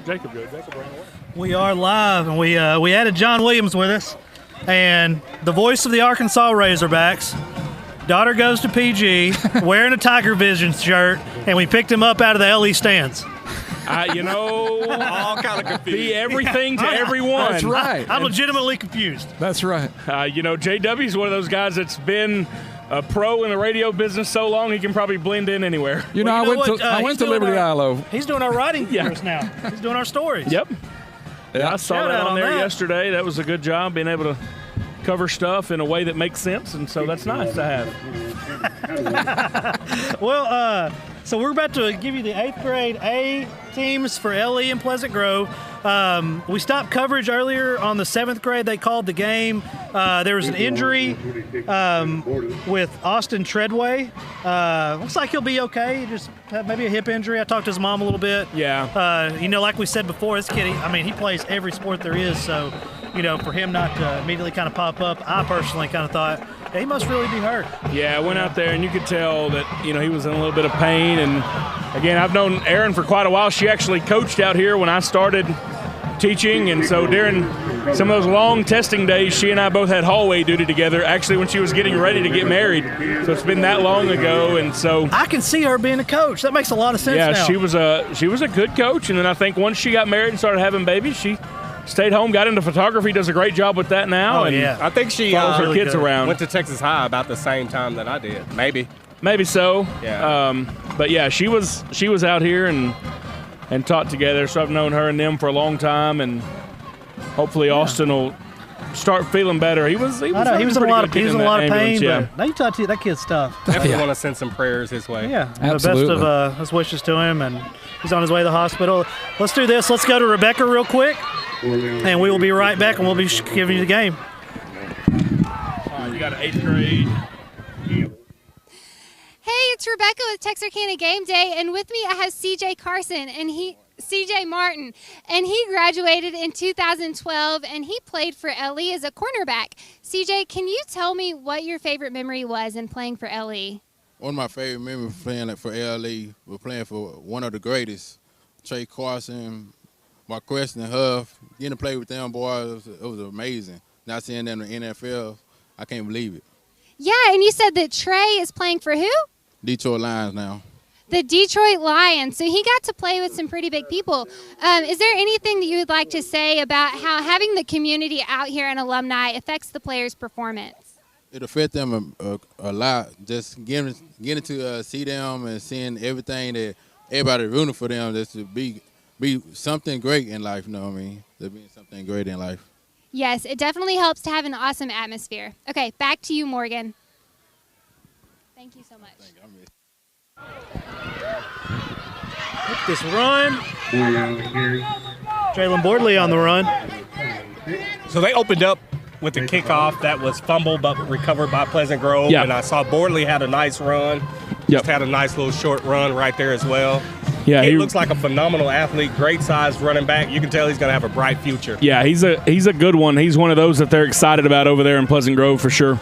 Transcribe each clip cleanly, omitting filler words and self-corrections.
Jacob good. Jacob ran away. We are live, and we added John Williams with us, and the voice of the Arkansas Razorbacks. Daughter goes to PG, wearing a Tiger Vision shirt, and we picked him up out of the LE stands. All kind of confused. Be everything to everyone. That's right. I'm legitimately confused. That's right. JW's one of those guys that's been a pro in the radio business so long he can probably blend in anywhere. I went to Liberty ILO. He's doing our writing for us now. He's doing our stories. Yep. Yeah, I saw Shout that out on there that. yesterday. That was a good job being able to cover stuff in a way that makes sense, and so that's nice to have. Well, so we're about to give you the 8th grade A teams for LE and Pleasant Grove. We stopped coverage earlier on the 7th grade. They called the game. There was an injury with Austin Treadway. Looks like he'll be okay. Just had maybe a hip injury. I talked to his mom a little bit. Yeah. Like we said before, this kid, he plays every sport there is. So, for him not to immediately kind of pop up, I personally kind of thought, he must really be hurt. Yeah, I went out there, and you could tell that, he was in a little bit of pain. And, again, I've known Erin for quite a while. She actually coached out here when I started teaching, and so during some of those long testing days, she and I both had hallway duty together, actually when she was getting ready to get married. So it's been that long ago, and so I can see her being a coach. That makes a lot of sense now. Yeah, she was a good coach, and then I think once she got married and started having babies, she stayed home, got into photography, does a great job with that now. I think she follows her kids around. Went to Texas High about the same time that I did. Maybe so. Yeah. But yeah, she was out here and taught together. So I've known her and them for a long time, and hopefully Austin will start feeling better. He was in a lot of pain. But now you talk to that kid's tough. Definitely want to send some prayers his way. Yeah, absolutely. The best of his wishes to him, and he's on his way to the hospital. Let's do this. Let's go to Rebecca real quick, and we will be right back, and we'll be giving you the game. All right, you got an 8th grade. Hey, it's Rebecca with Texarkana Game Day, and with me I have CJ Carson, and CJ Martin, and he graduated in 2012, and he played for LE as a cornerback. CJ, can you tell me what your favorite memory was in playing for LE? One of my favorite memories playing for LE was playing for one of the greatest, Trey Carson, Marquess and Huff. Getting to play with them boys, it was amazing. Not seeing them in the NFL, I can't believe it. Yeah, and you said that Trey is playing for who? Detroit Lions now. The Detroit Lions. So he got to play with some pretty big people. Is there anything that you would like to say about how having the community out here and alumni affects the players' performance? It affects them a lot. Just getting to see them and seeing everything that everybody rooting for them, just to be something great in life. You know what I mean? To be something great in life. Yes, it definitely helps to have an awesome atmosphere. Okay, back to you, Morgan. Thank you so much. Look at this run. Jalen Bordley on the run. So they opened up with the kickoff that was fumbled but recovered by Pleasant Grove. Yeah. And I saw Bordley had a nice run. Just had a nice little short run right there as well. Yeah, he looks like a phenomenal athlete, great size running back. You can tell he's going to have a bright future. Yeah, he's a good one. He's one of those that they're excited about over there in Pleasant Grove for sure.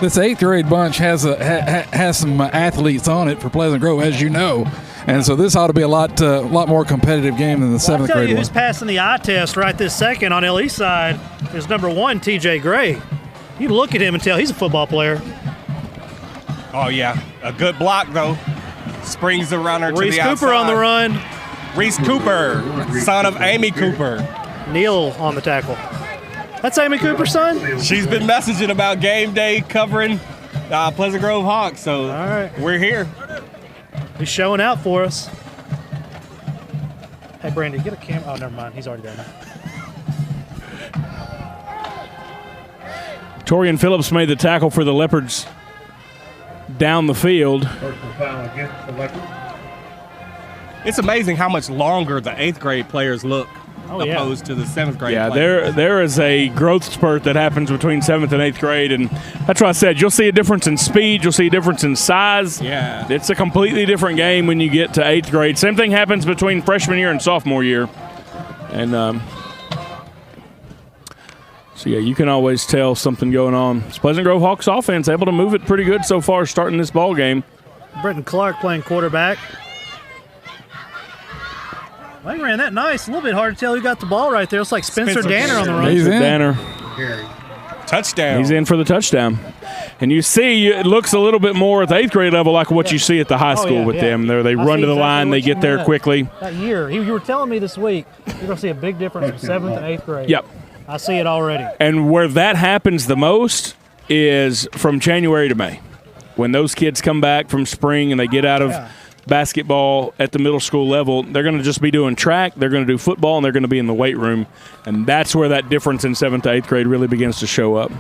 This 8th grade bunch has some athletes on it for Pleasant Grove, as you know, and so this ought to be a lot more competitive game than the 7th I'll tell grade you one. who's passing the eye test right this second on LE side is number 1, TJ Gray. You look at him and tell he's a football player. Oh, yeah. A good block, though. Springs the runner to Reese the outside. Cooper on the run. Reese Cooper, son of Amy Cooper. Neal on the tackle. That's Amy Cooper's son? She's been messaging about game day covering Pleasant Grove Hawks, so all right, we're here. He's showing out for us. Hey, Brandy, get a camera. Oh, never mind. He's already there now. Torian Phillips made the tackle for the Leopards down the field. It's amazing how much longer the 8th grade players look opposed to the 7th grade players. Yeah, there is a growth spurt that happens between 7th and 8th grade, and that's what I said. You'll see a difference in speed. You'll see a difference in size. Yeah. It's a completely different game when you get to 8th grade. Same thing happens between freshman year and sophomore year. And so, yeah, you can always tell something going on. It's Pleasant Grove Hawks offense able to move it pretty good so far starting this ball game. Brenton Clark playing quarterback. They ran that nice. A little bit hard to tell who got the ball right there. It's like Spencer Danner on the run. He's in. Danner. Touchdown. He's in for the touchdown. And you see, it looks a little bit more at the 8th grade level like what you see at the high school with them. They run to the line, they get there quickly. That year, you were telling me this week, you're going to see a big difference from 7th and 8th grade. Yep. I see it already. And where that happens the most is from January to May. When those kids come back from spring and they get out of basketball at the middle school level, they're going to just be doing track, they're going to do football, and they're going to be in the weight room. And that's where that difference in 7th to 8th grade really begins to show up.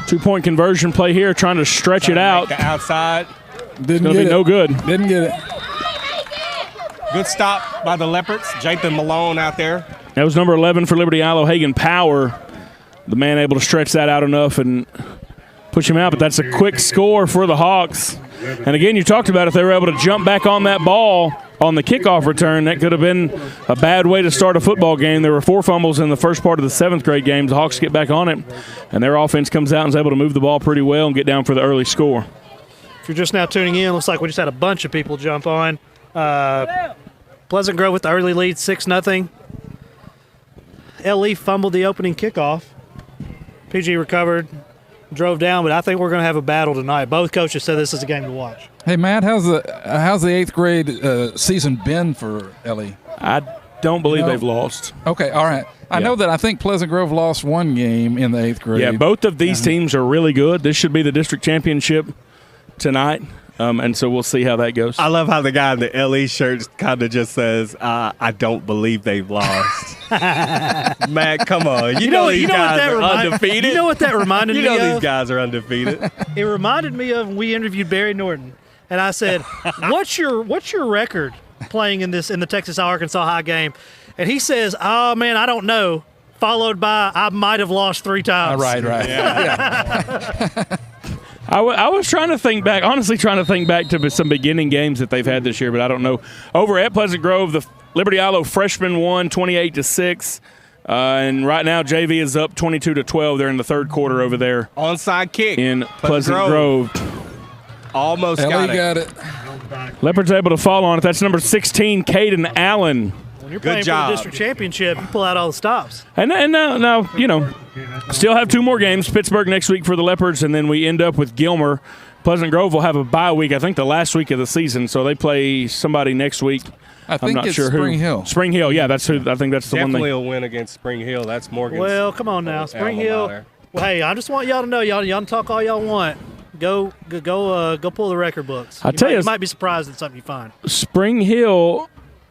2-point conversion play here, trying to stretch it out. The outside. Didn't Going to get be it. no good. Didn't get it. Good stop by the Leopards. Jathan Malone out there. That was number 11 for Liberty Ilo, Hagen Power. The man able to stretch that out enough and push him out, but that's a quick score for the Hawks. And again, you talked about if they were able to jump back on that ball on the kickoff return, that could have been a bad way to start a football game. There were 4 fumbles in the first part of the 7th grade game. The Hawks get back on it, and their offense comes out and is able to move the ball pretty well and get down for the early score. If you're just now tuning in, looks like we just had a bunch of people jump on. Pleasant Grove with the early lead, 6-0. LE fumbled the opening kickoff. PG recovered, drove down, but I think we're going to have a battle tonight. Both coaches said this is a game to watch. Hey, Matt, how's the 8th grade season been for LE? I don't believe they've lost. Okay, all right. I know that I think Pleasant Grove lost 1 game in the 8th grade. Yeah, both of these teams are really good. This should be the district championship tonight. And so we'll see how that goes. I love how the guy in the LE shirt kind of just says, I don't believe they've lost. Matt, come on. You know these guys are undefeated. You know what that reminded me of? You know these guys are undefeated. It reminded me of when we interviewed Barry Norton. And I said, what's your record playing in the Texas Arkansas High game? And he says, oh, man, I don't know. Followed by, I might have lost 3 times. Right. Yeah. I was trying to think back, honestly trying to think back to some beginning games that they've had this year, but I don't know. Over at Pleasant Grove, the Liberty Ilo freshmen won 28-6. And right now, JV is up 22-12. They're in the 3rd quarter over there. Onside kick. In Pleasant Grove. Almost LE got it. Leopards able to fall on it. That's number 16, Caden Allen. When you're playing for the district championship, you pull out all the stops. And now, still have 2 more games. Pittsburgh next week for the Leopards, and then we end up with Gilmer. Pleasant Grove will have a bye week, I think the last week of the season, so they play somebody next week. I think I'm not it's sure Spring who. Hill. Spring Hill, yeah, that's who. I think that's the Definitely one. a win against Spring Hill. That's Morgan's. Well, come on now, Spring Hill. Well, hey, I just want y'all to know, y'all can talk all y'all want. Go pull the record books. You might be surprised at something you find. Spring Hill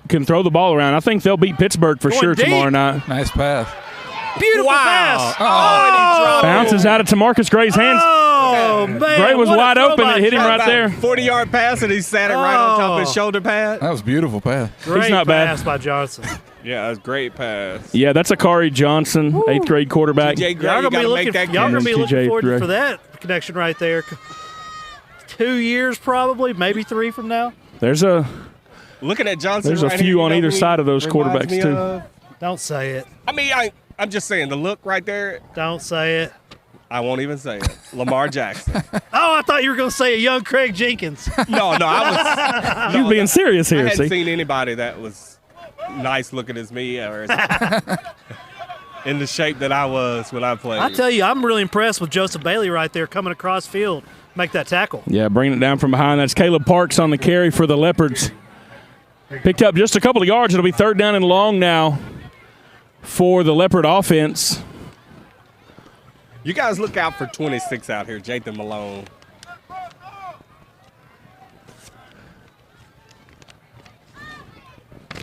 can throw the ball around. I think they'll beat Pittsburgh for sure tomorrow night. Nice pass. Beautiful pass. Oh, bounces out of Tamarcus Gray's hands. Oh, man. Gray was wide open. It hit him right there. 40-yard pass, and he sat it right on top of his shoulder pad. That was a beautiful pass. Great not bad. pass by Johnson. Yeah, that was a great pass. Yeah, that's Akari Johnson, 8th grade quarterback. TJ Gray, Y'all gonna be looking forward Gray. for that connection right there. 2 years probably, maybe 3 from now. Looking at Johnson. There's a few on either side of those quarterbacks too. Don't say it. I mean, I'm just saying the look right there. Don't say it. I won't even say it. Lamar Jackson. Oh, I thought you were going to say a young Craig Jenkins. No, I was. You're being serious here. I hadn't See? seen anybody that was nice looking as me or as in the shape that I was when I played. I tell you, I'm really impressed with Joseph Bailey right there coming across field, make that tackle. Yeah, bringing it down from behind. That's Caleb Parks on the carry for the Leopards. Picked up just a couple of yards. It'll be 3rd down and long now for the Leopard offense. You guys look out for 26 out here, Jathan Malone.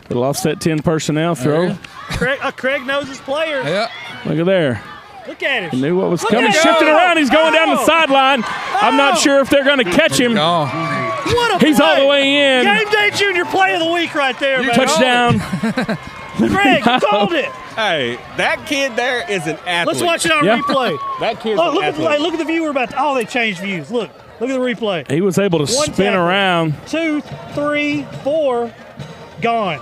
Little offset 10 personnel throw. Craig knows his players. Yeah. Look at there. Look at him. He knew what was Look coming. at him. Shifting around. He's going down the sideline. I'm not sure if they're going to catch him. Oh. What a He's play. all the way in. Game Day Junior play of the week right there, man. Touchdown. Craig, you called it. Hey, that kid there is an athlete. Let's watch it on Yeah. replay. That kid's Look an at the athlete. play. Look at the viewer about. Oh, they changed views. Look at the replay. He was able to One spin tackle. around. 2, 3, 4, gone.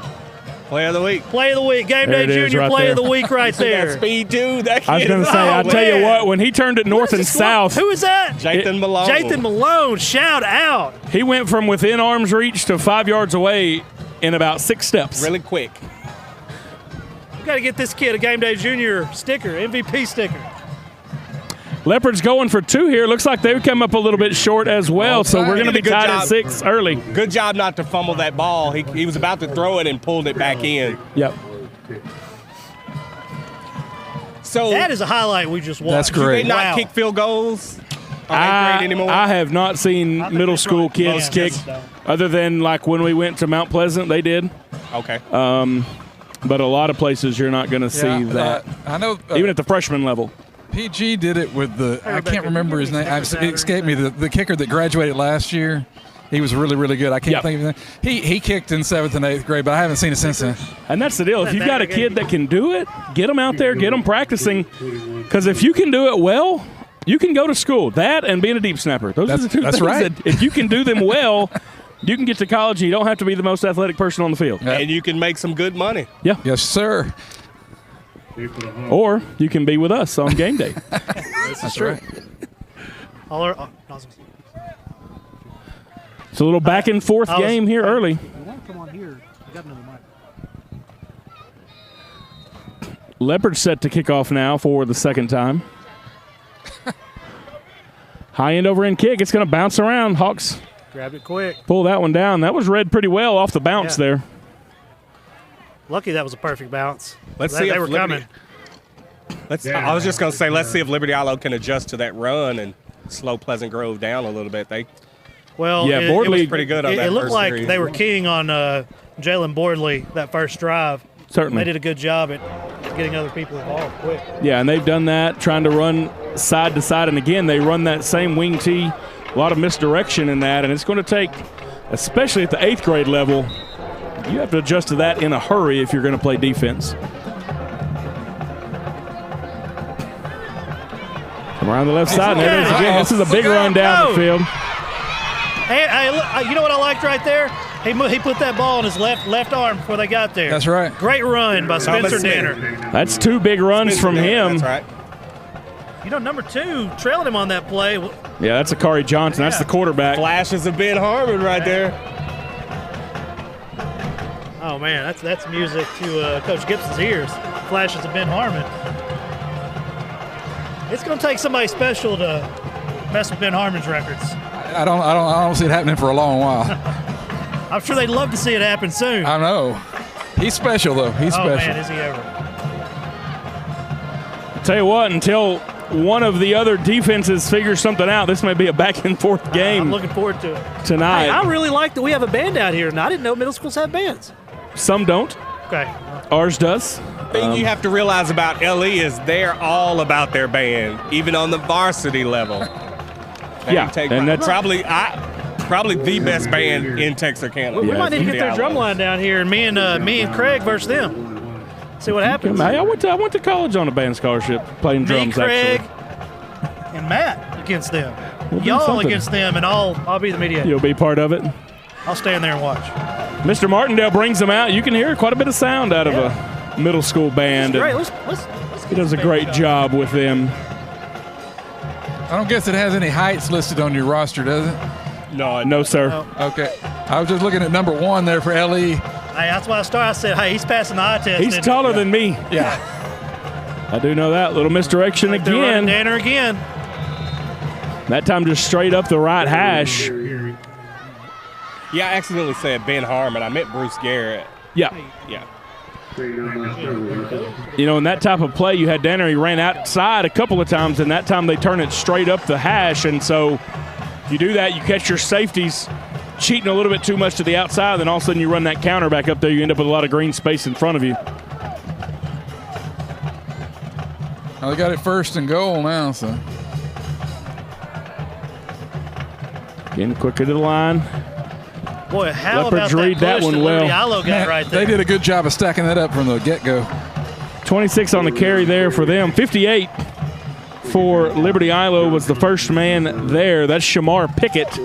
Play of the week. Play of the week. Game There Day it is Junior right play of there. the week right See that there. speed too. That kid I was going to say, Oh, I'll tell you man. what, when he turned it north and south, Who is that? Jathan Malone. Jathan Malone. Shout out. he went from within arm's reach to 5 yards away in about 6 steps. Really quick. We got to get this kid a Game Day Junior sticker, MVP sticker. Leopards going for 2 here. Looks like they would come up a little bit short as well, so we're going to be tied at 6 early. Good job not to fumble that ball. He was about to throw it and pulled it back in. Yep. So That is a highlight we just watched. That's great. do they not Wow. kick field goals on 8th grade anymore? I have not seen think middle they school probably kids can. kick, other than like when we went to Mount Pleasant, they did. Okay. But a lot of places you're not going to see that, I know. even at the freshman level. PG did it with the. I Rebecca, can't remember his name. Rebecca It escaped me. The kicker that graduated last year. He was really, really good. I can't Yep. think of his name. He kicked in 7th and 8th grade, but I haven't seen it since then. And that's the deal. If you've got a kid that can do it, get them out there, get them practicing. Because if you can do it well, you can go to school. That and being a deep snapper. Those are the two That's things right. that if you can do them well, you can get to college and you don't have to be the most athletic person on the field. And you can make some good money. Yeah. Yes, sir. Or you can be with us on game day. That's true. It's a little back and forth game here early. Come on here. Got another mic. Leopard set to kick off now for the second time. High end over end kick. It's going to bounce around. Hawks Grabbed it quick. pull that one down. That was read pretty well off the bounce Yeah. there. Lucky that was a perfect bounce. Let's they see if were Liberty- coming. I was just going to say, let's see if Liberty Islo can adjust to that run and slow Pleasant Grove down a little bit. Well, Yeah, it Bordley- was pretty good on it, that It looked first like series. they were keying on Jalen Bordley that first drive. Certainly. They did a good job at getting other people involved quick. Yeah, and they've done that, trying to run side to side. And again, they run that same wing tee. A lot of misdirection in that. And it's going to take, especially at the 8th grade level, you have to adjust to that in a hurry if you're going to play defense. Come around the left side. And there it is again. This is a big run down the field. Hey, look, you know what I liked right there? He put that ball on his left arm before they got there. That's right. Great run by Spencer Thomas Smith. Danner. That's 2 big runs from him. That's right. You know, number 2 trailed him on that play. Yeah, that's Akari Johnson. That's the quarterback. Flashes of Ben Harmon right there. Oh man, that's music to Coach Gibson's ears. Flashes of Ben Harmon. It's going to take somebody special to mess with Ben Harmon's records. I don't see it happening for a long while. I'm sure they'd love to see it happen soon. I know. He's special though. He's Oh special. man, is he ever? Tell you what, until one of the other defenses figures something out, this may be a back and forth I'm game looking forward to it. tonight. Hey, I really like that we have a band out here, and I didn't know middle schools have bands. Some don't. Okay. Ours does. thing you have to realize about LE is they're all about their band, even on the varsity level. Yeah, and that's probably the best band in Texarkana. We Yeah, might need to get their the drum Islands. line down here, and me and Craig versus them. See what happens. Hey, I went to college on a band scholarship playing Me, drums. Craig, Actually, and Matt against them. We'll do Y'all something. against them, and I'll be the mediator. you'll be part of it. I'll stand there and watch. Mr. Martindale brings them out. You can hear quite a bit of sound out of a middle school band. Great. and Let's He does a great job with them. I don't guess it has any heights listed on your roster, does it? No, sir. No. Okay. I was just looking at number 1 there for LE. Hey, that's why I started. I said, hey, he's passing the eye test. He's and taller than me. Yeah. I do know that. Little misdirection they're running again. Danner again. That time just straight up the right hash. Yeah, I accidentally said Ben Harmon. I meant Bruce Garrett. Yeah. Yeah. You know, in that type of play, you had Danner. He ran outside a couple of times, and that time they turn it straight up the hash. And so if you do that, you catch your safeties cheating a little bit too much to the outside, then all of a sudden you run that counter back up there. You end up with a lot of green space in front of you. Well, they got it 1st and goal now, so. Getting quicker to the line. Boy, how Leopards about read that push one that Liberty well. Ilo got Man, right there. they did a good job of stacking that up from the get-go. 26 on the carry there for them. 58 for Liberty Ilo was the first man there. That's Shamar Pickett.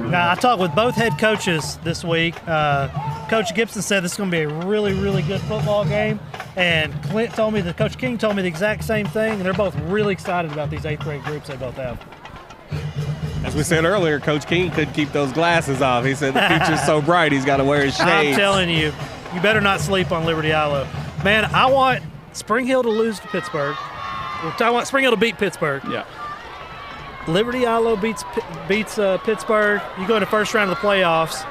Now, I talked with both head coaches this week. Coach Gibson said this is going to be a really, really good football game. And Clint told me, Coach King told me the exact same thing. And they're both really excited about these 8th grade groups they both have. As we said earlier, Coach King couldn't keep those glasses off. He said the future's so bright he's got to wear his shades. I'm telling you, you better not sleep on Liberty Ilo. Man, I want Spring Hill to lose to Pittsburgh. I want Spring Hill to beat Pittsburgh. Yeah. Liberty Ilo beats Pittsburgh. You go in the first round of the playoffs.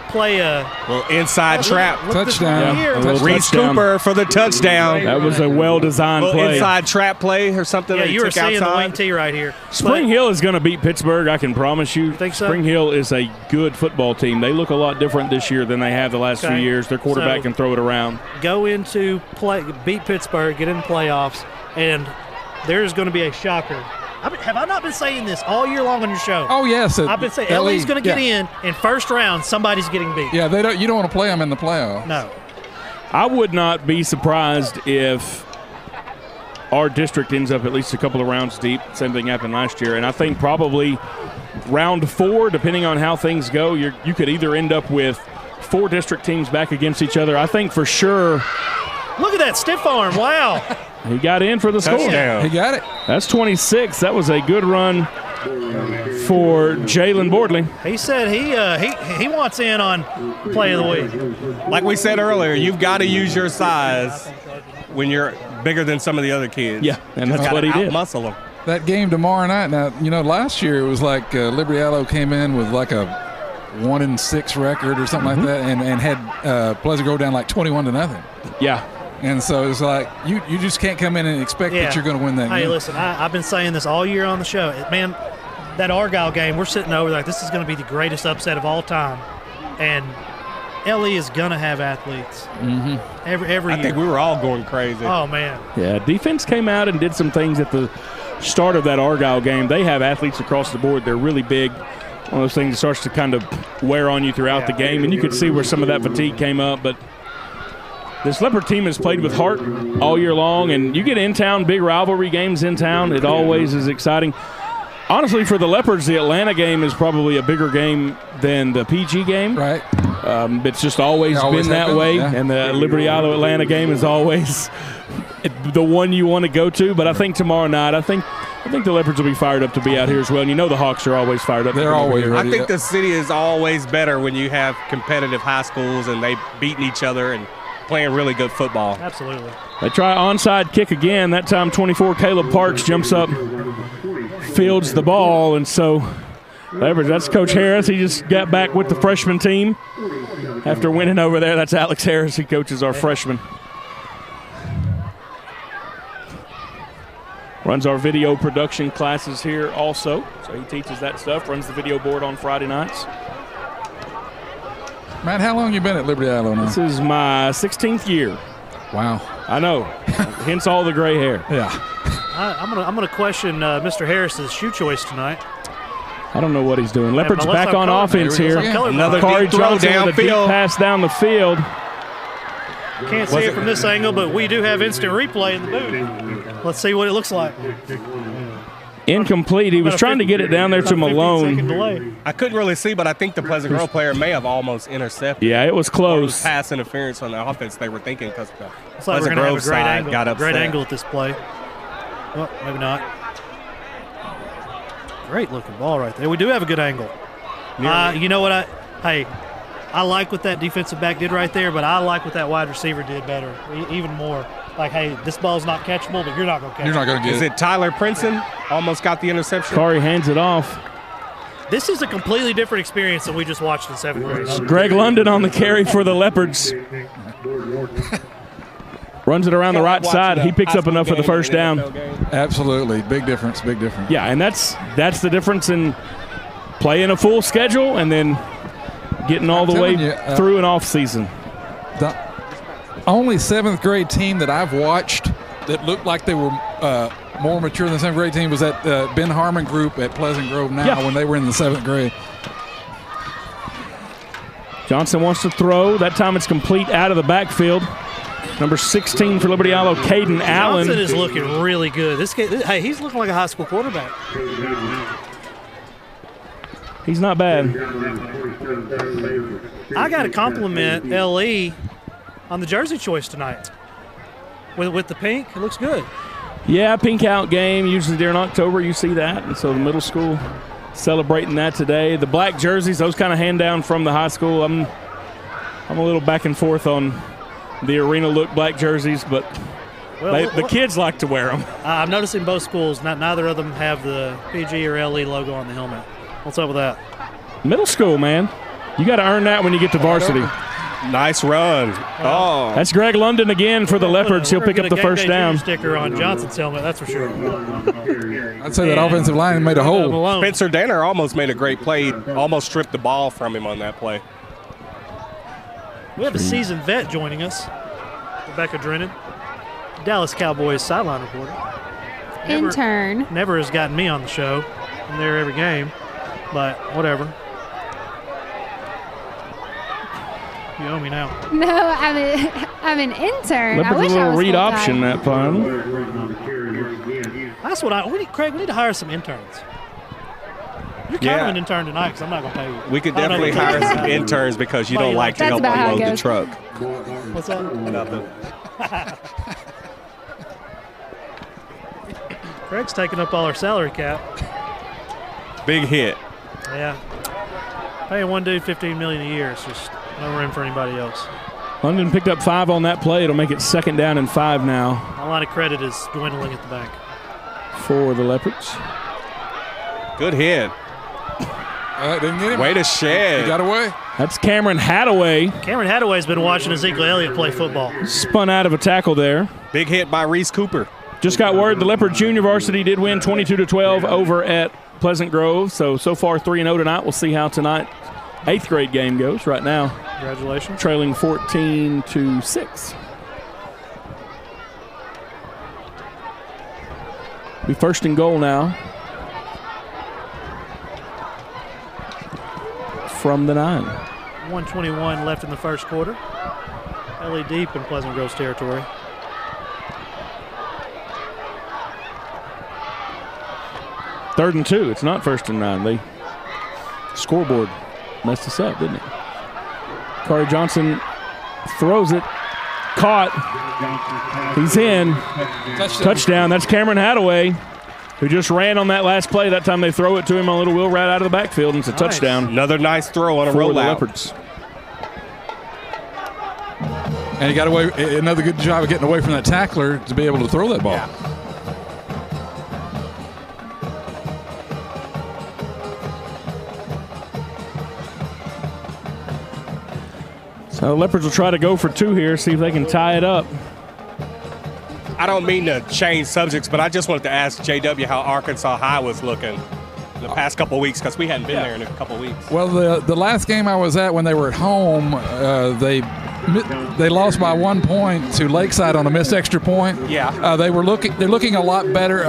Play a inside trap. Touchdown. Reed Cooper for the touchdown. That was a well-designed play. Inside trap play or something. Yeah, that you were seeing outside. the wing tee right here. Spring Hill is going to beat Pittsburgh, I can promise you. Think so? Spring Hill is a good football team. They look a lot different this year than they have the last few years. Their quarterback can throw it around. Go into play, beat Pittsburgh, get in the playoffs, and there's going to be a shocker. Have I not been saying this all year long on your show? Oh, yes. I've been saying LA's going to get in first round, somebody's getting beat. Yeah, you don't want to play them in the playoffs. No. I would not be surprised if our district ends up at least a couple of rounds deep. Same thing happened last year. And I think probably round 4, depending on how things go, you could either end up with 4 district teams back against each other. I think for sure. Look at that stiff arm. Wow. He got in for the score. He got it. That's 26. That was a good run for Jalen Bordley. He said he wants in on play of the week. Like we said earlier, you've got to use your size when you're bigger than some of the other kids. Yeah, and that's what he did. Muscle them. That game tomorrow night. Now, last year it was like Liberty Ilo came in with like a 1-6 record or something like that, and had Pleasant Grove down like 21-0. Yeah. And so it's like you just can't come in and expect that you're going to win that game. Hey, listen, I've been saying this all year on the show. Man, that Argyle game, we're sitting over like this is going to be the greatest upset of all time. And LE is going to have athletes every year. I think we were all going crazy. Oh, man. Yeah, defense came out and did some things at the start of that Argyle game. They have athletes across the board. They're really big. One of those things that starts to kind of wear on you throughout the game, and you could see where some of that fatigue came up. But this Leopard team has played with heart all year long, and you get in-town, big rivalry games in town. It always is exciting. Honestly, for the Leopards, the Atlanta game is probably a bigger game than the PG game. Right. It's just always been that way, and the Liberty Ilo Atlanta game is always the one you want to go to. But I think tomorrow night, I think the Leopards will be fired up to be out here as well. And you know the Hawks are always fired up. They're always ready. I think the city is always better when you have competitive high schools and they beating each other and playing really good football. Absolutely. They try onside kick again. That time 24 Caleb Parks jumps up, fields the ball, and so Leopards, that's Coach Harris. He just got back with the freshman team after winning over there. That's Alex Harris. He coaches our freshman. Runs our video production classes here also. So he teaches that stuff, runs the video board on Friday nights. Matt, how long you been at Liberty Ilo now? This is my 16th year. Wow. I know. Hence all the gray hair. Yeah. I'm gonna question Mr. Harris's shoe choice tonight. I don't know what he's doing. Leopards back on offense here. Another Corey deep throw Johnson with a deep downfield. pass down the field. Can't see it from this angle, but we do have instant replay in the booth. Let's see what it looks like. Incomplete. He was trying to get it down there to Malone. I couldn't really see, but I think the Pleasant Grove player may have almost intercepted. Yeah, it was close. Pass interference on the offense they were thinking because the Looks like we're Pleasant gonna Grove have a great side angle. got upset. Great angle at this play. Well, maybe not. Great looking ball right there. We do have a good angle. You know what? I like what that defensive back did right there, but I like what that wide receiver did better, even more. Like, hey, this ball's not catchable, but you're not going to catch it. You're not going to get Is it Tyler Princeton? Almost got the interception. Corey hands it off. This is a completely different experience than we just watched in 7th grade. Greg London on the carry for the Leopards. Runs it around the right side. He picks up enough for the first down. Absolutely. Big difference, big difference. Yeah, and that's the difference in playing a full schedule and then getting all the way through an off season. The only 7th grade team that I've watched that looked like they were more mature than the 7th grade team was that Ben Harmon group at Pleasant Grove now when they were in the 7th grade. Johnson wants to throw. That time it's complete out of the backfield. Number 16 for Liberty Ilo, Caden Allen. Johnson is looking really good. This kid, hey, he's looking like a high school quarterback. He's not bad. I got to compliment LE on the jersey choice tonight. With the pink, it looks good. Yeah, pink out game. Usually during October you see that. And so the middle school celebrating that today. The black jerseys, those kind of hand down from the high school. I'm a little back and forth on the arena look black jerseys, but the kids like to wear them. I'm noticing both schools, neither of them have the PG or LE logo on the helmet. What's up with that? Middle school, man. You got to earn that when you get to varsity. Nice run. Oh. That's Greg London again for the Leopards. He'll pick up the first down. Sticker on Johnson's helmet, that's for sure. I'd say that offensive line made a hole. Spencer Danner almost made a great play, almost stripped the ball from him on that play. We have a seasoned vet joining us, Rebecca Drennan, Dallas Cowboys sideline reporter. Intern. Never has gotten me on the show. I'm there every game, but whatever. You owe me now. No, I'm an intern. Leopards I wish a little I was read full-time. option that fun. That's what Craig, we need to hire some interns. You're kind of an intern tonight because I'm not going to pay you. We could definitely hire some interns because you don't like to help unload the truck. What's that? Nothing. Craig's taking up all our salary cap. Big hit. Yeah. Paying one dude $15 million a year is just no room for anybody else. London picked up 5 on that play. It'll make it 2nd down and 5 now. My line of credit is dwindling at the bank. For the Leopards. Good hit. Didn't get him. Way to shed. He got away. That's Cameron Hadaway. Cameron Hadaway's been watching Ezekiel Elliott play football. Spun out of a tackle there. Big hit by Reese Cooper. Just got word the Leopard Junior Varsity did win 22-12 over at Pleasant Grove. So far 3-0 tonight. We'll see how tonight 8th grade game goes right now. Congratulations. Trailing 14-6. Be 1st and goal now. From the 9. 1:21 left in the first quarter. LE deep in Pleasant Grove's territory. Third and 2. It's not 1st and 9. The scoreboard messed us up, didn't it? Corey Johnson throws it. Caught. He's in. Touchdown. That's Cameron Hadaway, who just ran on that last play. That time they throw it to him on a little wheel right out of the backfield, and it's a touchdown. Another nice throw on a for the rollout. Leopards. And he got away. Another good job of getting away from that tackler to be able to throw that ball. Yeah. So the Leopards will try to go for 2 here, see if they can tie it up. I don't mean to change subjects, but I just wanted to ask JW how Arkansas High was looking the past couple of weeks because we hadn't been there in a couple of weeks. Well, the last game I was at when they were at home, they lost by 1 point to Lakeside on a missed extra point. Yeah. They're looking a lot better.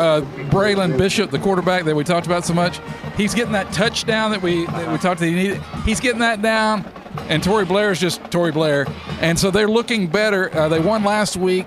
Braylon Bishop, the quarterback that we talked about so much, he's getting that touchdown that we talked about. He needed. He's getting that down, and Tory Blair is just Tory Blair, and so they're looking better. They won last week.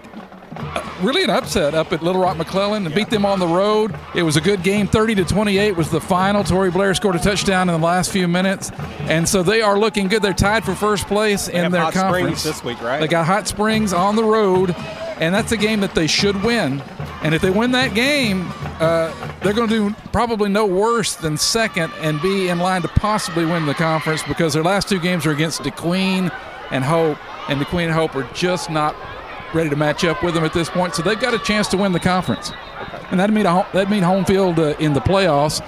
Really an upset up at Little Rock McClellan and beat them on the road. It was a good game. 30-28 was the final. Tory Blair scored a touchdown in the last few minutes, and so they are looking good. They're tied for first place in their conference. Hot Springs this week, right? They got Hot Springs on the road, and that's a game that they should win. And if they win that game, they're going to do probably no worse than second and be in line to possibly win the conference because their last 2 games are against DeQueen and Hope, and DeQueen and Hope are just not ready to match up with them at this point, so they've got a chance to win the conference. Okay. And that'd mean home field in the playoffs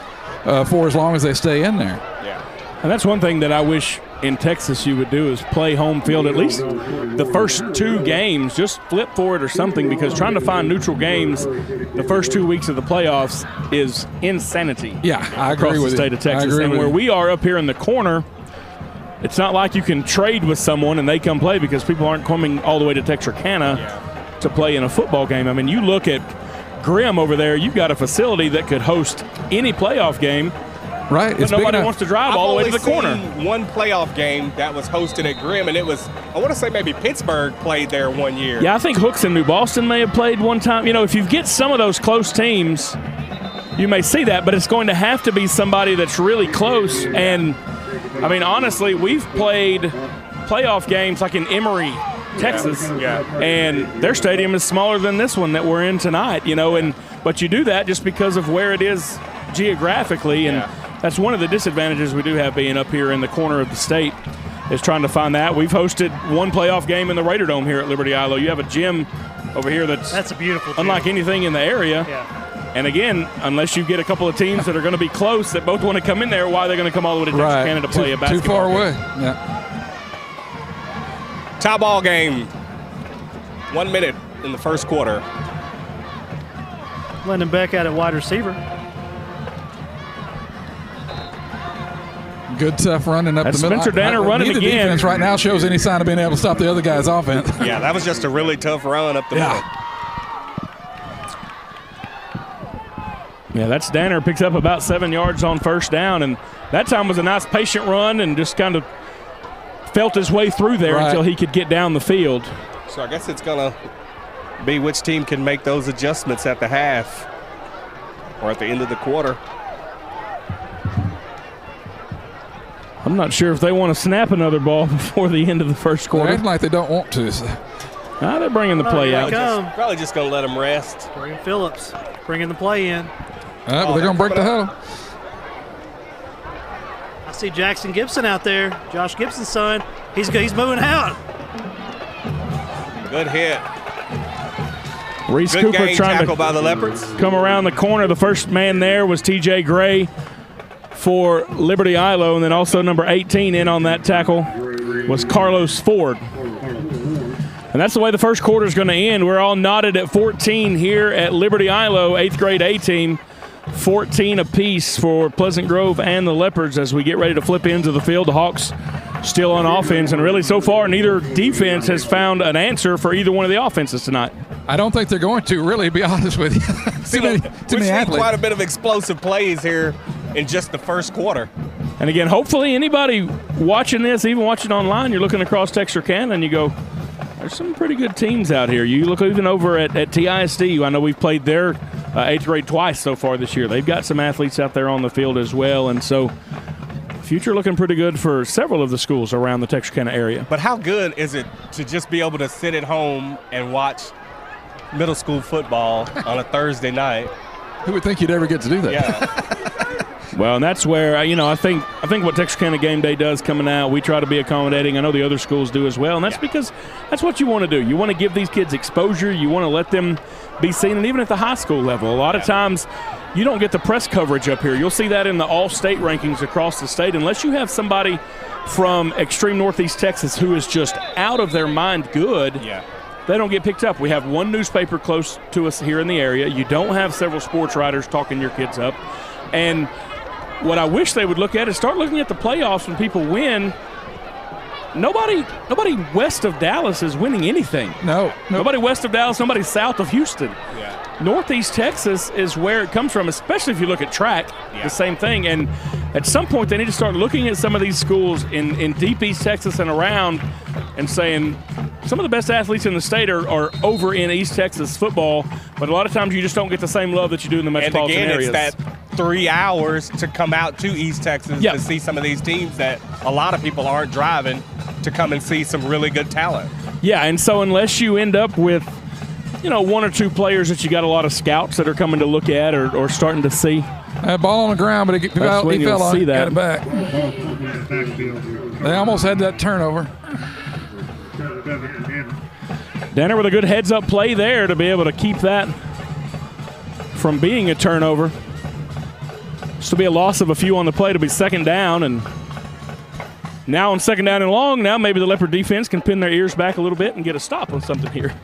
for as long as they stay in there. Yeah. And that's one thing that I wish in Texas you would do is play home field at least the first 2 games. Just flip for it or something, because trying to find neutral games the first 2 weeks of the playoffs is insanity. Yeah, I agree across with the state of Texas. And where we are up here in the corner, it's not like you can trade with someone and they come play because people aren't coming all the way to Texarkana to play in a football game. I mean, you look at Grimm over there, you've got a facility that could host any playoff game. Right. But nobody wants to drive all the way to the corner. I've only seen one playoff game that was hosted at Grimm, and it was, I want to say maybe Pittsburgh played there one year. Yeah, I think Hooks and New Boston may have played one time. You know, if you get some of those close teams, you may see that, but it's going to have to be somebody that's really close. And I mean, honestly, we've played playoff games like in Emory, Texas, and their stadium is smaller than this one that we're in tonight, you know, but you do that just because of where it is geographically, and that's one of the disadvantages we do have being up here in the corner of the state, is trying to find that. We've hosted one playoff game in the Raider Dome here at Liberty Ilo. You have a gym over here that's a beautiful gym. Unlike anything in the area. Yeah. And again, unless you get a couple of teams that are going to be close that both want to come in there, why are they going to come all the way to Texarkana to play a basketball Too far game? away. Yeah. Tie ball game. 1 minute in the first quarter. Lyndon Beck out at wide receiver. Good tough running up That's the middle. Spencer Danner running neither again. defense right now shows any sign of being able to stop the other guy's offense. Yeah, that was just a really tough run up the middle. Yeah, that's Danner, picks up about 7 yards on first down, and that time was a nice patient run and just kind of felt his way through there until he could get down the field. So I guess it's going to be which team can make those adjustments at the half or at the end of the quarter. I'm not sure if they want to snap another ball before the end of the first quarter. They're acting like they don't want to. So. They're bringing the play out. Probably just going to let them rest. Brian Phillips bringing the play in. But they're going to break the huddle. I see Jackson Gibson out there, Josh Gibson's son. He's moving out. Good hit. Reese Good Cooper game trying tackle to by the Leopards. come around the corner. The first man there was TJ Gray for Liberty Ilo, and then also number 18 in on that tackle was Carlos Ford. And that's the way the first quarter is going to end. We're all knotted at 14 here at Liberty Ilo, 8th grade A team. 14 apiece for Pleasant Grove and the Leopards as we get ready to flip into the field. The Hawks still on offense, and really so far neither defense has found an answer for either one of the offenses tonight. I don't think they're going to, really, be honest with you. too many We've athletes. quite a bit of explosive plays here in just the first quarter. And again, hopefully anybody watching this, even watching online, you're looking across Texarkana and you go, there's some pretty good teams out here. You look even over at TISD. I know we've played their 8th grade twice so far this year. They've got some athletes out there on the field as well. And so future looking pretty good for several of the schools around the Texarkana area. But how good is it to just be able to sit at home and watch middle school football on a Thursday night? Who would think you'd ever get to do that? Yeah. Well, and that's where, I think what Texarkana Game Day does coming out, we try to be accommodating. I know the other schools do as well, and that's because that's what you want to do. You want to give these kids exposure. You want to let them be seen, and even at the high school level. A lot of times you don't get the press coverage up here. You'll see that in the all-state rankings across the state. Unless you have somebody from extreme northeast Texas who is just out of their mind good, they don't get picked up. We have one newspaper close to us here in the area. You don't have several sports writers talking your kids up. And what I wish they would look at is start looking at the playoffs when people win. Nobody west of Dallas is winning anything. No. Nobody west of Dallas, nobody south of Houston. Northeast Texas is where it comes from, especially if you look at track, the same thing. And at some point, they need to start looking at some of these schools in deep East Texas and around and saying some of the best athletes in the state are over in East Texas football, but a lot of times you just don't get the same love that you do in the metropolitan areas. And again, it's that 3 hours to come out to East Texas to see some of these teams that a lot of people aren't driving to come and see some really good talent. Yeah, and so unless you end up with, one or two players that you got a lot of scouts that are coming to look at or starting to see. Ball on the ground, but he fell on it, got it back. They almost had that turnover. Danner with a good heads-up play there to be able to keep that from being a turnover. This will be a loss of a few on the play to be second down, and now on second down and long, now maybe the Leopard defense can pin their ears back a little bit and get a stop on something here.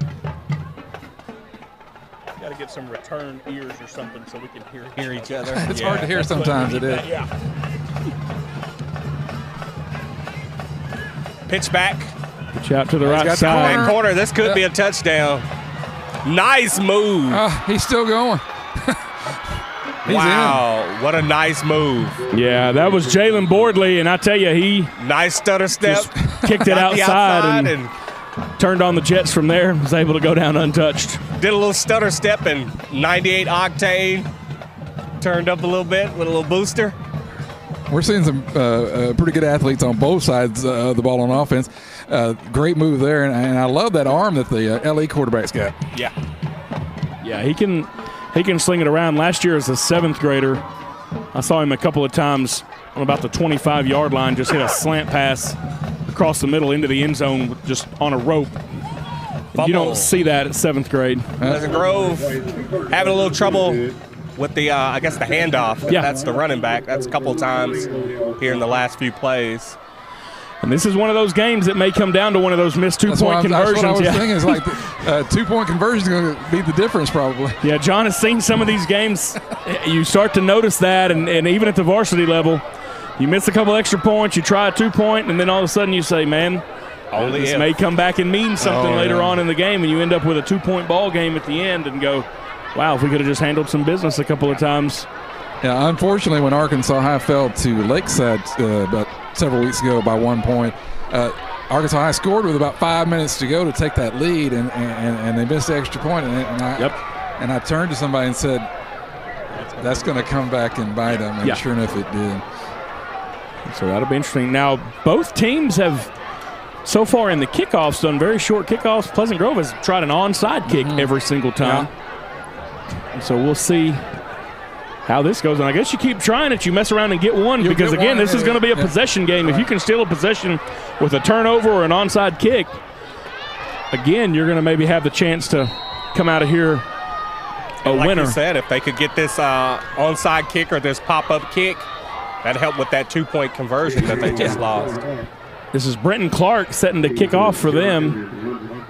Got to get some return ears or something so we can hear each other. It's hard to hear sometimes, it is. Pitch back. Pitch out to the right side. Corner. This could be a touchdown. Nice move. He's still going. Wow, what a nice move. Yeah, that was Jalen Boardley, and I tell you, he nice stutter step. Kicked it outside and turned on the jets from there. Was able to go down untouched. Did a little stutter step and 98 octane. Turned up a little bit with a little booster. We're seeing some pretty good athletes on both sides of the ball on offense. Great move there, and I love that arm that the LE quarterback's got. Yeah, he can sling it around. Last year as a 7th grader, I saw him a couple of times on about the 25-yard line, just hit a slant pass across the middle into the end zone just on a rope. You don't see that at 7th grade. Pleasant Grove having a little trouble with the, I guess, the handoff. Yeah. That's the running back. That's a couple of times here in the last few plays. And this is one of those games that may come down to one of those missed two-point conversions. That's what I was thinking. Is like the 2-point conversion is going to be the difference probably. Yeah, John has seen some of these games. You start to notice that, and even at the varsity level, you miss a couple extra points, you try a 2-point, and then all of a sudden you say, man, this may come back and mean something later on in the game, and you end up with a 2-point ball game at the end and go, wow, if we could have just handled some business a couple of times. Yeah, unfortunately, when Arkansas High fell to Lakeside about several weeks ago by 1 point, Arkansas High scored with about 5 minutes to go to take that lead, and they missed the extra point. And I turned to somebody and said, that's going to come back and bite them, and sure enough it did. So that'll be interesting. Now, both teams have, so far in the kickoffs, done very short kickoffs. Pleasant Grove has tried an onside kick every single time. And so we'll see how this goes. And I guess you keep trying it. You mess around and get one because, again, this is going to be a possession game. If you can steal a possession with a turnover or an onside kick, again, you're going to maybe have the chance to come out of here a winner. Like you said, if they could get this onside kick or this pop-up kick, that'd help with that 2-point conversion that they just lost. This is Brenton Clark setting to kick off for them.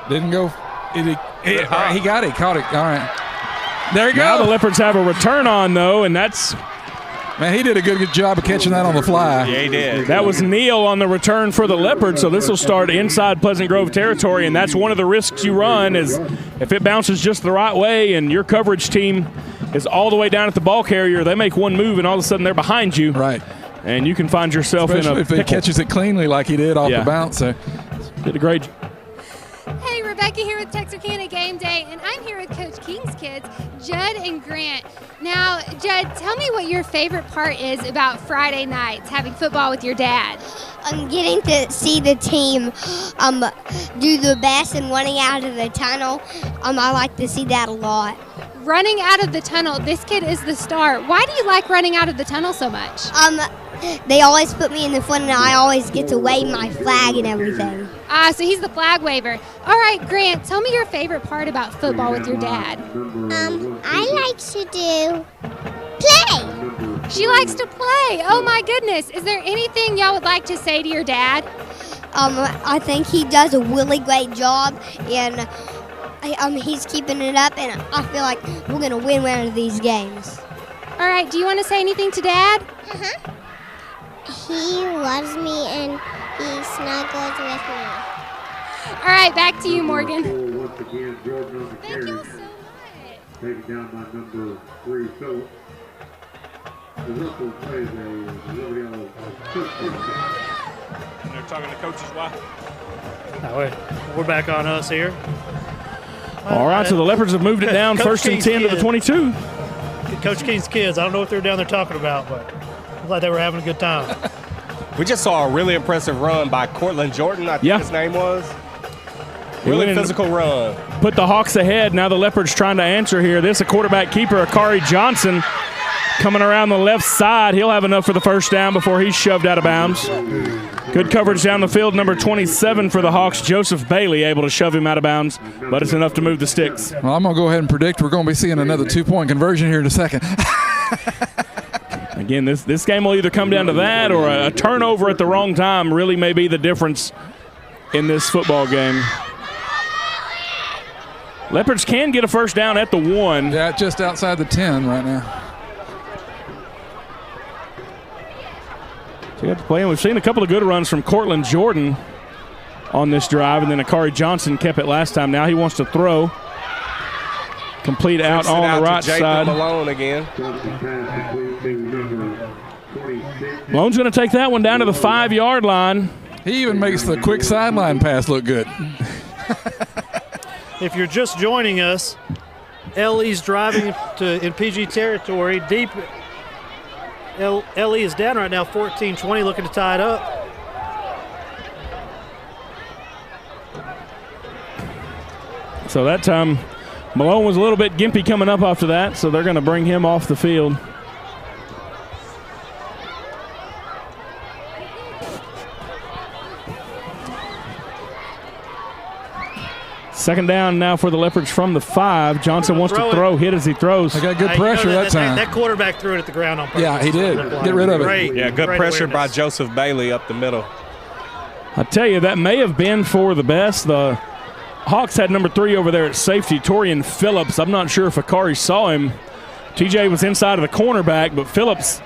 Didn't go. He got it. Caught it. All right. There you go. Now the Leopards have a return on, though, and that's – man, he did a good job of catching that on the fly. Yeah, he did. That was Neal on the return for the Leopards, so this will start inside Pleasant Grove territory, and that's one of the risks you run is if it bounces just the right way and your coverage team is all the way down at the ball carrier, they make one move and all of a sudden they're behind you. Right. And you can find yourself especially in a if he pickle. catches it cleanly like he did off the bounce. So. Did a great Hey, Rebecca here with Texarkana Game Day, and I'm here with Coach King's kids, Judd and Grant. Now, Judd, tell me what your favorite part is about Friday nights, having football with your dad. Getting to see the team do the best and running out of the tunnel. I like to see that a lot. Running out of the tunnel, this kid is the star. Why do you like running out of the tunnel so much? They always put me in the front and I always get to wave my flag and everything. So he's the flag waver. All right, Grant, tell me your favorite part about football with your dad. I like to do play. She likes to play. Oh my goodness. Is there anything y'all would like to say to your dad? I think he does a really great job, and he's keeping it up, and I feel like we're going to win one of these games. All right, do you want to say anything to Dad? He loves me, and he snuggles with me. All right, back to you, Morgan. Once again, George on the Thank carry. you so much. Taken down by number 3, Phillips. The Russell plays a delivery on They're talking to Coach's wife. We're back on us here. All right, so the Leopards have moved it down, Coach first and King's 10 to the kids. 22. Coach King's kids, I don't know what they're down there talking about, but looks like they were having a good time. We just saw a really impressive run by Cortland Jordan, I think his name was. Really physical run. Put the Hawks ahead. Now the Leopards trying to answer here. This a quarterback keeper, Akari Johnson, coming around the left side. He'll have enough for the first down before he's shoved out of bounds. Good coverage down the field. Number 27 for the Hawks, Joseph Bailey, able to shove him out of bounds, but it's enough to move the sticks. Well, I'm going to go ahead and predict we're going to be seeing another 2-point conversion here in a second. Again, this game will either come down to that or a turnover at the wrong time really may be the difference in this football game. Leopards can get a first down at the 1. Yeah, just outside the 10 right now. So you have to play, and we've seen a couple of good runs from Cortland Jordan on this drive, and then Akari Johnson kept it last time. Now he wants to throw. Complete out on the right side. Malone again. Malone's going to take that one down to the 5-yard line. He even makes the quick sideline pass look good. If you're just joining us, LE's driving in PG territory. Deep. LE is down right now, 14-20, looking to tie it up. So that time, Malone was a little bit gimpy coming up after that, so they're going to bring him off the field. Second down now for the Leopards from the 5. Johnson wants to throw, hit as he throws. They got good pressure that time. That quarterback threw it at the ground on purpose. Yeah, he did. Get rid of it. Great, good great pressure awareness. by Joseph Bailey up the middle. I tell you, that may have been for the best. The Hawks had number 3 over there at safety, Torian Phillips. I'm not sure if Akari saw him. TJ was inside of the cornerback, but Phillips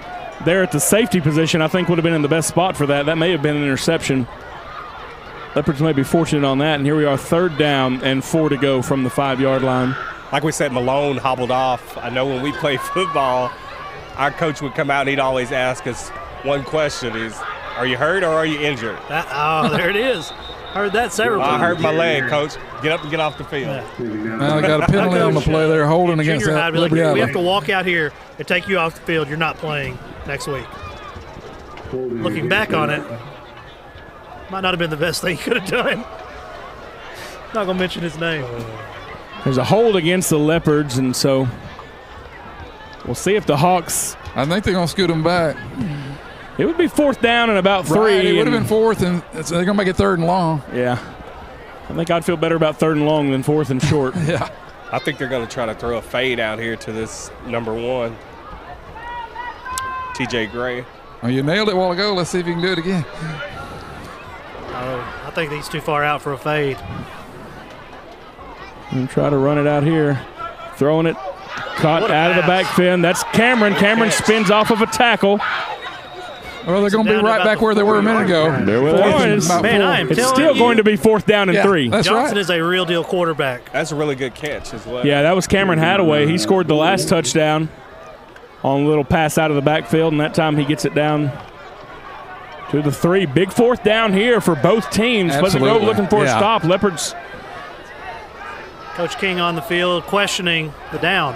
there at the safety position I think would have been in the best spot for that. That may have been an interception. Leopards may be fortunate on that, and here we are, 3rd down and 4 to go from the 5-yard line. Like we said, Malone hobbled off. I know when we play football, our coach would come out and he'd always ask us one question is, are you hurt or are you injured? There it is. Heard that several times. I hurt my leg, coach. Get up and get off the field. Now they got a penalty on the play there, holding against that Liberty we Island. have to walk out here and take you off the field. You're not playing next week. Looking back on it, might not have been the best thing he could have done. Not going to mention his name. There's a hold against the Leopards, and so we'll see if the Hawks. I think they're going to scoot them back. It would be 4th down and about 3. Right, it would have been 4th, and they're going to make it 3rd and long. Yeah. I think I'd feel better about 3rd and long than 4th and short. Yeah. I think they're going to try to throw a fade out here to this number 1, TJ Gray. Oh, you nailed it a while ago. Let's see if you can do it again. I think he's too far out for a fade. And try to run it out here. Throwing it. Caught out of the back fin. That's Cameron. Cameron spins off of a tackle. Well, they're going to be right back where they were a minute ago. There it is. Man, I am it's telling still you, going to be 4th down and 3. That's Johnson right. is a real deal quarterback. That's a really good catch as well. Yeah, that was Cameron Hadaway. He scored the last touchdown on a little pass out of the backfield, and that time he gets it down to the 3. Big 4th down here for both teams. Pleasant Grove looking for a stop. Leopards. Coach King on the field questioning the down.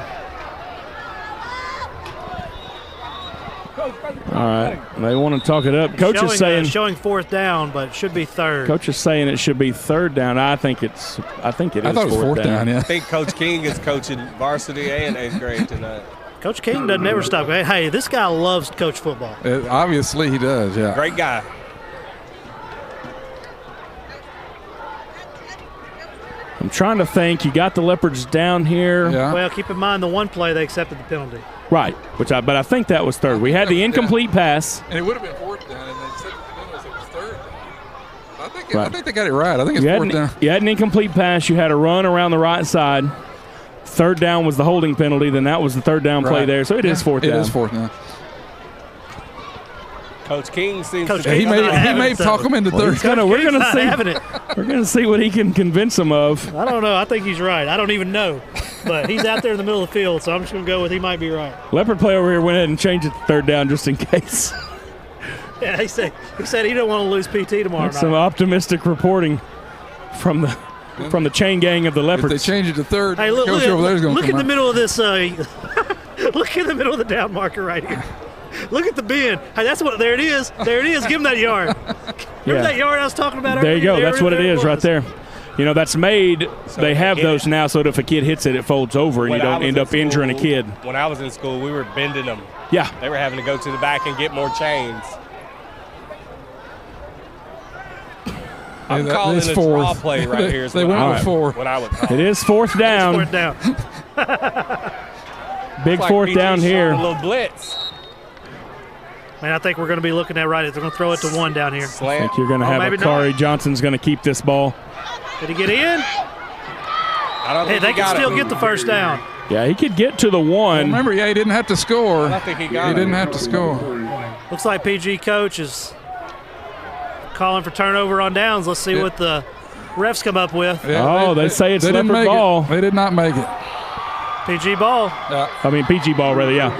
All right, they want to talk it up. Coach is saying showing 4th down, but it should be 3rd. Coach is saying it should be 3rd down. I think it is. I thought it was 4th down. Yeah. I think Coach King is coaching varsity and 8th grade tonight. Coach King doesn't ever stop. Hey, this guy loves to coach football. Obviously, he does. Yeah. Great guy. I'm trying to think. You got the Leopards down here. Yeah. Well, keep in mind the one play they accepted the penalty. Right, but I think that was 3rd. We had the incomplete pass. And it would have been 4th down, and they said it was 3rd down. I think they got it right. I think it's 4th down. You had an incomplete pass. You had a run around the right side. 3rd down was the holding penalty. Then that was the 3rd down play there. So it is 4th down. It is 4th down. Coach King seems Coach to King He may talk him into 3rd. We're gonna see. Having it. We're gonna see what he can convince them of. I don't know. I think he's right. I don't even know. But he's out there in the middle of the field, so I'm just going to go with he might be right. Leopard player over here went ahead and changed it to 3rd down just in case. Yeah, he said he didn't want to lose PT tomorrow night. Some optimistic reporting from the chain gang of the Leopards. If they change it to 3rd, Hey, look over there is going to look in the middle of this. Look in the middle of the down marker right here. Look at the bend. Hey, that's what. There it is. There it is. Give him that yard. Remember that yard I was talking about earlier? There you go. That's what it is right there. You know, that's made. So they have those now so that if a kid hits it, it folds over and you don't end up injuring a kid. When I was in school, we were bending them. Yeah. They were having to go to the back and get more chains. I'm calling it a draw play right here. They went with 4. What I would call it is 4th down. It's 4th down. Big like 4th down here. A little blitz. Man, I think we're going to be looking at right. They're going to throw it to 1 down here. I think you're going to have Akari Johnson's going to keep this ball. Did he get in? I don't think they can still get the 1st down. Yeah, he could get to the 1. Well, remember, he didn't have to score. I don't think he got He didn't have to score. Looks like PG coach is calling for turnover on downs. Let's see what the refs come up with. Yeah, they say it's Leopard ball. They did not make it. PG ball. PG ball, rather, yeah.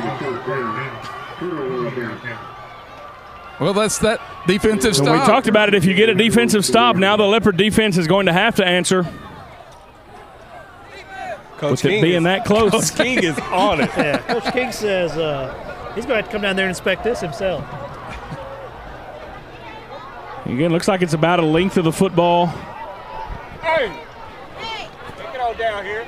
Well, that's that defensive stop. We talked about it. If you get a defensive stop, now the Leopard defense is going to have to answer. Coach With it being that close. Coach King is on it. Yeah, Coach King says he's going to have to come down there and inspect this himself. Again, looks like it's about a length of the football. Hey! Take it on down here.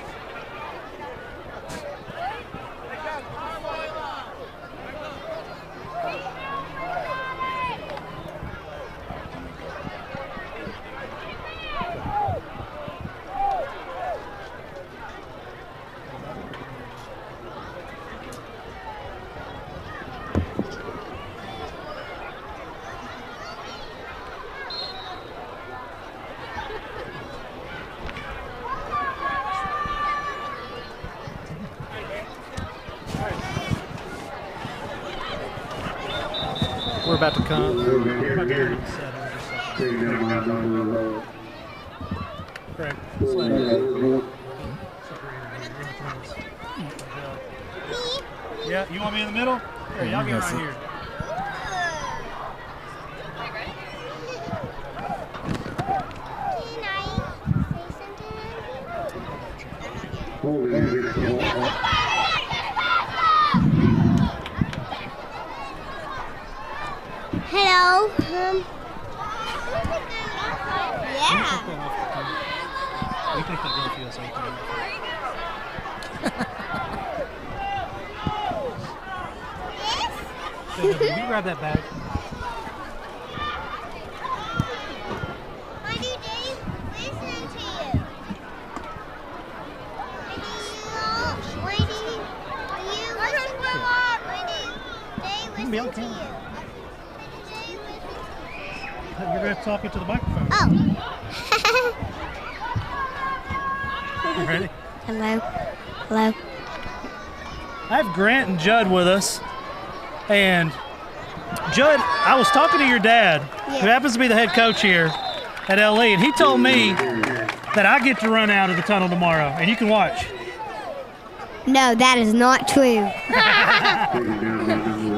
about to come. Correct. Yeah, you want me in the middle? Here, y'all get right here. Hello. Yeah. We take that girl for us, okay? You grab that bag. Why do they listen to you? Why do you listen to you? You're going to have to talk into the microphone. Oh. You ready? Hello. Hello. I have Grant and Judd with us. And Judd, I was talking to your dad, who happens to be the head coach here at LE, and he told me that I get to run out of the tunnel tomorrow, and you can watch. No, that is not true.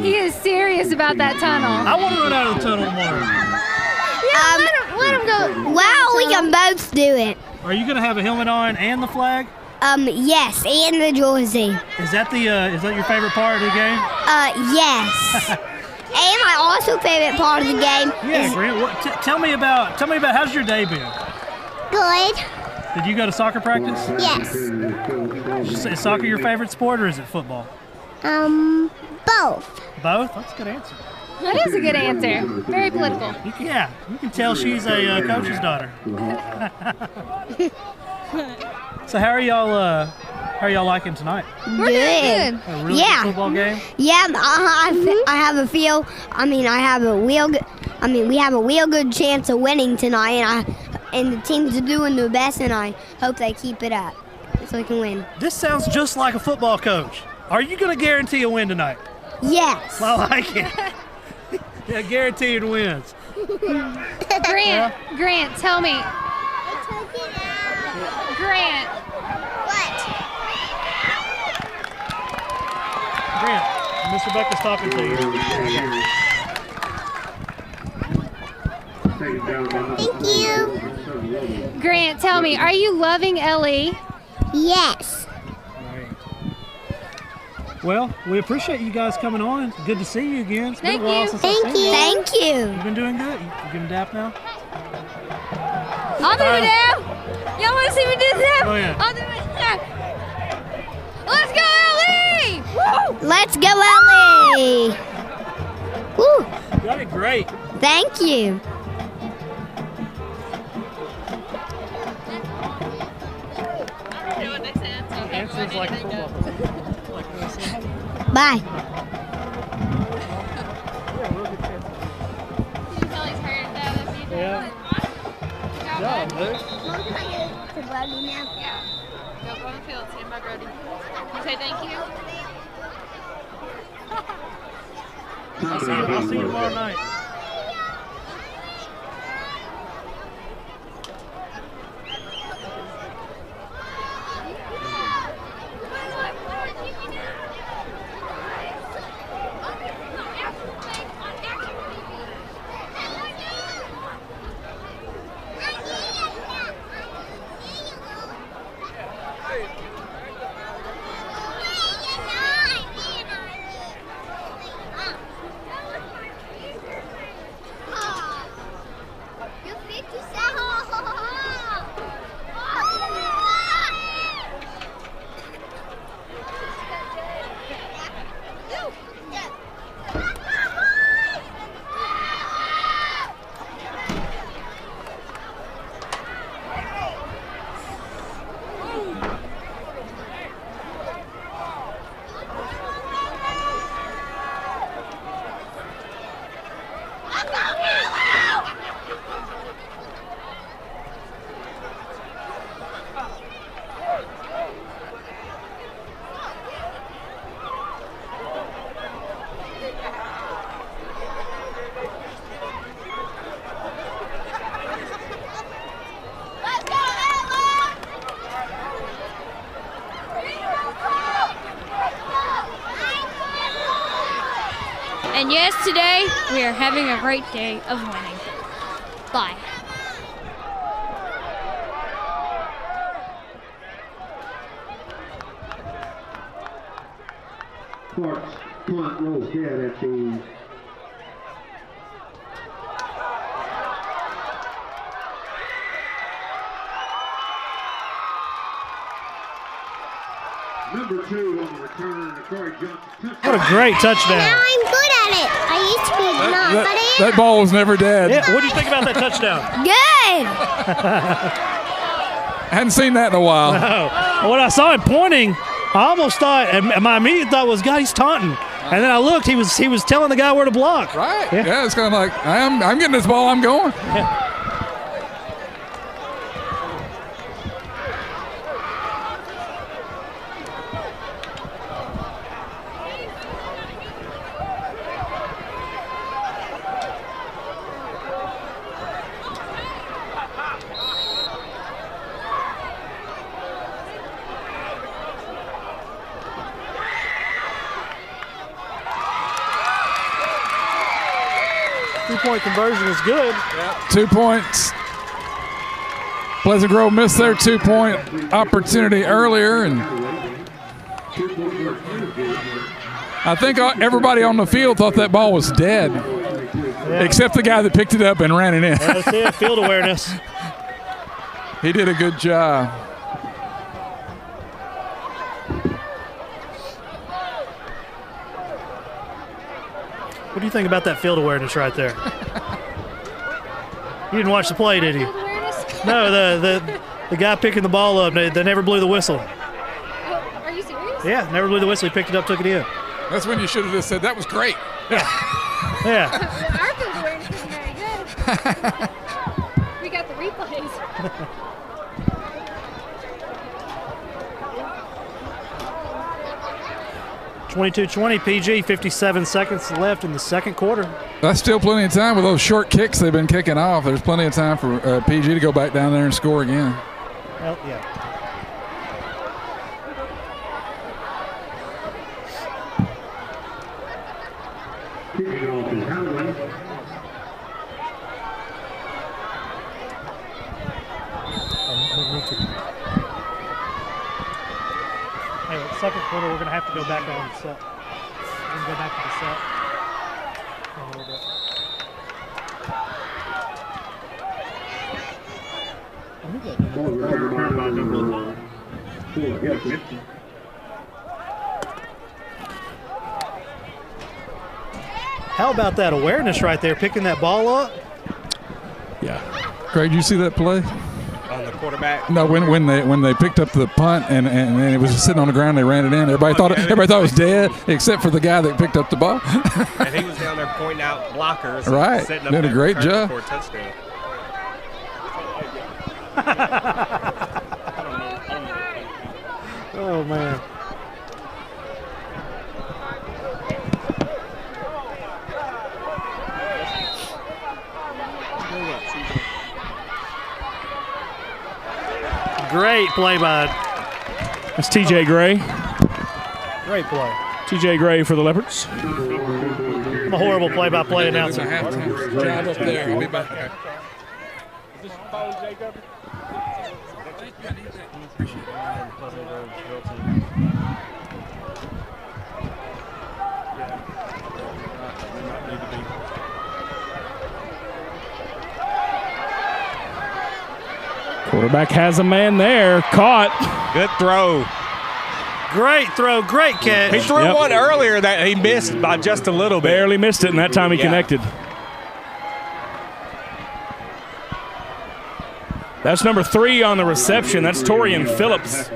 He is serious about that tunnel. I want to run out of the tunnel tomorrow. Let him go. Wow, we can both do it. Are you going to have a helmet on and the flag? Yes, and the jersey. Is that your favorite part of the game? Yes. And my also favorite part of the game Yeah, is Grant. Tell me about how's your day been? good. Did you go to soccer practice? Yes. Is soccer your favorite sport, or is it football? Both. Both? That's a good answer. That is a good answer. Very political. Yeah, you can tell she's a coach's daughter. So how are y'all liking tonight? We're doing good. A really Yeah. good football game? Yeah, I have a feel. We have a real good chance of winning tonight, and the teams are doing their best, and I hope they keep it up so we can win. This sounds just like a football coach. Are you going to guarantee a win tonight? Yes. I like it. Yeah, guaranteed wins. Grant, tell me. Grant. Grant, Mr. Becker's talking to you. Thank you. Grant, tell me, are you loving LE? Yes. Well, we appreciate you guys coming on. Good to see you again. It's been Thank a while you. since I've seen you. Thank you. You've been doing good. You gonna dap now? I'll do it now. Y'all want to see me do that? Go ahead. I'll do it now. Let's go, LE! Woo! Let's go, Ellie. Woo. You got it great. Thank you. Answers like a football player. Bye. You can tell he's hurt though. Yeah. Good job, Luke. Yeah. Go on the field, stand by Brody. You say thank you? I'll see you tomorrow night. And yes, today we are having a great day of winning. Bye. Clark's punt rolls dead at the number 2 on the return, Corey Johnson. What a great touchdown. Now I'm good at it. I used to be not, but I That ball was never dead. Yeah, what do you think about that touchdown? Good. I hadn't seen that in a while. Oh, when I saw him pointing, I almost thought, and my immediate thought was, God, he's taunting. And then I looked, he was telling the guy where to block. Right. Yeah. Yeah, it's kind of like, I'm getting this ball, I'm going. Yeah. Two-point conversion is good. 2 points. Pleasant Grove missed their 2-point opportunity earlier, and I think everybody on the field thought that ball was dead, except the guy that picked it up and ran it in. That's it, field awareness. He did a good job. What do you think about that field awareness right there? You didn't watch the play, did you? No, the guy picking the ball up, they never blew the whistle. Oh, are you serious? Yeah, never blew the whistle. He picked it up, took it in. That's when you should have just said, that was great. Yeah. Our field awareness isn't very good. We got the replays. 22-20 PG, 57 seconds left in the second quarter. That's still plenty of time with those short kicks they've been kicking off. There's plenty of time for PG to go back down there and score again. Well, yeah. Anyway, second quarter, we're going to have to go back on the set. We're going to go back to the set in a little bit. How about that awareness right there, picking that ball up? Yeah. Craig, you see that play? On the quarterback. No, when they picked up the punt and it was just sitting on the ground, they ran it in. Everybody thought it was dead, except for the guy that picked up the ball. And he was down there pointing out blockers. Right. Setting up Did a that great return job. for a touchdown. Oh, man. Great play by. That's TJ Gray. Great play. TJ Gray for the Leopards. I'm a horrible play-by-play announcer. Job up there. I'll be back. Quarterback has a man there. Caught. Good throw. Great throw, great catch. He threw one earlier that he missed by just a little bit. Barely missed it, and that time he connected. That's number 3 on the reception. That's Torian Phillips.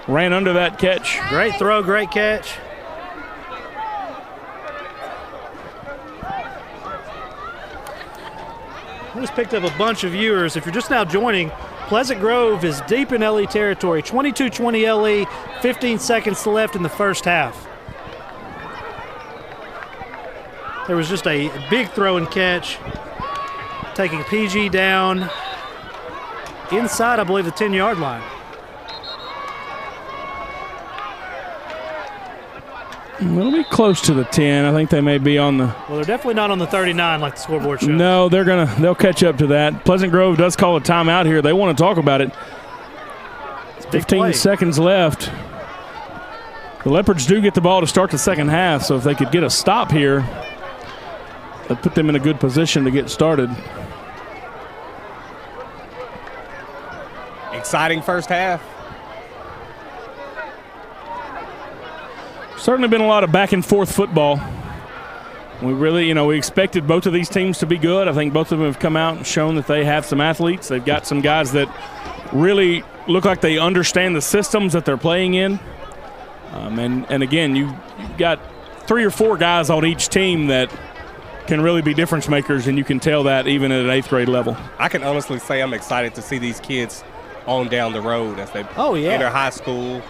Ran under that catch. Great throw, great catch. We just picked up a bunch of viewers. If you're just now joining, Pleasant Grove is deep in LE territory. 22-20 LE, 15 seconds left in the first half. There was just a big throw and catch, taking PG down inside, I believe, the 10-yard line. It'll be close to the 10. I think they may be on the. Well, they're definitely not on the 39 like the scoreboard shows. No, they'll catch up to that. Pleasant Grove does call a timeout here. They want to talk about it. 15 seconds left. The Leopards do get the ball to start the second half, so if they could get a stop here, that'd put them in a good position to get started. Exciting first half. Certainly been a lot of back and forth football. We really, we expected both of these teams to be good. I think both of them have come out and shown that they have some athletes. They've got some guys that really look like they understand the systems that they're playing in. And again, you've got 3 or 4 guys on each team that can really be difference makers, and you can tell that even at an 8th grade level. I can honestly say I'm excited to see these kids on down the road as they enter high school.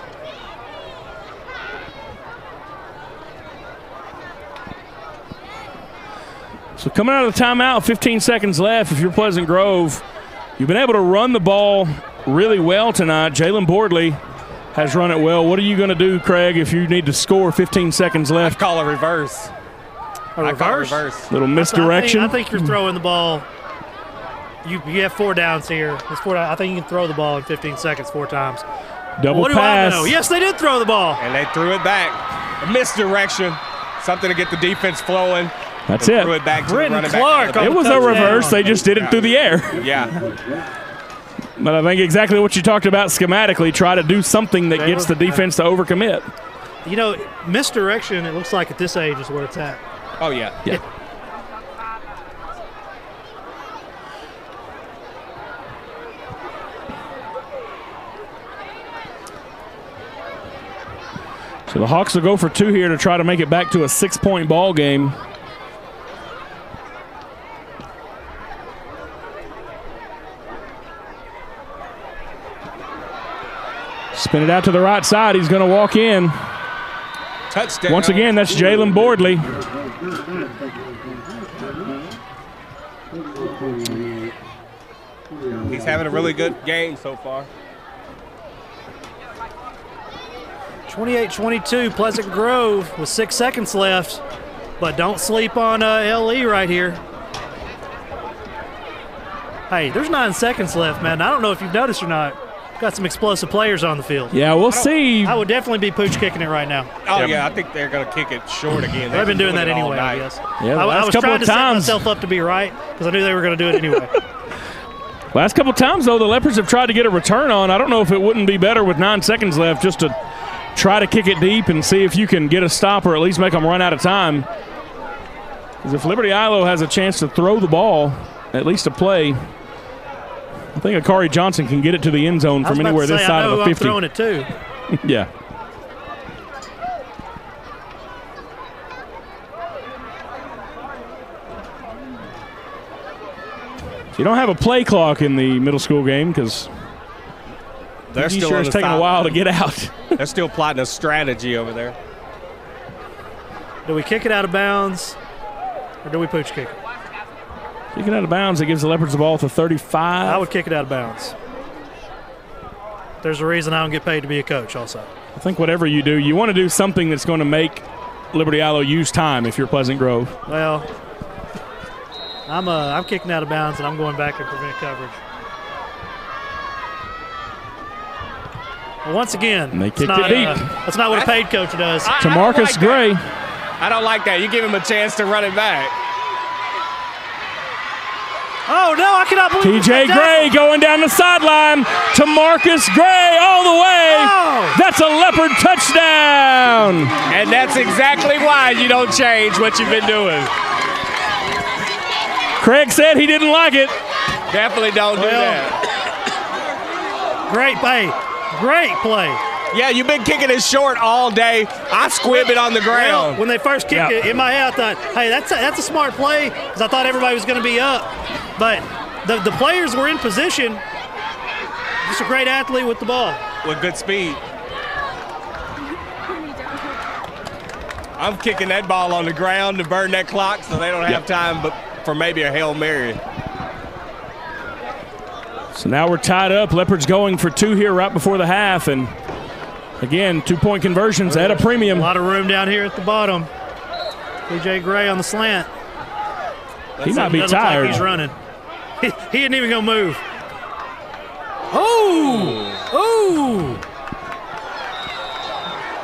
So coming out of the timeout, 15 seconds left. If you're Pleasant Grove, you've been able to run the ball really well tonight. Jalen Boardley has run it well. What are you going to do, Craig, if you need to score 15 seconds left? I call a reverse. A reverse? Little misdirection. I think you're throwing the ball. You have 4 downs here. I think you can throw the ball in 15 seconds 4 times. Double what pass. Do I know? Yes, they did throw the ball. And they threw it back. A misdirection. Something to get the defense flowing. That's it. Threw it back to the running Clark. back. It was a reverse. They just did it through the air. Yeah. But I think exactly what you talked about schematically, try to do something that gets the defense to overcommit. Misdirection, it looks like at this age is where it's at. Oh, yeah. So the Hawks will go for 2 here to try to make it back to a 6-point ball game. Spin it out to the right side. He's going to walk in. Touchdown. Once again, that's Jalen Boardley. He's having a really good game so far. 28-22, Pleasant Grove with 6 seconds left. But don't sleep on LE right here. Hey, there's 9 seconds left, man. I don't know if you've noticed or not. Got some explosive players on the field. Yeah, we'll see. I would definitely be pooch kicking it right now. Oh, yeah, I think they're going to kick it short again. They've been doing that anyway, I guess. Yeah, I was trying to set myself up to be right because I knew they were going to do it anyway. Last couple times, though, the Leopards have tried to get a return on. I don't know if it wouldn't be better with 9 seconds left just to try to kick it deep and see if you can get a stop or at least make them run out of time. Because if Liberty Ilo has a chance to throw the ball, at least a play, I think Akari Johnson can get it to the end zone from anywhere this side of the 50. I'm throwing it too. Yeah. So you don't have a play clock in the middle school game because they're still it's taking a while to get out. They're still plotting a strategy over there. Do we kick it out of bounds or do we pooch kick it? Kick it out of bounds. It gives the Leopards the ball to 35. I would kick it out of bounds. There's a reason I don't get paid to be a coach also. I think whatever you do, you want to do something that's going to make Liberty Ilo use time if you're Pleasant Grove. Well, I'm kicking out of bounds and I'm going back and prevent coverage. Well, once again, and they kicked it deep. That's not what a paid coach does. To Marcus Gray. I don't like that. You give him a chance to run it back. Oh, no, I cannot believe TJ Gray going down the sideline to Marcus Gray all the way. Oh. That's a Leopard touchdown. And that's exactly why you don't change what you've been doing. Craig said he didn't like it. Definitely don't do that. Great play. Great play. Yeah, you've been kicking it short all day. I squib it on the ground. Well, when they first kicked it, in my head I thought, hey, that's a smart play because I thought everybody was going to be up. But the players were in position. Just a great athlete with the ball. With good speed. I'm kicking that ball on the ground to burn that clock so they don't have time but for maybe a Hail Mary. So now we're tied up. Leopards going for 2 here right before the half. And Again, 2-point conversions at a premium. A lot of room down here at the bottom. TJ Gray on the slant. He might be Doesn't look like tired. he's running. He isn't even going to move. Oh!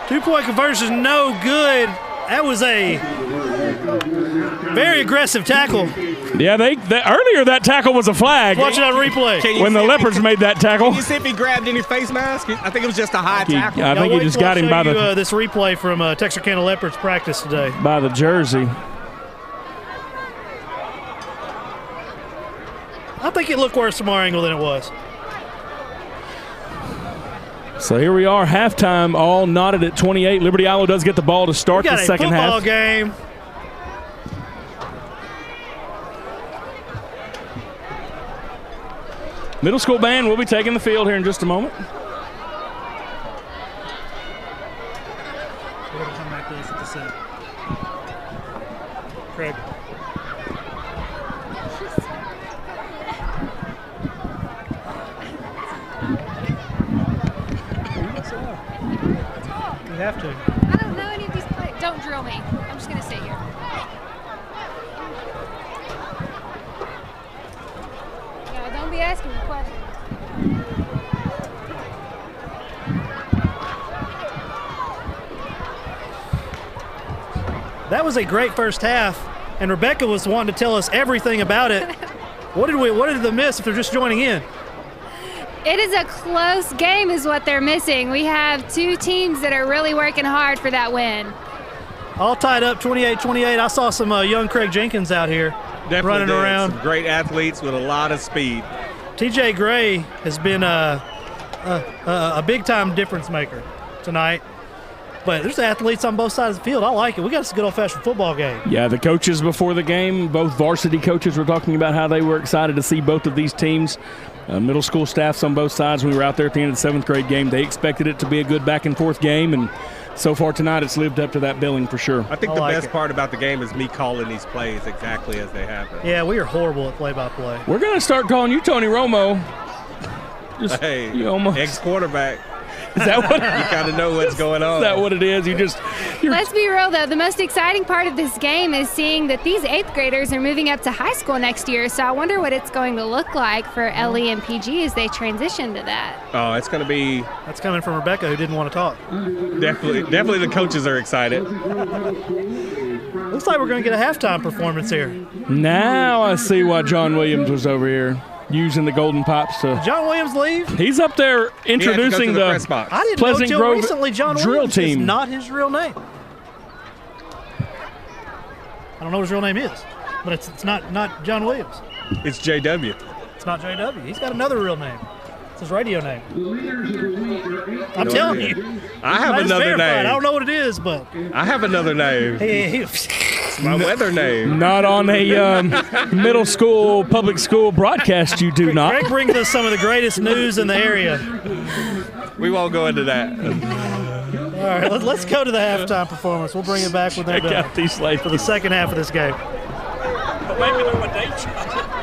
2-point conversion, no good. That was a very aggressive tackle. Yeah, earlier that tackle was a flag. Watch it on replay. When the Leopards made that tackle. Can you see if he grabbed any face mask? I think it was just a high tackle. I think he just got him by the this replay from Texarkana Leopards practice today. by the jersey. I think it looked worse from our angle than it was. So here we are, halftime, all knotted at 28. Liberty Iowa does get the ball to start the second half. We got a football game. Middle school band will be taking the field here in just a moment. We're going to come back to this at the set. Craig. You have to. I don't know any of these plays. Don't drill me. I'm just going to sit here. No, don't be asking me questions. That was a great first half, and Rebecca was wanting to tell us everything about it. What did they miss if they're just joining in? It is a close game is what they're missing. We have two teams that are really working hard for that win. All tied up 28-28. I saw some young Craig Jenkins out here running around. Some great athletes with a lot of speed. TJ Gray has been a big-time difference maker tonight. But there's athletes on both sides of the field. I like it. We got a good old-fashioned football game. Yeah, the coaches before the game, both varsity coaches were talking about how they were excited to see both of these teams. Middle school staffs on both sides. We were out there at the end of the 7th grade game. They expected it to be a good back-and-forth game, and so far tonight it's lived up to that billing for sure. I think the best part about the game is me calling these plays exactly as they happen. Yeah, we are horrible at play-by-play. We're going to start calling you Tony Romo. Just, Hey, you almost, ex-quarterback. is that what? You kind of know what's going on. Is that what it is? You're Let's be real, though. The most exciting part of this game is seeing that these 8th graders are moving up to high school next year. So I wonder what it's going to look like for LE and PG as they transition to that. Oh, it's going to be That's coming from Rebecca, who didn't want to talk. definitely the coaches are excited. Looks like we're going to get a halftime performance here. Now I see why John Williams was over here using the golden pops to. John Williams leave? He's up there introducing the press box. I didn't Pleasant know Grove until recently John drill Williams team. is not his real name. I don't know what his real name is, but it's not John Williams. It's JW. It's not JW. He's got another real name. It's his radio name. I'm telling you. I have Mine's another verified. name. I don't know what it is, but I have another name. It's my weather name. Not on a middle school, public school broadcast, you do not. Greg brings us some of the greatest news in the area. We won't go into that. All right, let's go to the halftime performance. We'll bring it back when they're Check done out these ladies. for the second half of this game. Maybe they're my date shot.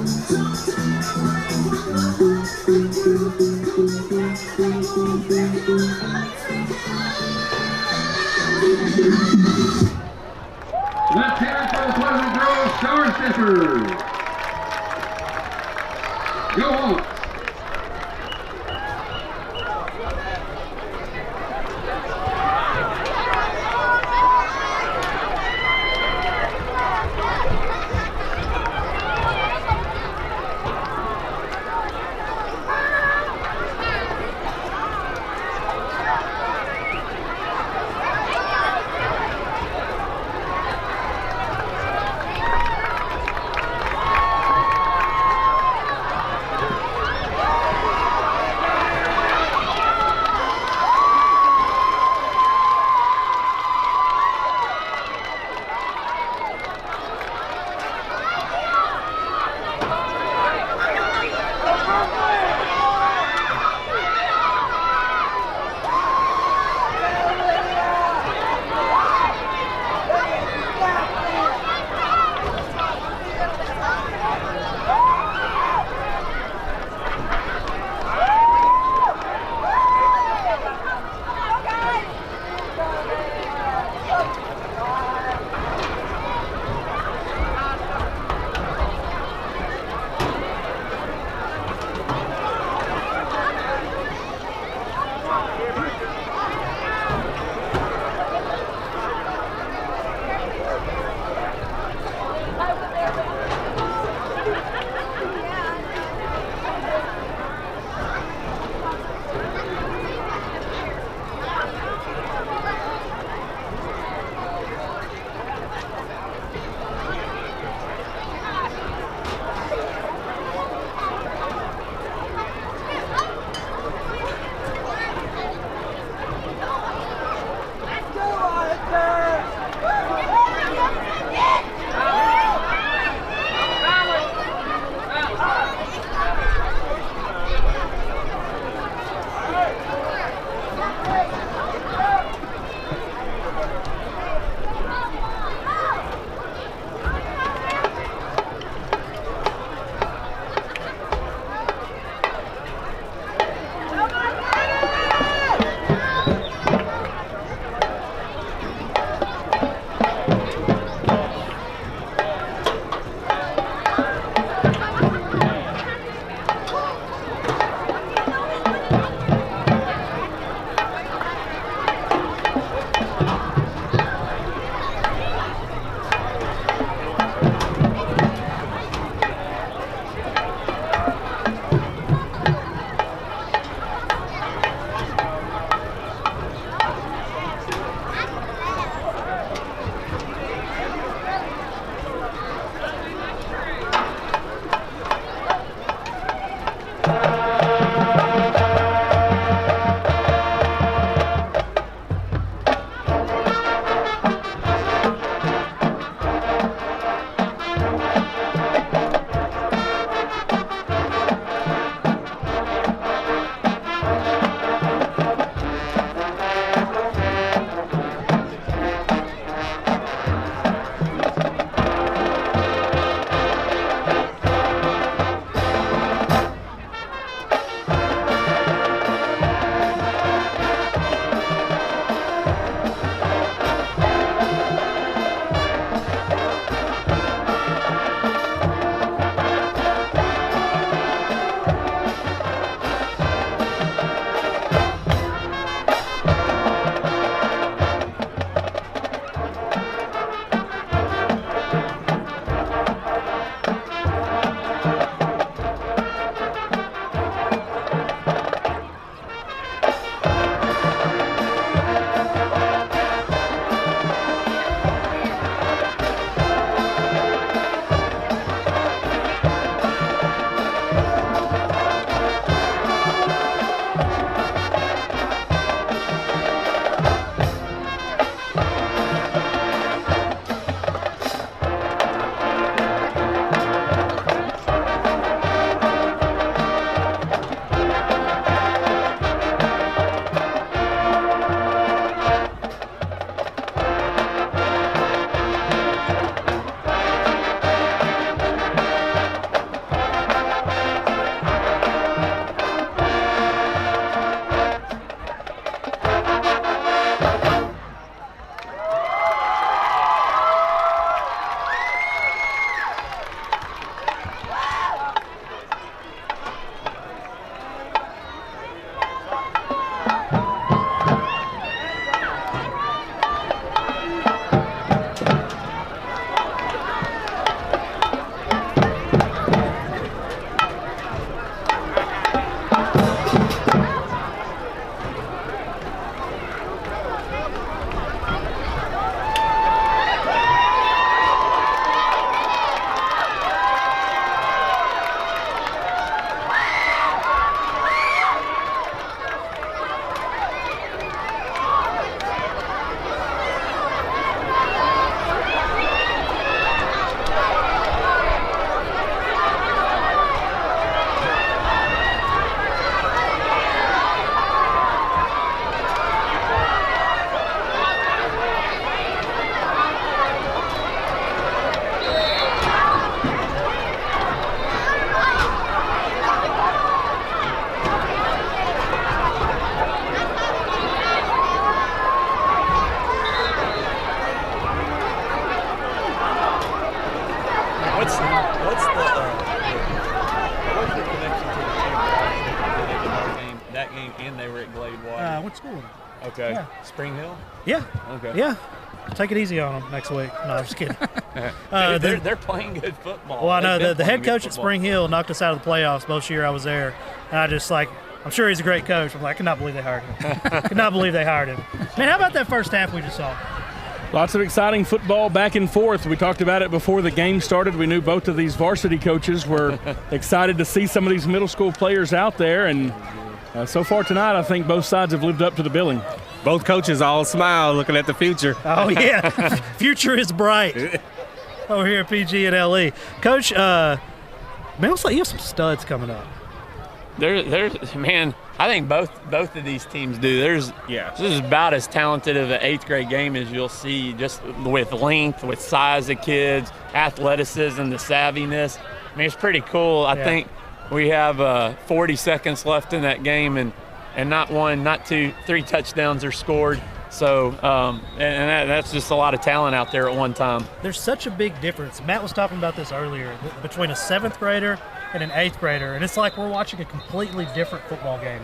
Let's hear it for the Pleasant Grove Star Steppers. Go on. at school. Okay. Yeah. Spring Hill? Yeah. Okay. Yeah. Take it easy on them next week. No, I'm just kidding. They're playing good football. Well, I know They've the been head playing coach good at football. Spring Hill knocked us out of the playoffs most year I was there, and I just I'm sure he's a great coach. I'm like, I cannot believe they hired him. Could not believe they hired him. Man, how about that first half we just saw? Lots of exciting football back and forth. We talked about it before the game started. We knew both of these varsity coaches were excited to see some of these middle school players out there, and so far tonight, I think both sides have lived up to the billing. Both coaches all smile looking at the future. Oh, yeah. Future is bright over here at PG and LE. Coach, man, looks like you have some studs coming up. There's man, I think both of these teams do. This is about as talented of an 8th grade game as you'll see, just with length, with size of kids, athleticism, the savviness. I mean, it's pretty cool. I think we have 40 seconds left in that game, and not one, not two, 3 touchdowns are scored. So, and that's just a lot of talent out there at one time. There's such a big difference. Matt was talking about this earlier, between a 7th grader and an 8th grader, and it's like we're watching a completely different football game.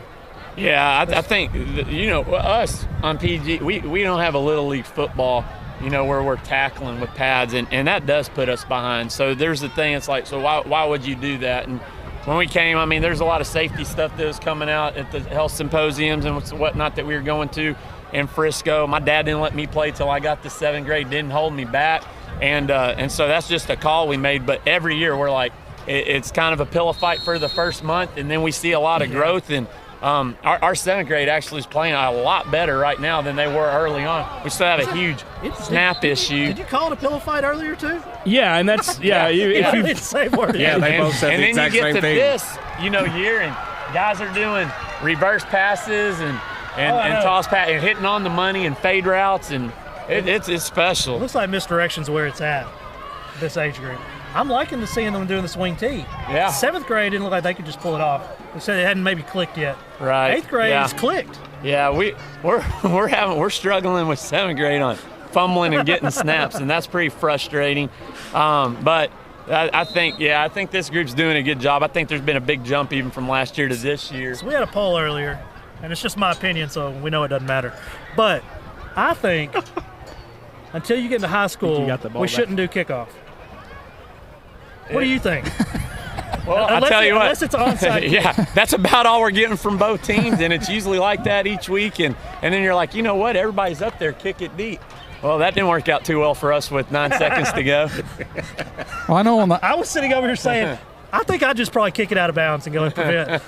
Yeah, I think, us on PG, we don't have a Little League football, where we're tackling with pads, and that does put us behind. So there's the thing, it's like, so why would you do that? And when we came, I mean, there's a lot of safety stuff that was coming out at the health symposiums and whatnot that we were going to in Frisco. My dad didn't let me play till I got to 7th grade, didn't hold me back. And so that's just a call we made. But every year we're like, it's kind of a pillow fight for the first month, and then we see a lot of growth. And our 7th grade actually is playing a lot better right now than they were early on. We still have a huge snap issue. Did you call it a pillow fight earlier too? Yeah, and that's If you same word. Yeah, they both said the exact same thing. And then you get to this, year, and guys are doing reverse passes and toss pass and hitting on the money and fade routes, and it's special. It looks like misdirection's where it's at, this age group. I'm liking seeing them doing the swing tee. Yeah. 7th grade didn't look like they could just pull it off. They said it hadn't maybe clicked yet. Right. 8th grade it's clicked. Yeah, we're struggling with 7th grade on fumbling and getting snaps, and that's pretty frustrating. But I think this group's doing a good job. I think there's been a big jump even from last year to this year. So we had a poll earlier, and it's just my opinion, so we know it doesn't matter. But I think until you get into high school, we shouldn't do kickoff. What do you think? Well, I'll tell you what. Unless it's onside. Yeah, that's about all we're getting from both teams, and it's usually like that each week. And then you're like, you know what? Everybody's up there, kick it deep. Well, that didn't work out too well for us with 9 seconds to go. Well, I know I was sitting over here saying, I think I'd just probably kick it out of bounds and go and prevent.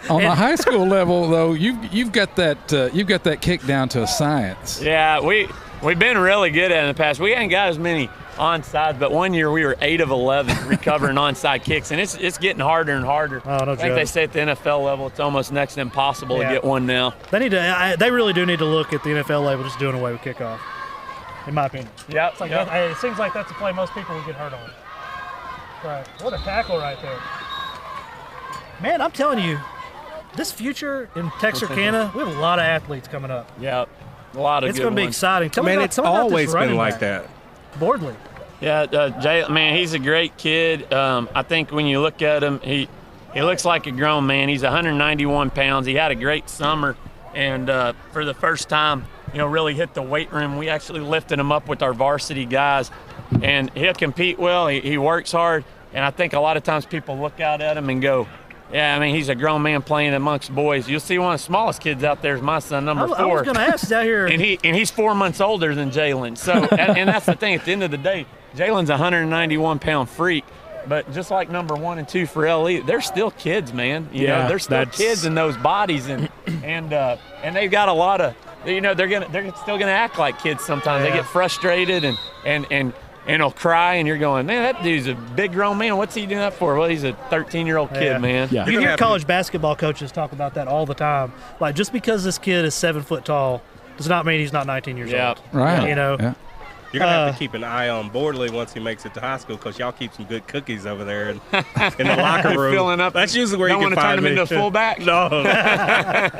on the high school level, though, you've got that kick down to a science. Yeah, we've been really good at it in the past. We ain't got as many onside, but one year we were 8 of 11 recovering onside kicks, and it's getting harder and harder. Oh, no I think they say at the NFL level it's almost next to impossible to get one now. They really do need to look at the NFL level just doing away with kickoff, in my opinion. Yeah, it seems like that's a play most people would get hurt on. Right. What a tackle right there. Man, I'm telling you, this future in Texarkana, we have a lot of athletes coming up. Yeah, a lot of It's good going to be ones. exciting. Tell me about it's always this been running like back. that. Bordley. Yeah, Jay, man, he's a great kid. I think when you look at him, he looks like a grown man. He's 191 pounds. He had a great summer, and for the first time, really hit the weight room. We actually lifted him up with our varsity guys, and he'll compete well. He works hard, and I think a lot of times people look out at him and go, yeah, I mean, he's a grown man playing amongst boys. You'll see one of the smallest kids out there is my son, number 4. I was going to ask, out here. and he's 4 months older than Jalen. So, and that's the thing. At the end of the day, Jalen's a 191-pound freak. But just like number 1 and 2 for LE, they're still kids, man. You know, they're still kids in those bodies, and they've got a lot of, they're still gonna act like kids sometimes. They get frustrated and he'll cry, and you're going, man, that dude's a big grown man. What's he doing that for? Well, he's a 13-year-old kid, man. Yeah. You hear college basketball coaches talk about that all the time. Like, just because this kid is 7 foot tall does not mean he's not 19 years old. Right. Yeah. You're going to have to keep an eye on Bordley once he makes it to high school, because y'all keep some good cookies over there in the locker room. Filling up. That's usually where you can find me. Don't want to turn him into a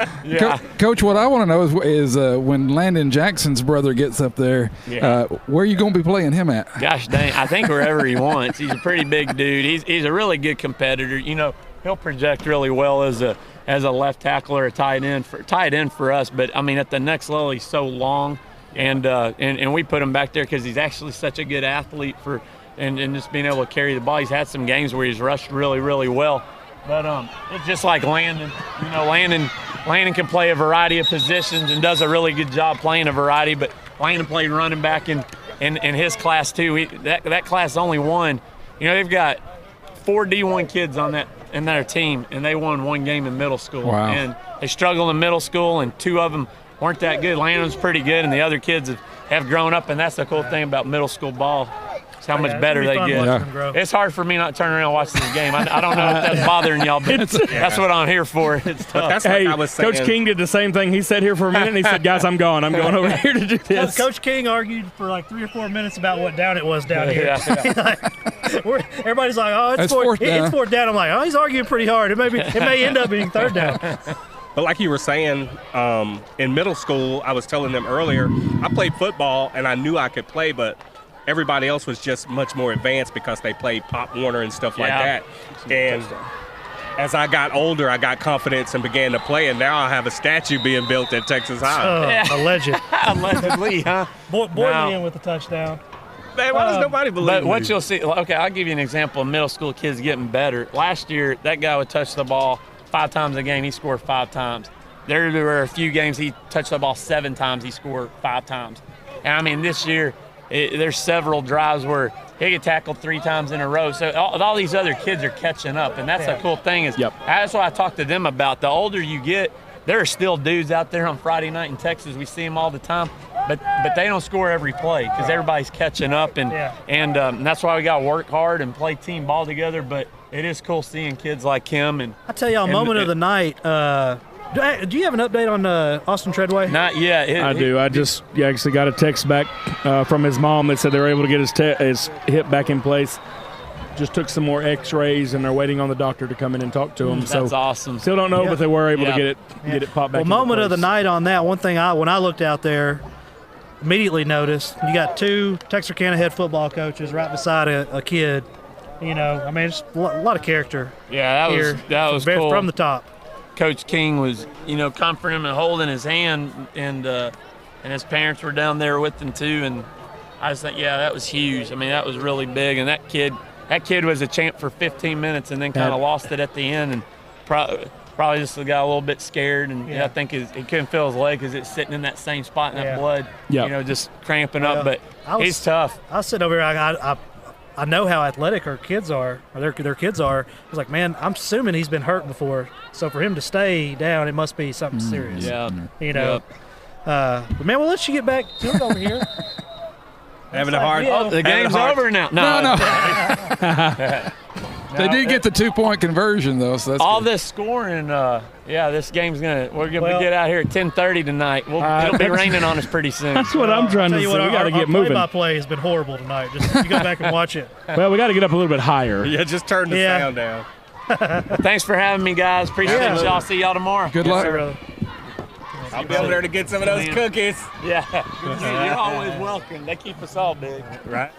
fullback? No. Coach, what I want to know is when Landon Jackson's brother gets up there, where are you going to be playing him at? Gosh dang, I think wherever he wants. He's a pretty big dude. He's a really good competitor. He'll project really well as as a left tackle or a tight end for us. But I mean, at the next level, he's so long, and we put him back there because he's actually such a good athlete and just being able to carry the ball. He's had some games where he's rushed really, really well. But it's just like Landon. You know, Landon can play a variety of positions and does a really good job playing a variety. But Landon played running back in his class too. That class only won. You know, they've got 4 D1 kids in their team, and they won 1 game in middle school. Wow. And they struggled in middle school, and 2 of them weren't that good. Landon's pretty good, and the other kids have grown up, and that's the cool thing about middle school ball. How much better they get. It's hard for me not to turn around and watch this game. I don't know if that's bothering y'all, but that's what I'm here for. It's tough. That's hey, like I was saying. Coach King did the same thing. He sat here for a minute and he said, "Guys, I'm going over here to do this." Coach King argued for like 3 or 4 minutes about what down it was down here. Everybody's like, "Oh, it's fourth down." I'm like, "Oh, he's arguing pretty hard. It may end up being 3rd down." But like you were saying, in middle school, I was telling them earlier, I played football and I knew I could play, but everybody else was just much more advanced because they played Pop Warner and stuff like that. And as I got older, I got confidence and began to play, and now I have a statue being built at Texas High. A legend. Allegedly, huh? Boyd in with the touchdown. Man, why does nobody believe But me? what you'll see, okay, I'll give you an example of middle school kids getting better. Last year, that guy would touch the ball 5 times a game. He scored 5 times. There were a few games he touched the ball 7 times. He scored 5 times. And, I mean, this year, there's several drives where he get tackled 3 times in a row. So all these other kids are catching up, and that's the cool thing. That's what I talk to them about. The older you get, there are still dudes out there on Friday night in Texas. We see them all the time, but they don't score every play because everybody's catching up, and that's why we got to work hard and play team ball together. But it is cool seeing kids like him. And I tell y'all, moment of the night. Do you have an update on Austin Treadway? Not yet. I do. I just actually got a text back from his mom that said they were able to get his hip back in place. Just took some more X-rays, and they're waiting on the doctor to come in and talk to him. That's awesome. Still don't know, but they were able to get it popped back. Well, moment of the night on that. One thing when I looked out there, immediately noticed you got 2 Texarkana head football coaches right beside a kid. You know, I mean, it's a lot of character. Yeah, that was cool. From the top. Coach King was, comforting him and holding his hand, and his parents were down there with him too. And I just think, that was huge. I mean, that was really big. And that kid was a champ for 15 minutes, and then kind of lost it at the end, and probably just got a little bit scared. And I think he couldn't feel his leg because it's sitting in that same spot in that blood, just cramping up. But he's tough. I was sitting over here. I know how athletic our kids are, or their kids are. I was like, man, I'm assuming he's been hurt before. So for him to stay down, it must be something serious. Yeah. But man, we'll let you get back to it over here. Having a hard. Oh, the game's over now. No. They did get the 2-point conversion though, so that's all good. This scoring. This game's we're gonna get out here at 10:30 tonight. It'll be raining on us pretty soon. That's what I'm trying to say. We got to get moving. Play-by-play has been horrible tonight. Just you go back and watch it. Well, we got to get up a little bit higher. Yeah, just turn the sound down. Thanks for having me, guys. Appreciate it. I'll see y'all tomorrow. Good luck. I'll be over there to get some of those cookies. Yeah. You're always welcome. They keep us all big. Right.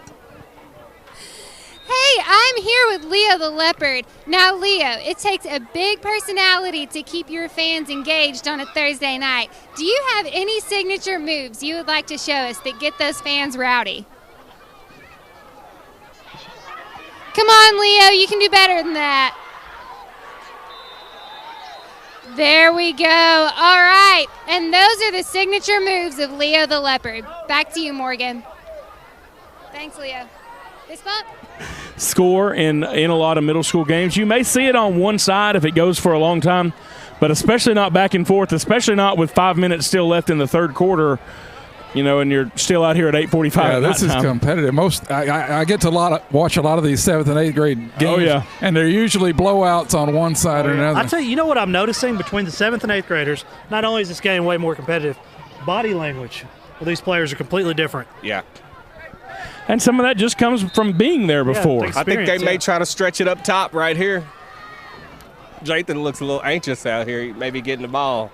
Hey, I'm here with Leo the Leopard. Now, Leo, it takes a big personality to keep your fans engaged on a Thursday night. Do you have any signature moves you would like to show us that get those fans rowdy? Come on, Leo, you can do better than that. There we go. All right, and those are the signature moves of Leo the Leopard. Back to you, Morgan. Thanks, Leo. Fist bump. Score in a lot of middle school games. You may see it on one side if it goes for a long time, but especially not back and forth, especially not with 5 minutes still left in the third quarter, and you're still out here at 8:45. Yeah, this is competitive. I get to watch a lot of these 7th and 8th grade games, and they're usually blowouts on one side or another. I tell you, what I'm noticing between the 7th and 8th graders, not only is this game way more competitive, body language of these players are completely different. Yeah. And some of that just comes from being there before. I think they may try to stretch it up top right here. Jathan looks a little anxious out here, maybe getting the ball.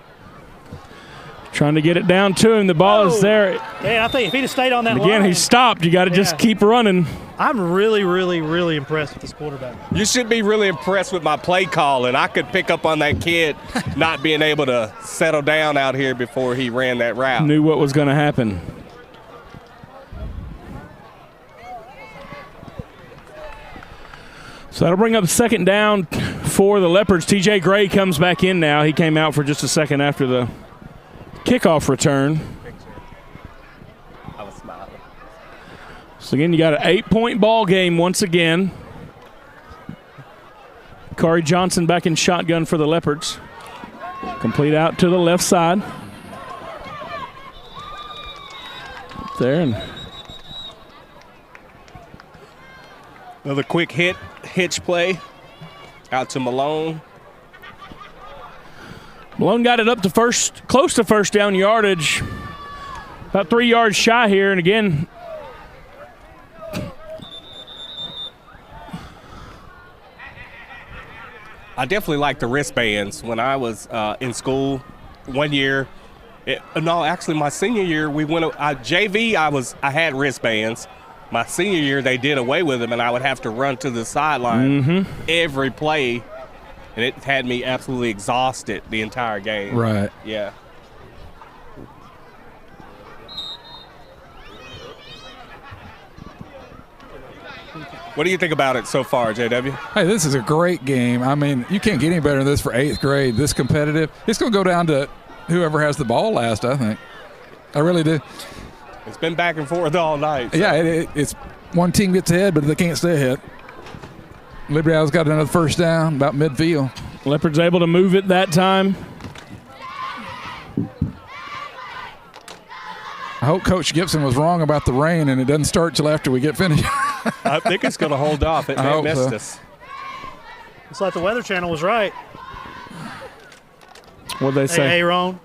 Trying to get it down to him. The ball is there. Yeah, I think if he'd have stayed on that Again, line. he stopped. You got to just keep running. I'm really, really, really impressed with this quarterback. You should be really impressed with my play calling. I could pick up on that kid not being able to settle down out here before he ran that route. Knew what was going to happen. So that'll bring up second down for the Leopards. TJ Gray comes back in now. He came out for just a second after the kickoff return. I was smiling. So again, you got an 8-point ball game once again. Kari Johnson back in shotgun for the Leopards. Complete out to the left side. There and another quick hitch play out to Malone. Malone got it up to close to first down yardage. About 3 yards shy here, and again, I definitely like the wristbands. When I was in school, one year, actually my senior year, we went JV. I had wristbands. My senior year, they did away with them, and I would have to run to the sideline every play, and it had me absolutely exhausted the entire game. Right. Yeah. What do you think about it so far, JW? Hey, this is a great game. I mean, you can't get any better than this for 8th grade, this competitive. It's going to go down to whoever has the ball last, I think. I really do. It's been back and forth all night. So. Yeah, it's one team gets ahead, but they can't stay ahead. Liberty Isles got another first down about midfield. Leopards able to move it that time. I hope Coach Gibson was wrong about the rain and it doesn't start till after we get finished. I think it's going to hold off. It may miss us. Looks like the Weather Channel was right. What'd they say? Hey, Aaron.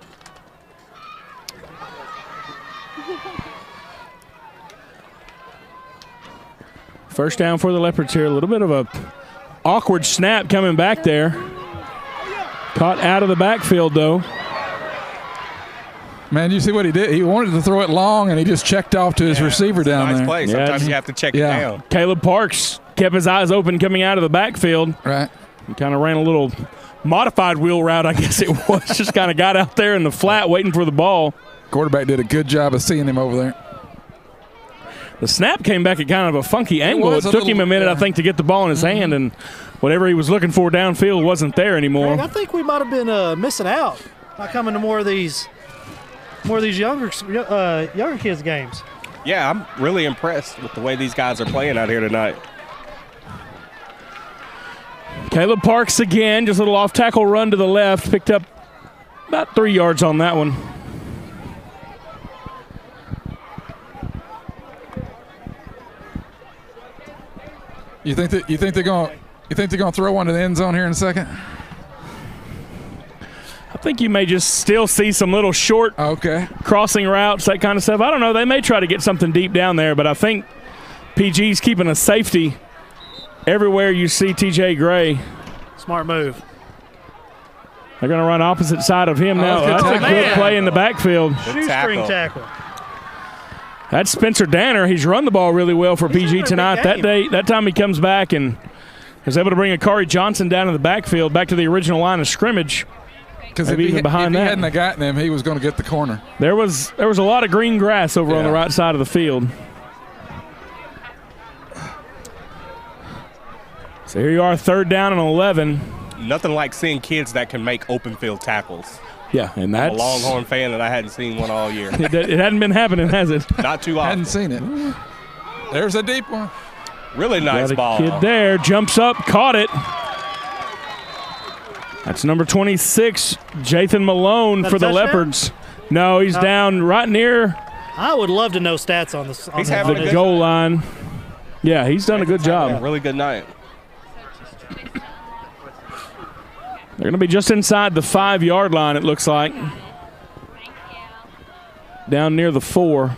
First down for the Leopards here. A little bit of a awkward snap coming back there. Caught out of the backfield, though. Man, you see what he did? He wanted to throw it long, and he just checked off to his receiver down there. Nice play. Sometimes you have to check it down. Caleb Parks kept his eyes open coming out of the backfield. Right. He kind of ran a little modified wheel route, I guess it was. Just kind of got out there in the flat waiting for the ball. Quarterback did a good job of seeing him over there. The snap came back at kind of a funky angle. It took him a minute, I think, to get the ball in his hand, and whatever he was looking for downfield wasn't there anymore. Greg, I think we might have been missing out by coming to more of these younger kids' games. Yeah, I'm really impressed with the way these guys are playing out here tonight. Caleb Parks again, just a little off-tackle run to the left, picked up about 3 yards on that one. You think they're going to throw one to the end zone here in a second? I think you may just still see some little short crossing routes, that kind of stuff. I don't know. They may try to get something deep down there, but I think PG's keeping a safety everywhere you see TJ Gray. Smart move. They're going to run opposite side of him now. That's a good play in the backfield. Shoestring tackle. That's Spencer Danner. He's run the ball really well for PG tonight. That time he comes back and is able to bring Akari Johnson down in the backfield, back to the original line of scrimmage. Because if he hadn't gotten him, he was going to get the corner. There was a lot of green grass over on the right side of the field. So here you are, 3rd down and 11. Nothing like seeing kids that can make open field tackles. Yeah, and that's I'm a Longhorn fan, and I hadn't seen one all year. It hadn't been happening, has it? Not too often. Hadn't seen it. There's a deep one. Really nice ball. Kid there, jumps up, caught it. That's number 26, Jathan Malone for the Leopards. No, he's down right near. I would love to know stats on this. He's having the goal line. Yeah, he's done a good job. Really good night. They're going to be just inside the 5-yard line, it looks like. Down near the 4.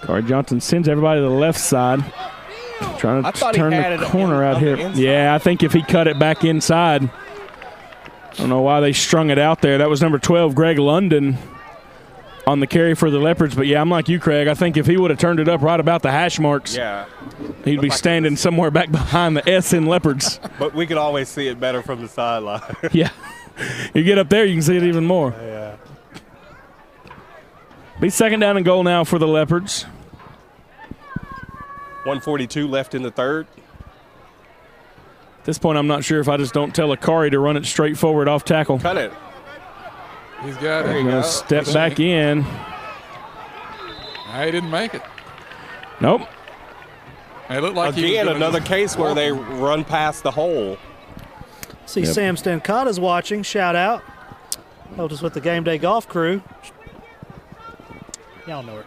Corey Johnson sends everybody to the left side. Trying to turn the corner out here. Yeah, I think if he cut it back inside. I don't know why they strung it out there. That was number 12, Greg London, on the carry for the Leopards. But, yeah, I'm like you, Craig. I think if he would have turned it up right about the hash marks, he'd be standing somewhere back behind the S in Leopards. But we could always see it better from the sideline. Yeah. You get up there, you can see it even more. Yeah. Be second down and goal now for the Leopards. 1:42 left in the third. At this point, I'm not sure if I just don't tell Akari to run it straight forward off tackle. Cut it. He's got There you go. Step back in. He didn't make it. Nope. It looked like again another case where they run past the hole. See, Sam Stancada's watching. Shout out. Helped us with the game day golf crew. Y'all know her.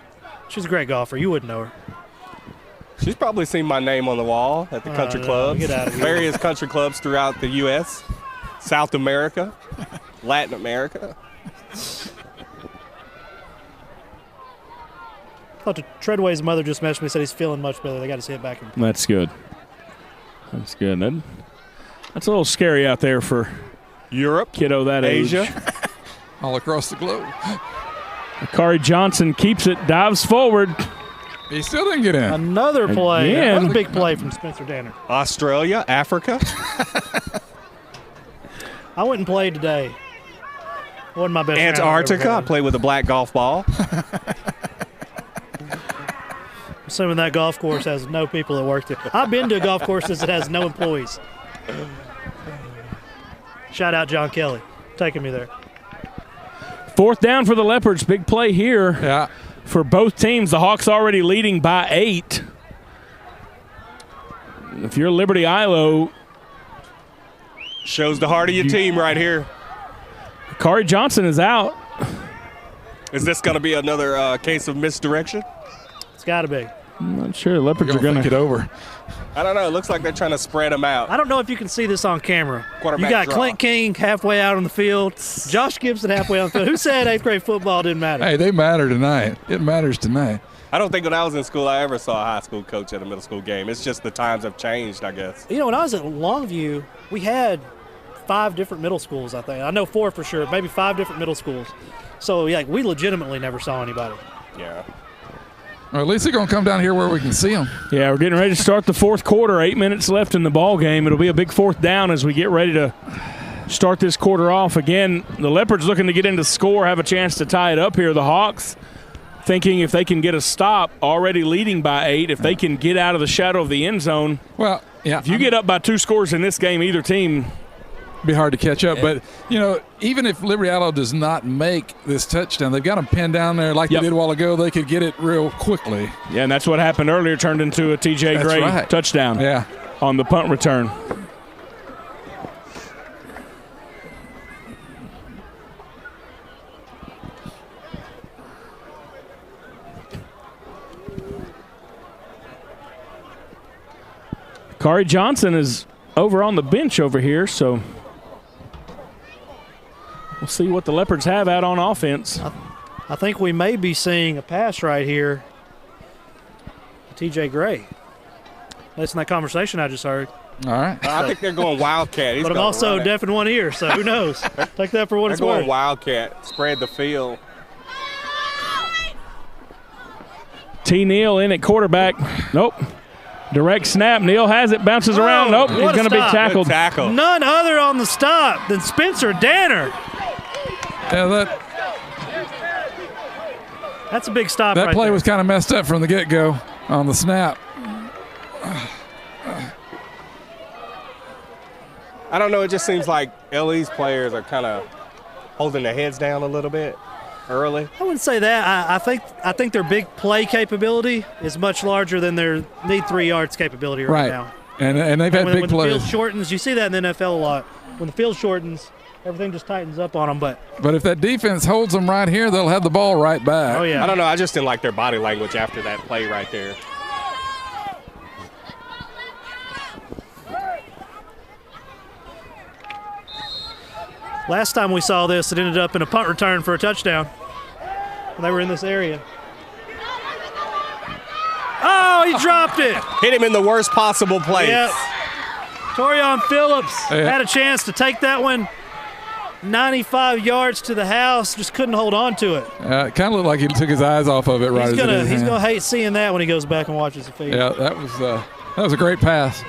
She's a great golfer. You wouldn't know her. She's probably seen my name on the wall at the country clubs. Get out of here. Various country clubs throughout the U.S., South America, Latin America. Dr. Treadway's mother just messaged me and said he's feeling much better. They got to see it back in. That's good. That's good. That's a little scary out there for Europe, kiddo that Asia, age. all across the globe. Akari Johnson keeps it, dives forward. He still didn't get in. Another play. Again. Another big play from Spencer Danner. Australia, Africa. I went and played today. Wasn't my best round I've ever Antarctica. I had. played with a black golf ball. Assuming that golf course has no people that work there. I've been to golf courses that has no employees. Shout out John Kelly, taking me there. Fourth down for the Leopards. Big play here. Yeah. For both teams. The Hawks already leading by 8. If you're Liberty Ilo, shows the heart of your team right here. Akari Johnson is out. Is this going to be another case of misdirection? It's got to be. I'm not sure. Leopards are going to get over. I don't know. It looks like they're trying to spread them out. I don't know if you can see this on camera. Quarterback You got draw. Clint King halfway out on the field. Josh Gibson halfway on the field. Who said 8th grade football didn't matter? Hey, they matter tonight. It matters tonight. I don't think when I was in school I ever saw a high school coach at a middle school game. It's just the times have changed, I guess. You know, when I was at Longview, we had 5 different middle schools, I think. I know 4 for sure, maybe 5 different middle schools. So, yeah, we legitimately never saw anybody. Yeah. Well, at least they're going to come down here where we can see them. Yeah, we're getting ready to start the fourth quarter. 8 minutes left in the ball game. It'll be a big fourth down as we get ready to start this quarter off. Again, the Leopards looking to get into score, have a chance to tie it up here. The Hawks thinking if they can get a stop, already leading by 8, if they can get out of the shadow of the end zone. Well, yeah. If you get up by 2 scores in this game, either team – be hard to catch up. But, you know, even if Liberty Ilo does not make this touchdown, they've got them pinned down there like they did a while ago. They could get it real quickly. Yeah, and that's what happened earlier, turned into a TJ Gray touchdown on the punt return. Akari Johnson is over on the bench over here, so we'll see what the Leopards have out on offense. I think we may be seeing a pass right here to TJ Gray. That's in that conversation I just heard. All right. I think they're going Wildcat. But I'm also deaf in one ear, so who knows? Take that for what it's They're going worth. Wildcat. Spread the field. T. Neal in at quarterback. Nope. Direct snap. Neal has it. Bounces around. Nope. He's going to be tackled. None other on the stop than Spencer Danner. Yeah, that's a big stop that right play there. was kind of messed up from the get-go on the snap. I don't know. It just seems like LE's players are kind of holding their heads down a little bit early. I wouldn't say that. I think their big play capability is much larger than their need 3 yards capability right now. And they've had when big plays. When the field shortens, you see that in the NFL a lot. When the field shortens, everything just tightens up on them. But if that defense holds them right here, they'll have the ball right back. Oh, yeah. I don't know. I just didn't like their body language after that play right there. Last time we saw this, it ended up in a punt return for a touchdown when they were in this area. Oh, he dropped it. Hit him in the worst possible place. Yep. Torian Phillips had a chance to take that one 95 yards to the house, just couldn't hold on to it. It kind of looked like he took his eyes off of it right He's as it gonna hit his hand. hate seeing that when he goes back and watches the feed. Yeah, that was a great pass.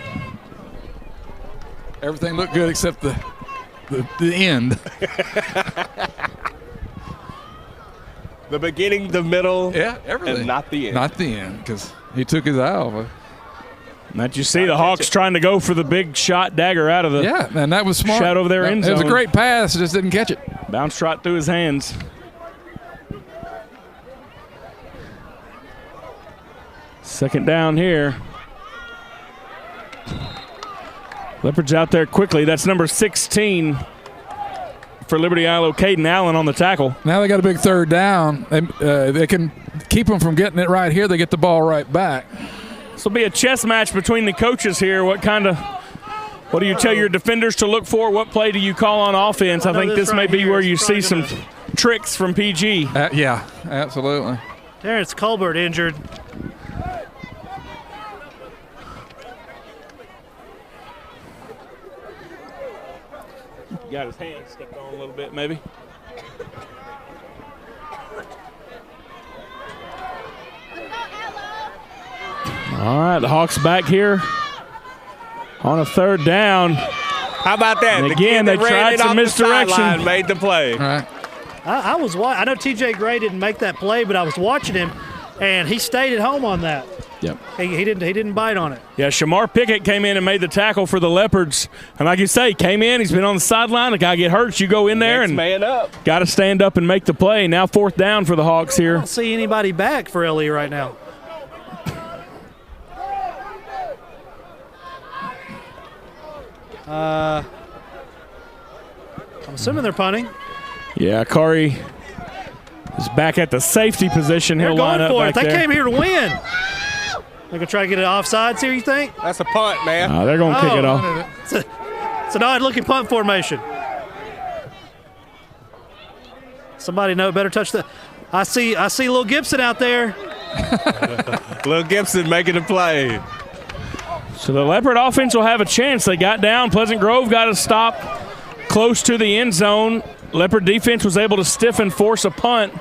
Everything looked good except the end. The beginning, the middle, everything. and not the end. Not the end, because he took his eye off of it. That you see the Hawks trying to go for the big shot dagger out of the and that was smart. shot over their end zone. It was a great pass, just didn't catch it. Bounced right through his hands. Second down here. Leopards out there quickly. That's number 16 for Liberty Ilo, Caden Allen on the tackle. Now they got a big third down. They can keep them from getting it right here. They get the ball right back. This will be a chess match between the coaches here. What do you tell your defenders to look for? What play do you call on offense? I think this may be where you see some tricks from PG. Yeah, absolutely. Terrence Colbert injured. Got his hand stepped on a little bit, maybe. All right, the Hawks back here on a third down. How about that? And again, they tried some misdirection. Made the play. All right. I know TJ Gray didn't make that play, but I was watching him, and he stayed at home on that. Yep. He didn't bite on it. Yeah, Shamar Pickett came in and made the tackle for the Leopards. And like you say, came in, he's been on the sideline. The guy get hurt, you go in there Next and man up. got to stand up and make the play. Now fourth down for the Hawks here. I don't see anybody back for LE right now. I'm assuming they're punting. Yeah, Kari is back at the safety position. They're He'll line going up for it. back They there. came here to win. They're going to try to get it offsides here, you think? That's a punt, man. They're going to kick it off. It's an odd-looking punt formation. Somebody better touch the. I see Lil Gibson out there. Lil Gibson making a play. So the Leopard offense will have a chance. They got down. Pleasant Grove got to stop close to the end zone. Leopard defense was able to stiffen, force a punt.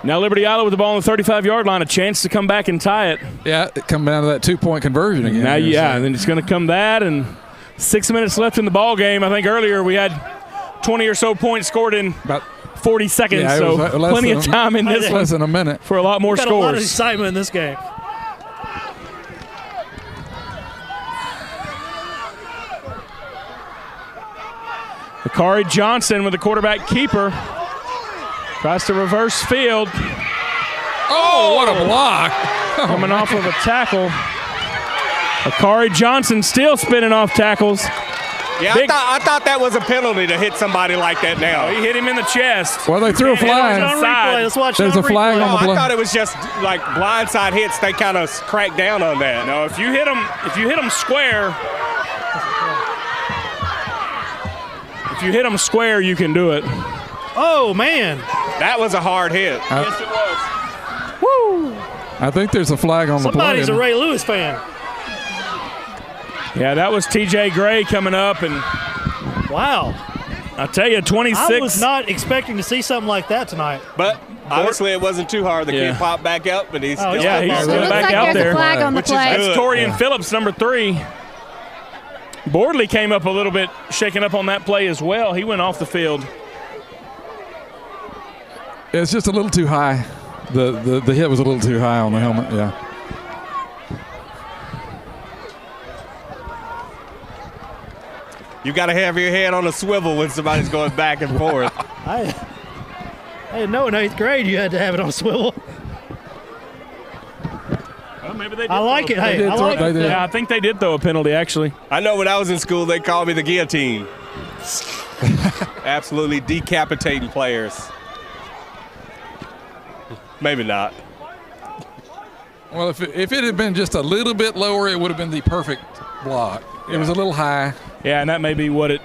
Now Liberty Ilo with the ball on the 35-yard line, a chance to come back and tie it. Yeah, it come down to that 2-point conversion again. Now, and then it's going to come that, and 6 minutes left in the ball game. I think earlier we had 20 or so points scored in about 40 seconds, so plenty of time in this one. Less than a minute for a lot more scores. A lot of excitement in this game. Akari Johnson with the quarterback keeper. Tries to reverse field. Oh, what a block. Coming off of a tackle. Akari Johnson still spinning off tackles. Yeah, I thought that was a penalty to hit somebody like that now. He hit him in the chest. Well, they threw a flag. Let's watch There's a flag on the play. I thought it was just like blindside hits. They kind of cracked down on that. No, if you hit him square, you can do it. Oh, man. That was a hard hit. Yes, it was. Woo! I think there's a flag on the play. Somebody's a Ray Lewis fan. Yeah, that was TJ Gray coming up, and wow. I tell you, 26. I was not expecting to see something like that tonight. But honestly, it wasn't too hard. The kid popped back up, but he's still he's still back out there. Flag on the play. That's Torian Phillips, number 3. Bordley came up a little bit, shaking up on that play as well. He went off the field. It's just a little too high. The hit was a little too high on the helmet, yeah. You got to have your head on a swivel when somebody's going back and forth. I didn't know in 8th grade you had to have it on a swivel. Well, maybe they did. I like it. Hey, I like it. Yeah, I think they did throw a penalty, actually. I know when I was in school, they called me the guillotine. Absolutely decapitating players. Maybe not. Well, if it had been just a little bit lower, it would have been the perfect block. It was a little high. Yeah, and that may be what it.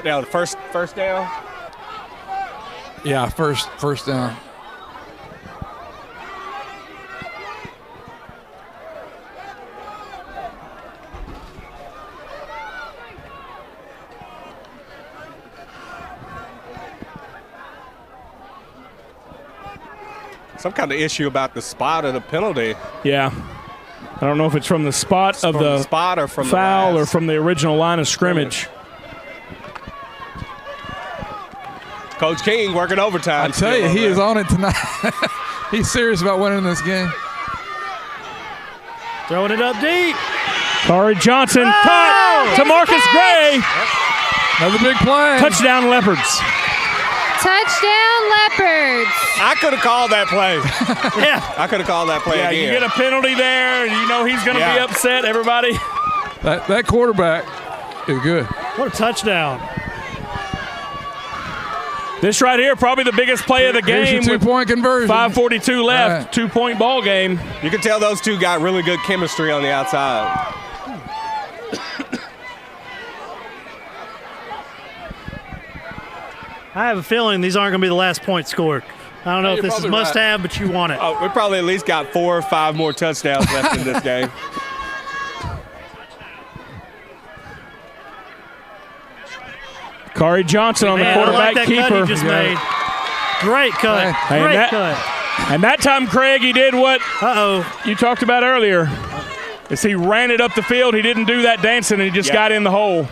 Now the first down. Yeah, first down. Some kind of issue about the spot of the penalty. Yeah. I don't know if it's from the spot of the spot or from foul the or from the original line of scrimmage. Coach King working overtime. I tell you, he is on it tonight. He's serious about winning this game. Throwing it up deep. Corey Johnson, to Marcus Gray. Another big play. Touchdown Leopards. Touchdown Leopards. I could have called that play. Yeah. I could have called that play Yeah, again. you get a penalty there, and you know he's going to be upset, everybody. That quarterback is good. What a touchdown. This right here, probably the biggest play of the game. Here's your 2-point conversion. 5:42 left, Right. 2-point ball game. You can tell those two got really good chemistry on the outside. I have a feeling these aren't going to be the last point scored. I don't know if this is must-have, but you want it. Oh, we probably at least got 4 or 5 more touchdowns left in this game. Corey Johnson on the quarterback I like that keeper. cut he just made. Great cut. Hey, Great cut. And that time, Craig, he did what you talked about earlier. As he ran it up the field, he didn't do that dancing, and he just got in the hole.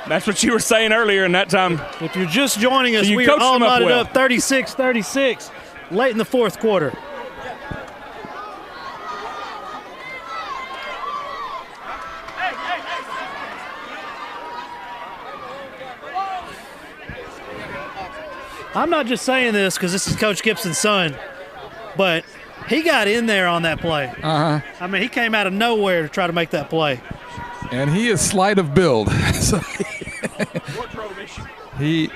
That's what you were saying earlier in that time. If you're just joining us, So we are all knotted up 36-36 late in the fourth quarter. I'm not just saying this because this is Coach Gibson's son, but he got in there on that play. Uh-huh. I mean, he came out of nowhere to try to make that play. And he is slight of build. So he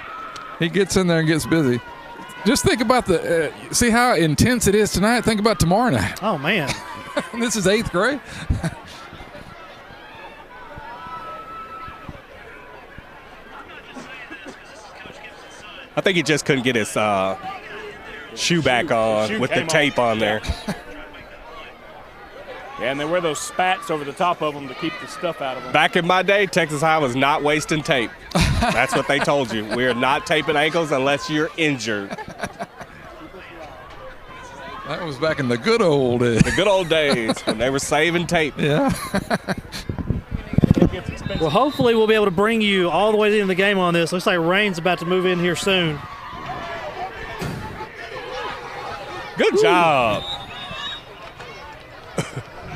gets in there and gets busy. Just think about see how intense it is tonight? Think about tomorrow night. Oh, man. This is 8th grade. I think he just couldn't get his shoe back on with the tape on there. Yeah, and they wear those spats over the top of them to keep the stuff out of them. Back in my day, Texas High was not wasting tape. That's what they told you. We're not taping ankles unless you're injured. That was back in the good old days. The good old days when they were saving tape. Yeah. Well, hopefully we'll be able to bring you all the way to the end of the game on this. Looks like rain's about to move in here soon. Good job.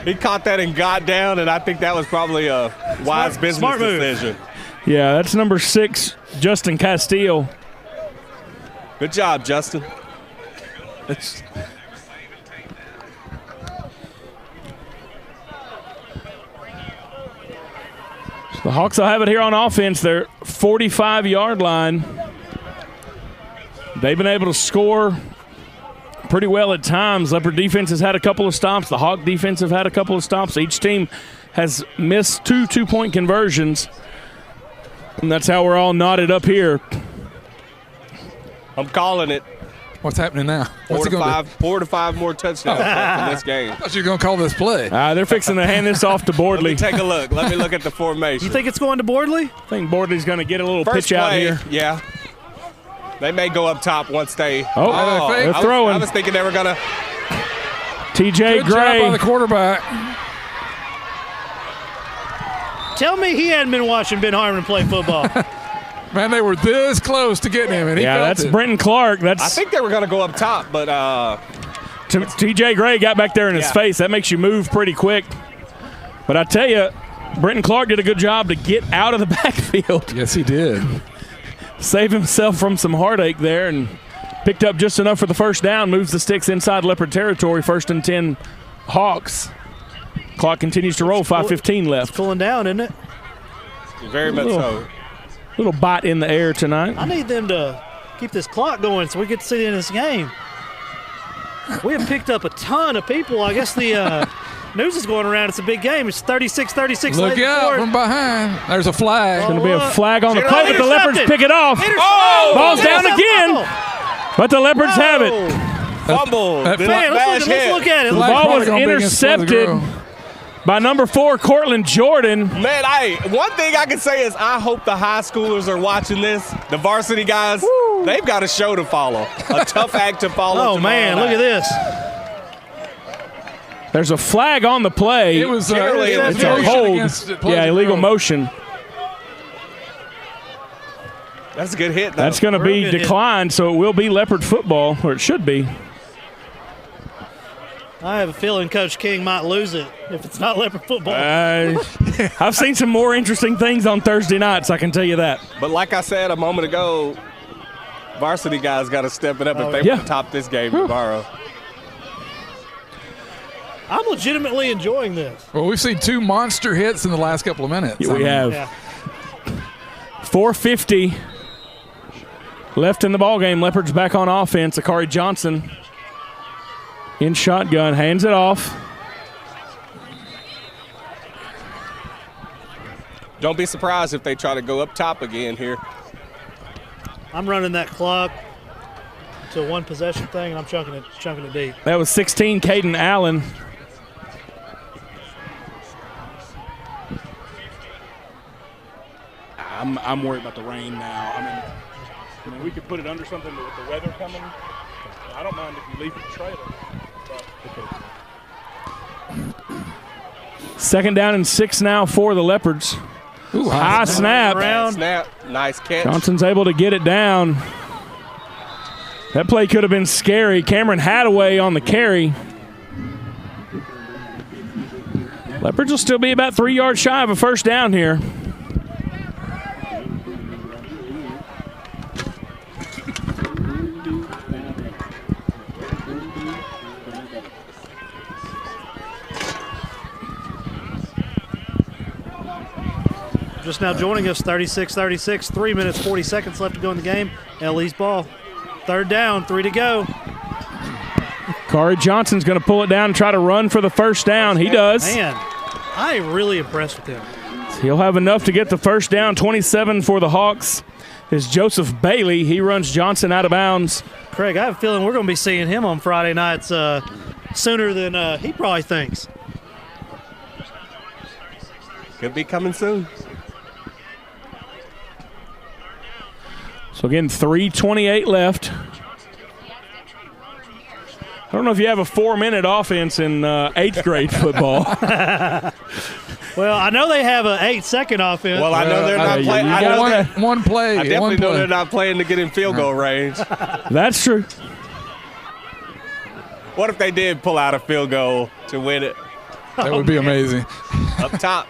He caught that and got down, and I think that was probably a wise business decision. Yeah, that's number 6, Justin Castile. Good job, Justin. The Hawks will have it here on offense. Their 45-yard line. They've been able to score pretty well at times. Leopard defense has had a couple of stops. The Hawk defense have had a couple of stops. Each team has missed 2 2-point conversions. And that's how we're all knotted up here. I'm calling it. What's happening now? What's 4 to 5 more touchdowns left in this game. I thought you were going to call this play. They're fixing to hand this off to Bordley. Let me take a look. Let me look at the formation. You think it's going to Bordley? I think Bordley's going to get a little First pitch out play, here. Yeah. They may go up top once they. They're throwing. I was thinking they were going to. TJ Good Gray. job by the quarterback. Tell me he hadn't been watching Ben Harmon play football. Man, they were this close to getting him, and he felt that's it. Brenton Clark. I think they were going to go up top, but. TJ Gray got back there in his face. That makes you move pretty quick. But I tell you, Brenton Clark did a good job to get out of the backfield. Yes, he did. Save himself from some heartache there and picked up just enough for the first down. Moves the sticks inside Leopard territory. 1st and 10 Hawks. Clock continues to roll. 5:15 left. It's cooling down, isn't it? Very much so. Little bite in the air tonight. I need them to keep this clock going so we get to see the end of this game. We have picked up a ton of people. I guess the news is going around. It's a big game. It's 36-36. Look out from behind. There's a flag. There's going to be a flag on the play, but the Leopards pick it off. Ball's down again, but the Leopards have it. Fumble. Man, let's look at it. The ball was intercepted by number 4, Cortland Jordan. Man, one thing I can say is I hope the high schoolers are watching this. The varsity guys, they've got a show to follow, a tough act to follow. Oh, man, look at this. There's a flag on the play. It was it's a hold. Yeah, illegal motion. That's a good hit, though. That's going to be declined, so it will be Leopard football, or it should be. I have a feeling Coach King might lose it if it's not Leopard football. I've seen some more interesting things on Thursday nights, I can tell you that. But like I said a moment ago, varsity guys got to step it up if they want to top this game tomorrow. I'm legitimately enjoying this. Well, we've seen 2 monster hits in the last couple of minutes. Yeah, we have. Yeah. 4:50 left in the ballgame. Leopards back on offense. Akari Johnson in shotgun, hands it off. Don't be surprised if they try to go up top again here. I'm running that clock to a 1 possession thing, and I'm chunking it deep. That was 16, Caden Allen. I'm worried about the rain now. I mean, we could put it under something with the weather coming. I don't mind if you leave the trailer. Second down and 6 now for the Leopards. Ooh, high snap. Nice catch. Johnson's able to get it down. That play could have been scary. Cameron Hadaway on the carry. Leopards will still be about 3 yards shy of a first down here. Just now joining us, 36-36, 3 minutes, 40 seconds left to go in the game. LE's ball. Third down, 3 to go. Kari Johnson's going to pull it down and try to run for the first down. He does. Man, I am really impressed with him. He'll have enough to get the first down. 27 for the Hawks is Joseph Bailey. He runs Johnson out of bounds. Craig, I have a feeling we're going to be seeing him on Friday nights sooner than he probably thinks. Could be coming soon. So again, 3:28 left. I don't know if you have a 4-minute offense in 8th grade football. Well, I know they have an 8-second offense. Well, I know they're not playing. I know one play. I definitely know they're not playing to get in field goal range. That's true. What if they did pull out a field goal to win it? That would be amazing. Up top.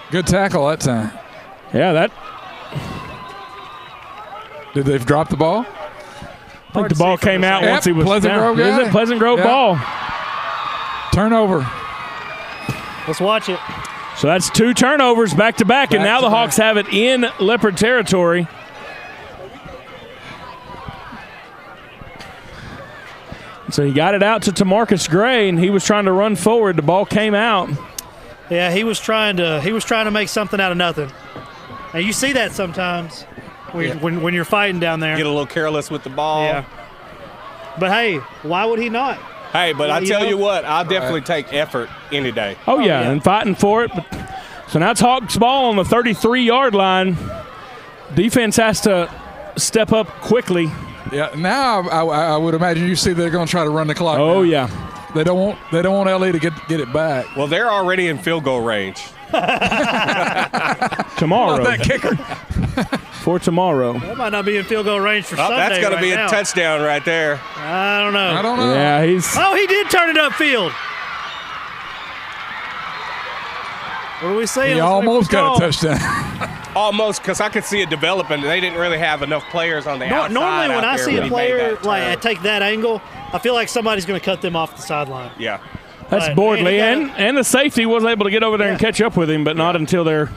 Good tackle that time. Yeah, that. Did they drop the ball? I think the ball came out once he was Pleasant down. Grove guy. Is it Pleasant Grove ball? Turnover. Let's watch it. So that's 2 turnovers back to back, and now the Hawks have it in Leopard territory. So he got it out to Tamarcus Gray, and he was trying to run forward. The ball came out. Yeah, he was trying to make something out of nothing. And you see that sometimes when you're fighting down there. Get a little careless with the ball. Yeah. But hey, why would he not? Hey, but I tell you what, I'll definitely take effort any day. Oh, yeah, and fighting for it. So now it's Hawks ball on the 33-yard line. Defense has to step up quickly. Yeah, now I would imagine you see they're going to try to run the clock. Oh, now. yeah. They don't want LA to get it back. Well, they're already in field goal range. Tomorrow. That kicker. For tomorrow. That might not be in field goal range for Sunday. That's going to be now. A touchdown right there. I don't know. Yeah, he's. Oh, he did turn it upfield. What are we saying? He almost got a touchdown. Almost, because I could see it developing. They didn't really have enough players on the outside. Normally, when I see a player like take that angle, I feel like somebody's going to cut them off the sideline. Yeah. That's Bordley, and the safety was able to get over there and catch up with him, but not until they're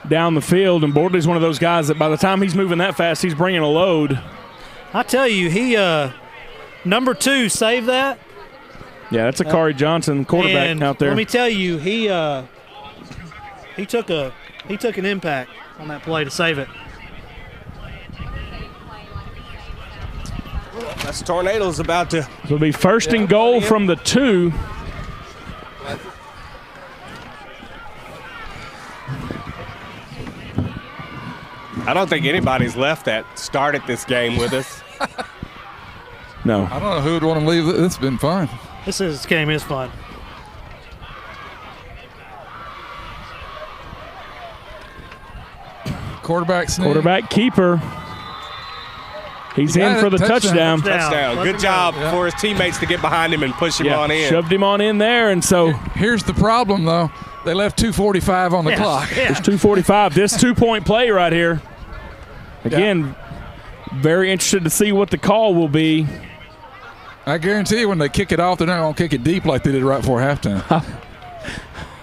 down the field. And Bordley's one of those guys that by the time he's moving that fast, he's bringing a load. I tell you, he number 2 saved that. Yeah, that's a Kari Johnson quarterback And out there. let me tell you, he took an impact on that play to save it. That's Tornadoes about to. So it'll be first and goal from the 2. I don't think anybody's left that started this game with us. No. I don't know who would want to leave. It's been fun. This game is fun. Quarterback sneak. Quarterback keeper. He's He got in for it. the touchdown. Touchdown. Good job for his teammates to get behind him and push him on in. Shoved him on in there, and so Here's the problem, though. They left 2:45 on the clock. it's 2:45. This 2-point play right here. Again, very interested to see what the call will be. I guarantee you when they kick it off, they're not going to kick it deep like they did right before halftime.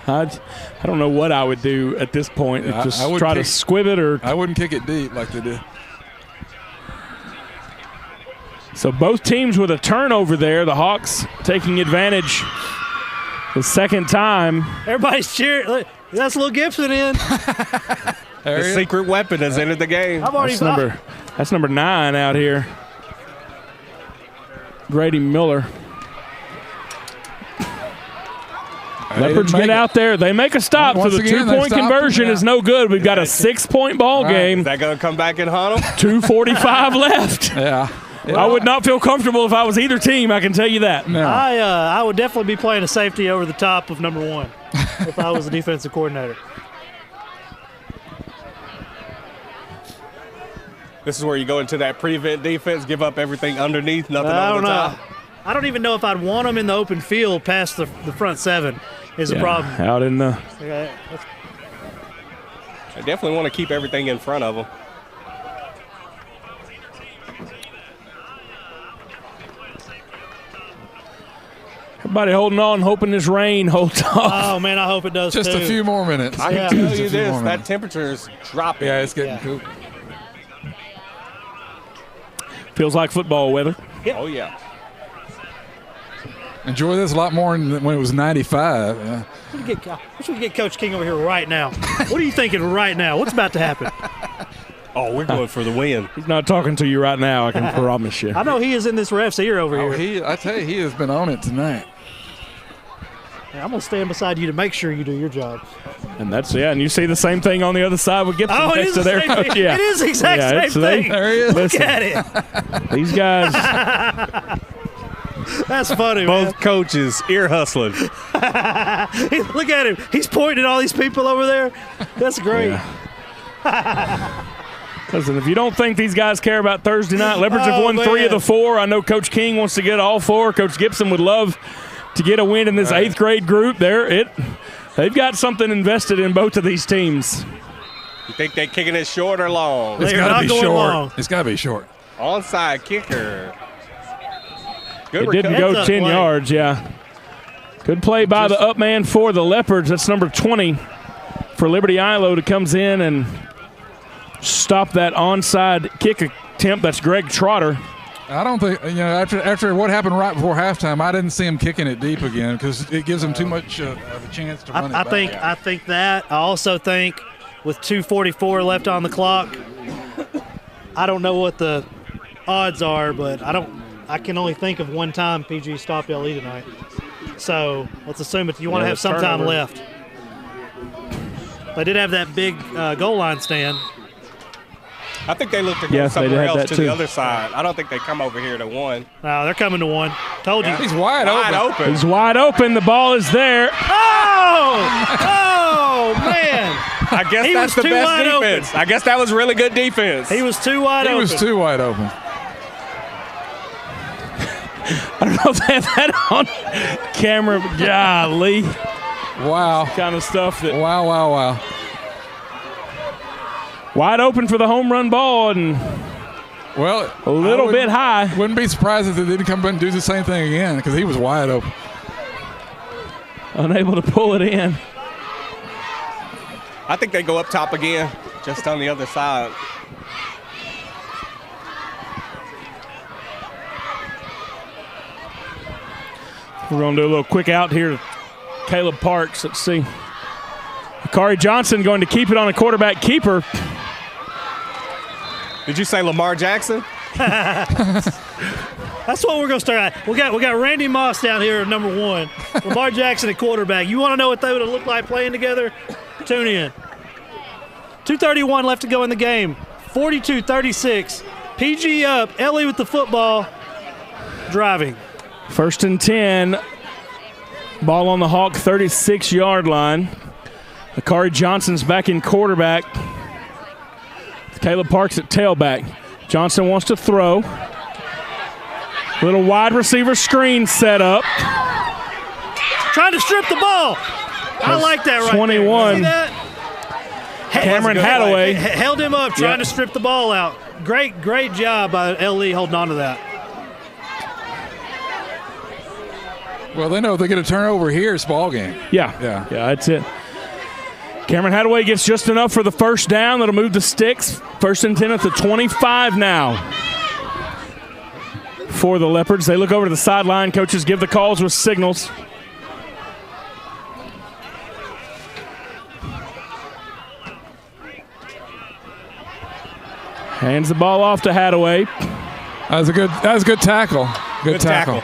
I don't know what I would do at this point. Yeah, Just I would try to kick- squib it, or I wouldn't kick it deep like they did. so both teams with a turnover there. The Hawks taking advantage the second time. Everybody's cheering. Look, that's Lil Gibson in. The secret weapon has entered the game. I've already That's number 9 out here. Grady Miller. Leopards get out there. They make a stop, Once so the again, they 2-point stopped conversion them, is no good. We've got a 6-point ball game. Is that going to come back and haunt him? 2:45 left. Yeah. I would not feel comfortable if I was either team, I can tell you that. No. I would definitely be playing a safety over the top of number 1 if I was the defensive coordinator. This is where you go into that prevent defense, give up everything underneath, nothing I over don't the know. top. I don't even know if I'd want them in the open field past the front 7 is a problem. Out in the Okay, I definitely want to keep everything in front of them. everybody holding on, hoping this rain holds off. oh, man, I hope it does Just too. a few more minutes. I Yeah. can tell Just a you few this, more that minutes. temperature is dropping. Yeah, it's getting Yeah. cool. Feels like football weather. Oh, yeah. Enjoy this a lot more than when it was 95. Yeah. We should get Coach King over here right now. What are you thinking right now? What's about to happen? Oh, we're going for the win. He's not talking to you right now, I can promise you. I know he is in this ref's ear over Oh, here. I tell you, he has been on it tonight. I'm going to stand beside you to make sure you do your job. And that's, and you see the same thing on the other side with Gibson Oh, it next is to the their same coach. thing. Yeah. It is the exact same it's- they- thing. There he is. Look Listen. at it. These guys, That's funny, man. Both coaches ear hustling. Look at him. He's pointing at all these people over there. That's great. listen, if you don't think these guys care about Thursday night, Leopards have Oh, won 3 of man. the 4. I know Coach King wants to get all 4. Coach Gibson would love to get a win in this 8th grade group. They've got something invested in both of these teams. You think they're kicking it short or long? It's They are got not to be going short. long. It's got to be short. Onside kicker. Good It didn't recovery. go That's a 10 play. yards, yeah. Good play by the up man for the Leopards. That's number 20 for Liberty Ilo that comes in and stop that onside kick attempt. That's Greg Trotter. I don't think, after what happened right before halftime, I didn't see him kicking it deep again because it gives him too much of a chance to run it I back. think that. I also think with 2:44 left on the clock, I don't know what the odds are, but I can only think of one time PG stopped LE tonight. So let's assume you want to have some time turnover. left. They did have that big goal line stand. I think they looked to go Yes, they somewhere had else that to too. the other side. I don't think they come over here to one. No, they're coming to one. Told you. He's wide open. He's wide open. The ball is there. Oh, man. I guess He that's was the too best wide open. defense. I guess that was really good defense. He was too wide He open. was too wide open. I don't know if they have that on camera, but golly, Wow. kind of stuff that Wow. wide open for the home run ball and Well, a little I bit high. Wouldn't be surprised if they didn't come back and do the same thing again because he was wide open. Unable to pull it in. I think they go up top again, just on the other side. We're going to do a little quick out here to Caleb Parks. Let's see. Akari Johnson going to keep it on a quarterback keeper. Did you say Lamar Jackson? That's what we're going to start at. We got Randy Moss down here at number 1. Lamar Jackson at quarterback. You want to know what they would have looked like playing together? Tune in. 2:31 left to go in the game. 42-36. PG up. Ellie with the football. Driving. 1st and 10. Ball on the Hawk 36-yard line. Akari Johnson's back in quarterback. Caleb Parks at tailback. Johnson wants to throw. Little wide receiver screen set up. Trying to strip the ball. I like that right 21. there. See that? Cameron Hadaway. Held him up trying to strip the ball out. Great job by LE holding on to that. Well, they know if they get a turnover here, it's ball game. Yeah, that's it. Cameron Hadaway gets just enough for the first down. That'll move the sticks. 1st and 10 at the 25 now. For the Leopards, they look over to the sideline. Coaches give the calls with signals. Hands the ball off to Hadaway. That was a good tackle. Good tackle.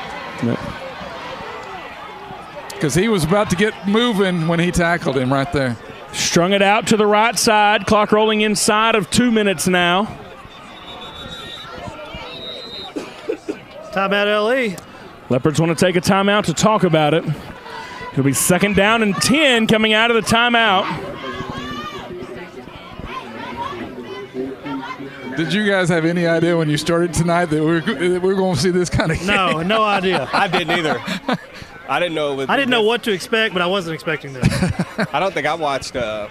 Because he was about to get moving when he tackled him right there. Strung it out to the right side. Clock rolling inside of 2 minutes now. Timeout LE. Leopards want to take a timeout to talk about it. It'll be 2nd down and 10 coming out of the timeout. Did you guys have any idea when you started tonight that we're going to see this kind of game? No idea. I didn't either. I didn't know. I didn't know what to expect, but I wasn't expecting this. I don't think I watched. The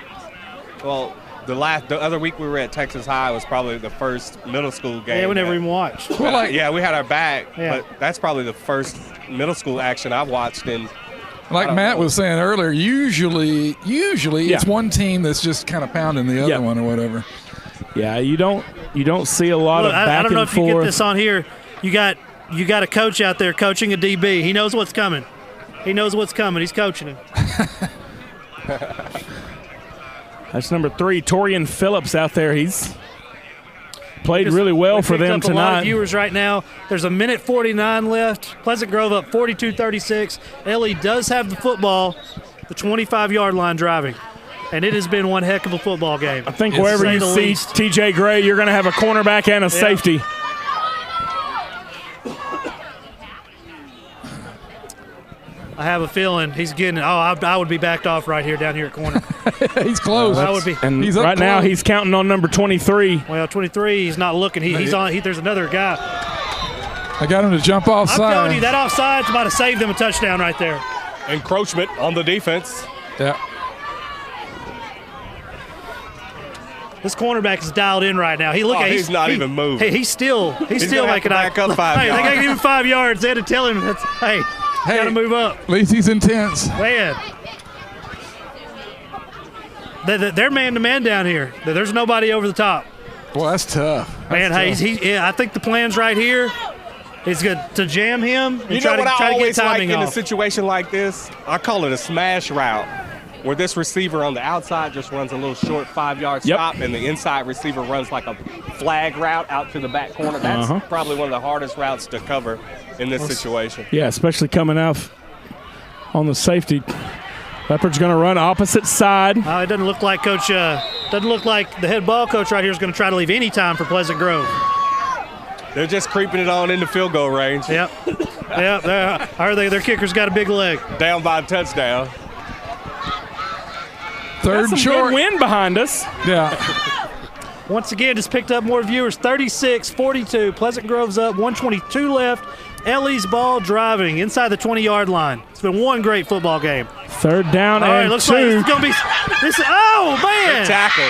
other week we were at Texas High was probably the first middle school game. Yeah, we never even watched. Well, we had our back, but that's probably the first middle school action I watched in. Like Matt was saying earlier, usually it's one team that's just kind of pounding the other one or whatever. Yeah, you don't see a lot of back and forth. I don't know if you get this on here. You got a coach out there coaching a DB. He knows what's coming. He's coaching him. That's number 3, Torian Phillips out there. He's played really well for them tonight. A lot of viewers right now. There's a minute 49 left. Pleasant Grove up 42-36. LE does have the football, the 25-yard line driving. And it has been one heck of a football game. I think wherever you see TJ Gray, you're going to have a cornerback and a safety. I have a feeling he's getting. I would be backed off right here down here at corner. He's close. I would be. And he's right now he's counting on number 23. Well, 23, he's not looking. He's on. There's another guy. I got him to jump offside. I'm telling you, that offside's about to save them a touchdown right there. Encroachment on the defense. Yeah. This cornerback is dialed in right now. He's not even moving. Hey, he's still making back up 5 yards. They got to give him 5 yards. They had to tell him got to move up. At least he's intense. Man. They're man-to-man down here. There's nobody over the top. Well, that's tough. Man, I think the plan's right here. It's good to jam him and try to get timing in off. a situation like this? I call it a smash route, where this receiver on the outside just runs a little short 5-yard stop, and the inside receiver runs like a flag route out to the back corner. That's probably one of the hardest routes to cover in this situation. Yeah, especially coming out on the safety. Leopard's going to run opposite side. It doesn't look like doesn't look like the head ball coach right here is going to try to leave any time for Pleasant Grove. They're just creeping it on into field goal range. Yep. Their kicker's got a big leg. Down by a touchdown. Third and short. Good wind behind us. Yeah. Once again, just picked up more viewers. 36-42. Pleasant Grove's up. 1:22 left. Ellie's ball driving inside the 20-yard line. It's been one great football game. 3rd down All right, and looks 2. like it's going to be. Man! Good tackle.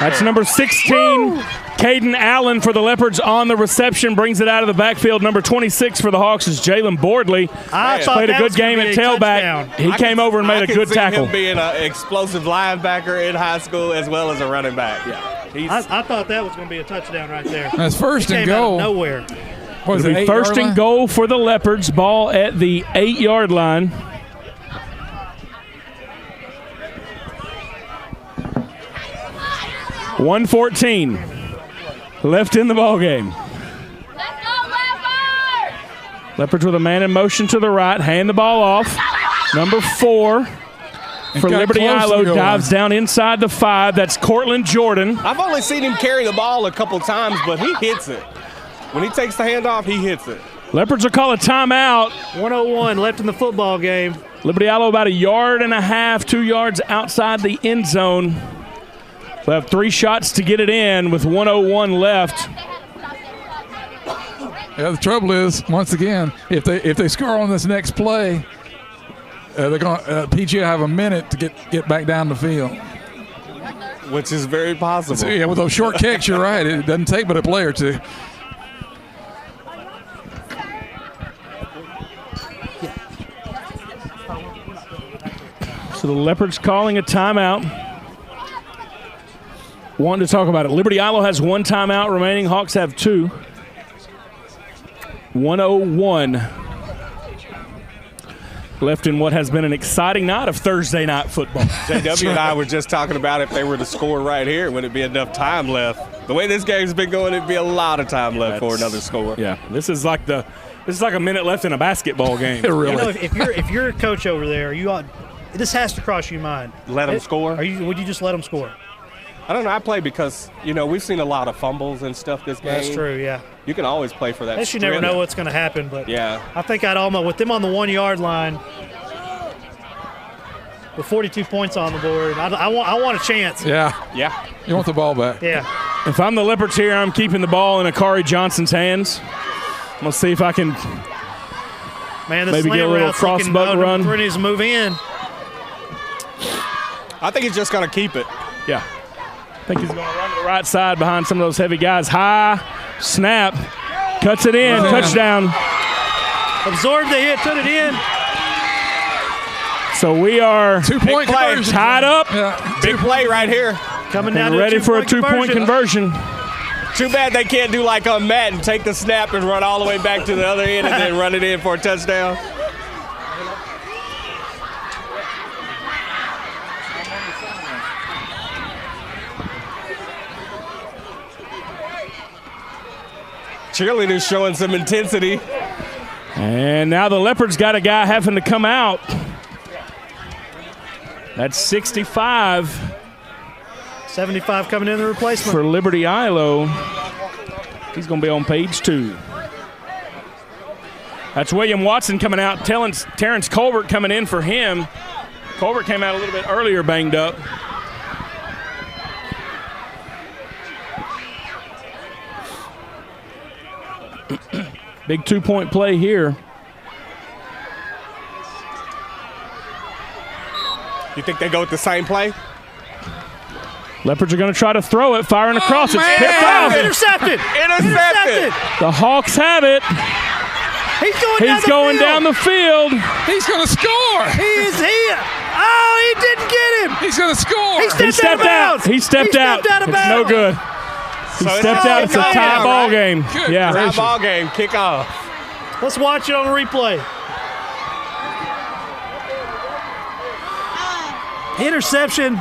That's number 16, Caden Allen for the Leopards on the reception. Brings it out of the backfield. Number 26 for the Hawks is Jalen Boardley. Played a good game at tailback. He came over and made a good tackle. I can see him being an explosive linebacker in high school as well as a running back. I thought that was going to be a touchdown right there. That's first and goal. Out of nowhere. What is It'll it, be 8-yard first and line? goal for the Leopards. Ball at the 8-yard line. .114 left in the ball game. Leopards with a man in motion to the right. Hand the ball off. Number 4 for got Liberty close to the Ilo goal dives down inside the 5. That's Cortland Jordan. I've only seen him carry the ball a couple times, but he hits it. When he takes the handoff, he hits it. Leopards will call a timeout. 1:01 left in the football game. Liberty Ilo about 1.5 yards, 2 yards outside the end zone. They'll have 3 shots to get it in with 1:01 left. Yeah, the trouble is, once again, if they score on this next play, they're going. PG will have a minute to get back down the field. Which is very possible. So, yeah, with those short kicks, you're right. It doesn't take but a play or two. So the Leopards calling a timeout. Wanting to talk about it. Liberty Ilo has 1 timeout remaining. Hawks have 2. 1:01 left in what has been an exciting night of Thursday night football. JW and I were just talking about if they were to score right here, would it be enough time left? The way this game's been going, it'd be a lot of time left for another score. Yeah, this is like a minute left in a basketball game. Really? You know, if you're a coach over there, this has to cross your mind. Let them score? Would you just let them score? I don't know. I play because, we've seen a lot of fumbles and stuff this game. That's true, yeah. You can always play for that. I guess you never know what's going to happen, but yeah. I think I'd almost, with them on the 1 yard line, with 42 points on the board, I want a chance. Yeah. Yeah. You want the ball back. Yeah. If I'm the Leopards here, I'm keeping the ball in Akari Johnson's hands. I'm going to see if I can maybe get a little crossbuck run. Number 3 needs to move in. I think he's just going to keep it. Yeah. I think he's going to run to the right side behind some of those heavy guys. High, snap, cuts it in, touchdown. Absorbed the hit, put it in. So we are 2-point conversion. tied up. Yeah. Big play right here. Coming down And to ready for a 2-point conversion. Too bad they can't do like on Matt and take the snap and run all the way back to the other end and then run it in for a touchdown. Cheerleaders showing some intensity. And now the Leopards got a guy having to come out. That's 65. 75 coming in the replacement. For Liberty Ilo. He's going to be on page 2. That's William Watson coming out. Terrence Colbert coming in for him. Colbert came out a little bit earlier, banged up. Big 2-point play here. You think they go with the same play? Leopards are going to try to throw it, firing across. Man. It's picked off. Intercepted. The Hawks have it. He's going down the field. He's going to score. He didn't get him. He's going to score. He stepped out. He stepped out. Of It's bounds. no good. He stepped out. It's a tie ball game. Good Yeah. Tie ball game, kick off. Let's watch it on replay. Interception.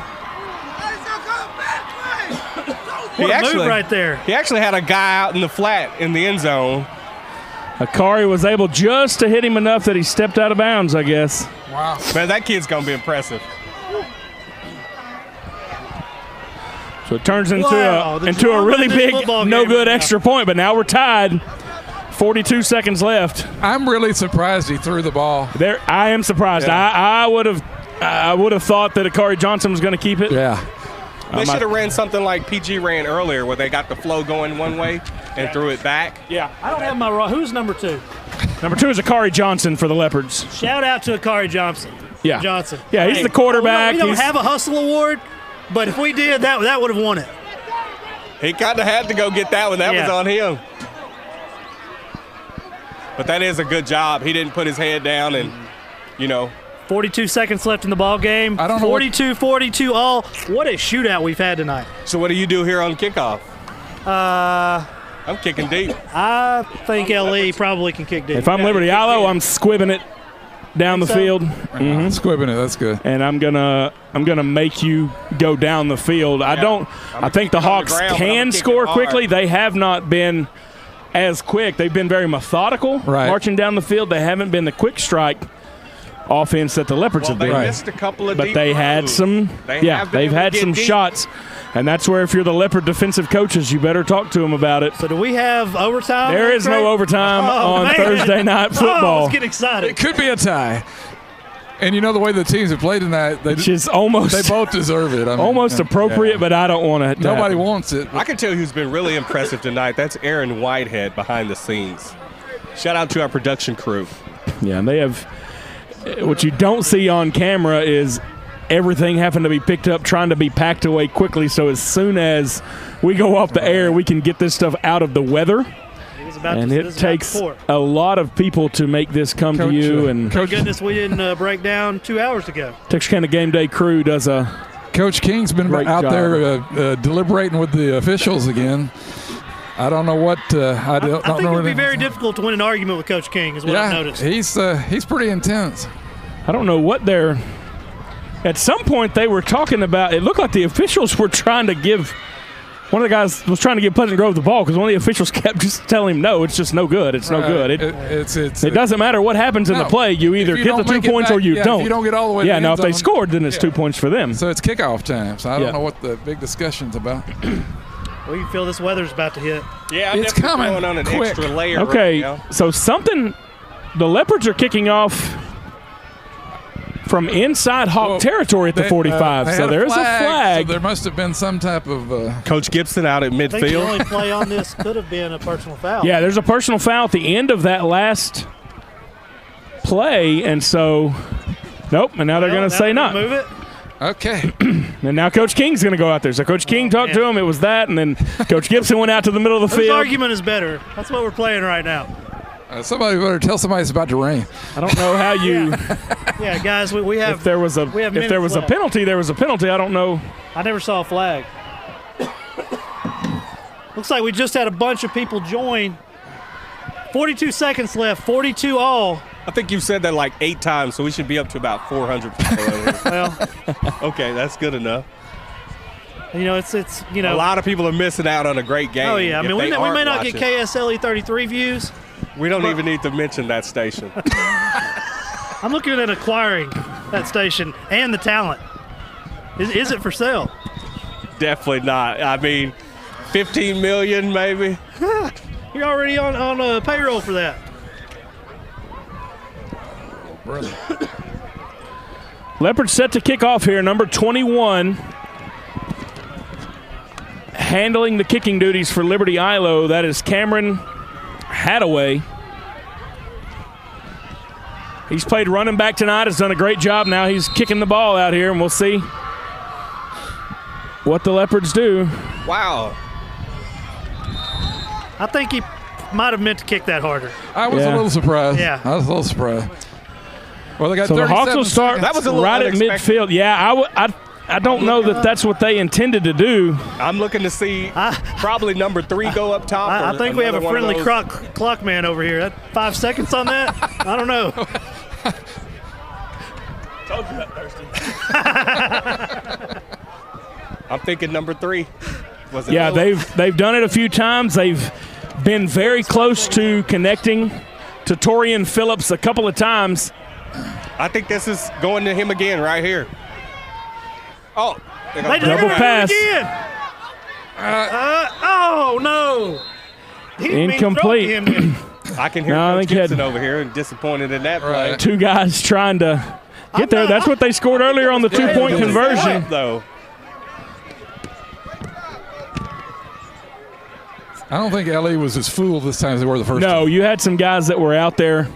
What a move right there. He actually had a guy out in the flat in the end zone. Akari was able just to hit him enough that he stepped out of bounds, I guess. Wow. Man, that kid's going to be impressive. So it turns into Wow, the into a drama really in this big, football no game good right now. extra point, but now we're tied. 42 seconds left. I'm really surprised he threw the ball. There, I am surprised. Yeah. I would have thought that Akari Johnson was going to keep it. Yeah. They should have ran something like PG ran earlier where they got the flow going one way and threw it back. Yeah. I don't have my raw. Who's number 2? Number 2 is Akari Johnson for the Leopards. Shout out to Akari Johnson. Yeah. Johnson. Yeah, he's the quarterback. We don't He's- have a hustle award, but if we did, that would have won it. He kind of had to go get that one. That was Yeah. on him. But that is a good job. He didn't put his head down and, 42 seconds left in the ball game. I don't know 42-42 all. What a shootout we've had tonight. So what do you do here on kickoff? I'm kicking deep. I think LE probably can kick deep. If I'm Liberty Ilo, I'm squibbing it down the field. Squibbing it, that's good. And I'm gonna make you go down the field. I think the Hawks can score quickly. They have not been as quick. They've been very methodical marching down the field. They haven't been the quick strike offense that the Leopards have been. They missed a couple of but deep they had throws. some. They've had some deep. shots, and that's where if you're the Leopard defensive coaches, you better talk to them about it. So do we have overtime? There is no overtime on man. Thursday night football. Let's get excited. It could be a tie. And you know the way the teams have played tonight, they both deserve it. I mean, almost appropriate, but I don't want it. Nobody wants it. I can tell you who's been really impressive tonight. That's Aaron Whitehead behind the scenes. Shout out to our production crew. Yeah, and they have – what you don't see on camera is everything having to be picked up, trying to be packed away quickly, so as soon as we go off the air, we can get this stuff out of the weather. And it takes a lot of people to make this come to you. And thank goodness we didn't break down 2 hours ago. Texarkana Game Day crew does a Coach King's been out job. there deliberating with the officials again. I don't know what I think it would be very difficult to win an argument with Coach King, is what I've noticed. He's pretty intense. I don't know what they're – at some point they were talking about – it looked like the officials were trying to give – one of the guys was trying to give Pleasant Grove the ball because one of the officials kept just telling him, no, it's just no good. It's no good. It doesn't matter what happens in the play. You either get the 2 points or you don't. If you don't get all the way to the now end if they zone, scored, then it's 2 points for them. So it's kickoff time. So I don't know what the big discussion's about. Well, you feel this weather's about to hit. Yeah, it's coming. Going on an quick. extra layer Okay, right now. so the Leopards are kicking off from inside Hawk territory at the 45. So there's a flag. So there must have been some type of Coach Gibson out at midfield. I think the only play on this could have been a personal foul. Yeah, there's a personal foul at the end of that last play, and so nope. And now they're going to say not. Move it. Okay. And now Coach King's going to go out there. So Coach King talked to him. It was that, and then Coach Gibson went out to the middle of the Whose field. argument is better? That's what we're playing right now. Somebody better tell somebody it's about to rain. I don't know how you. Yeah, guys, we have. If there was a penalty, there was a penalty. I don't know. I never saw a flag. Looks like we just had a bunch of people join. 42 seconds left. 42 all. I think you've said that like 8 times, so we should be up to about 400 people over here. Well, okay, that's good enough. You know, it's a lot of people are missing out on a great game. Oh yeah, I mean we may not watching. get KSLE 33 views. We don't even need to mention that station. I'm looking at acquiring that station and the talent. Is it for sale? Definitely not. I mean, 15 million maybe. You're already on a payroll for that. Leopards set to kick off here. Number 21, handling the kicking duties for Liberty Ilo. That is Cameron Hadaway. He's played running back tonight, has done a great job. Now he's kicking the ball out here, and we'll see what the Leopards do. Wow. I think he might have meant to kick that harder. I was a little surprised. Yeah. I was a little surprised. Well, they got so the Hawks will start that was a little right unexpected. at midfield. Yeah, I don't know that that's what they intended to do. I'm looking to see probably number 3 go up top. I think we have a friendly clock man over here. That 5 seconds on that? I don't know. Told you that, Thirsty. I'm thinking number 3. Yeah, they've done it a few times. They've been very close to connecting to Torian Phillips a couple of times. I think this is going to him again right here. Oh, double pass. Oh, no. Incomplete. I can hear Coach Gibson over here and disappointed in that play. 2 guys trying to get there. That's what they scored earlier on the 2-point conversion. Though. I don't think LE was as fooled this time as they were the first time. No, you had some guys that were out there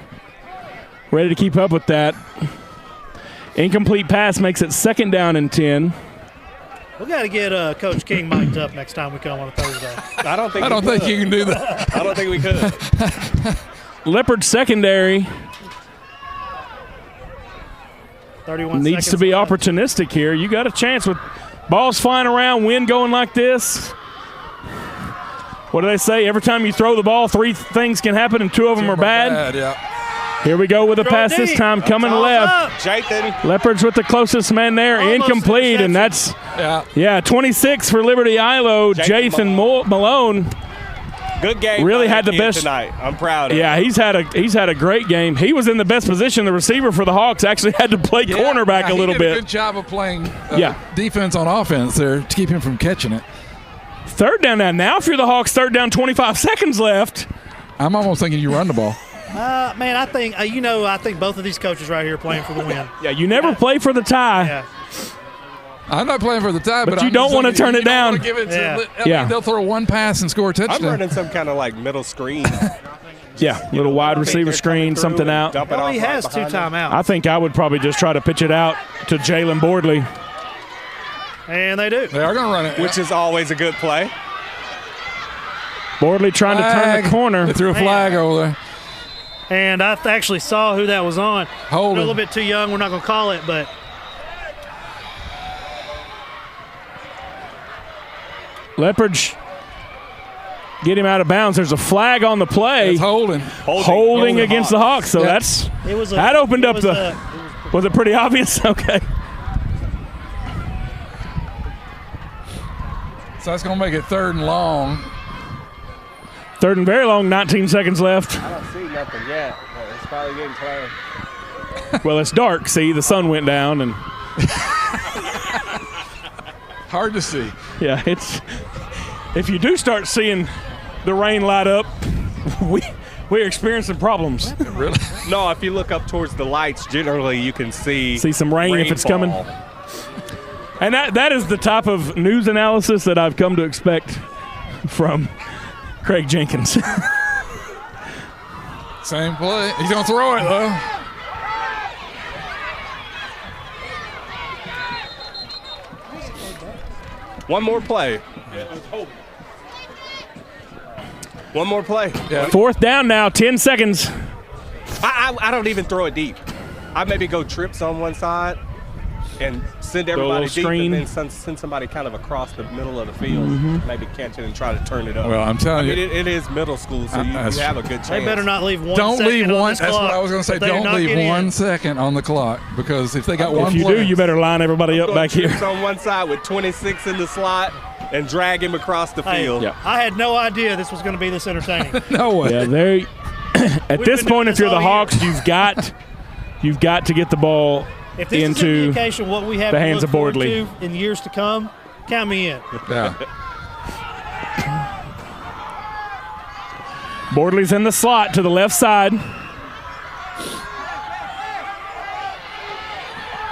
ready to keep up with that. Incomplete pass makes it 2nd down and 10. We got to get Coach King mic'd up next time we come on a Thursday. I don't think you can do that. I don't think we could. Leopard secondary 31 needs to be opportunistic here. You got a chance with balls flying around, wind going like this. what do they say? Every time you throw the ball, 3 things can happen, and 2 of them are bad. Yeah. Here we go with a pass this time, coming left. Jathan. Leopards with the closest man there, incomplete, and that's 26 for Liberty Ilo. Jathan Malone. Good game. Really had the best tonight. I'm proud of him. Yeah, he's had a great game. He was in the best position. The receiver for the Hawks actually had to play cornerback a little he did bit. A good job of playing defense on offense there to keep him from catching it. Third down now. If you're the Hawks, third down, 25 seconds left. I'm almost thinking you run the ball. Man, I think I think both of these coaches right here are playing for the win. Yeah, you never play for the tie. Yeah. I'm not playing for the tie, but you I'm don't want to turn it down. Give it to they'll throw one pass and score a touchdown. I'm running some kind of like middle screen. Little wide receiver screen, something out. He has 2 timeouts. I think I would probably just try to pitch it out to Jalen Bordley. And they do. They are going to run it. Which is always a good play. Bordley trying to turn the corner. They threw a flag over there. And I actually saw who that was on. Holding. A little bit too young. We're not going to call it, but. Leopards get him out of bounds. There's a flag on the play. It's holding against the Hawks. So that opened up the. Was it pretty obvious? Okay. So that's going to make it 3rd and long. 3rd and very long. 19 seconds left. I don't see nothing yet, but it's probably getting close. Well, it's dark. See, the sun went down and. Hard to see. Yeah, it's. If you do start seeing the rain light up, we're experiencing problems. Really? No, if you look up towards the lights, generally you can see some rain if it's coming. And that is the type of news analysis that I've come to expect from Craig Jenkins. Same play. He's going to throw it, though. One more play. One more play. Yeah. 4th down now, 10 seconds. I don't even throw it deep. I maybe go trips on one side and send everybody deep and then send somebody kind of across the middle of the field, maybe catch it and try to turn it up. Well, I'm telling you. It is middle school, so you have a good chance. They better not leave 1 don't second leave on one. this That's clock. what I was going to say. Don't leave 1 second on the clock because if they got one If you do, you better line everybody up back here. On one side with 26 in the slot and drag him across the field. I had no idea this was going to be this entertaining. No way. Yeah, at this point, if you're the Hawks, you've got to get the ball if this into is an indication what we have the to hands look of forward Bordley to in years to come, count me in. Yeah. Bordley's in the slot to the left side.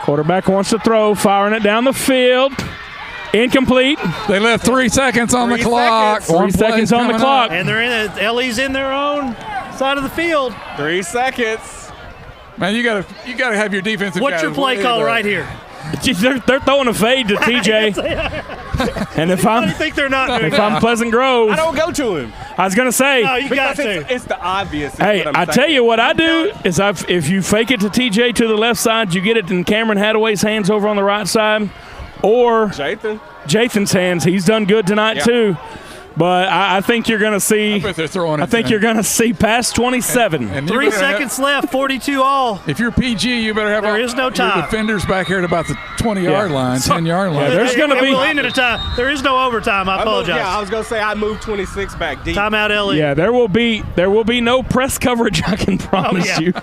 Quarterback wants to throw, firing it down the field. Incomplete. They left 3 seconds on the clock. 3 seconds on the clock. And they're Ellie's in their own side of the field. 3 seconds. Man, you gotta have your defensive. What's your play call right here? They're throwing a fade to TJ. And if I'm Pleasant Grove, I don't go to him. I was gonna say, no, you got to. It's the obvious. Hey, I tell you what I do is if you fake it to TJ to the left side, you get it in Cameron Hadaway's hands over on the right side, or Jathan's hands. He's done good tonight too. But I think you're going to see. I bet they're throwing it. I think you're going to see past 27. And 3 seconds left, 42 all. If you're PG, you better have there is no time. Your defenders back here at about the 20-yard line, 10-yard line. Yeah, there's going to be. We'll end at a time. There is no overtime. I apologize. I was going to say I moved 26 back deep. Timeout, Ellie. Yeah, there will be no press coverage. I can promise you.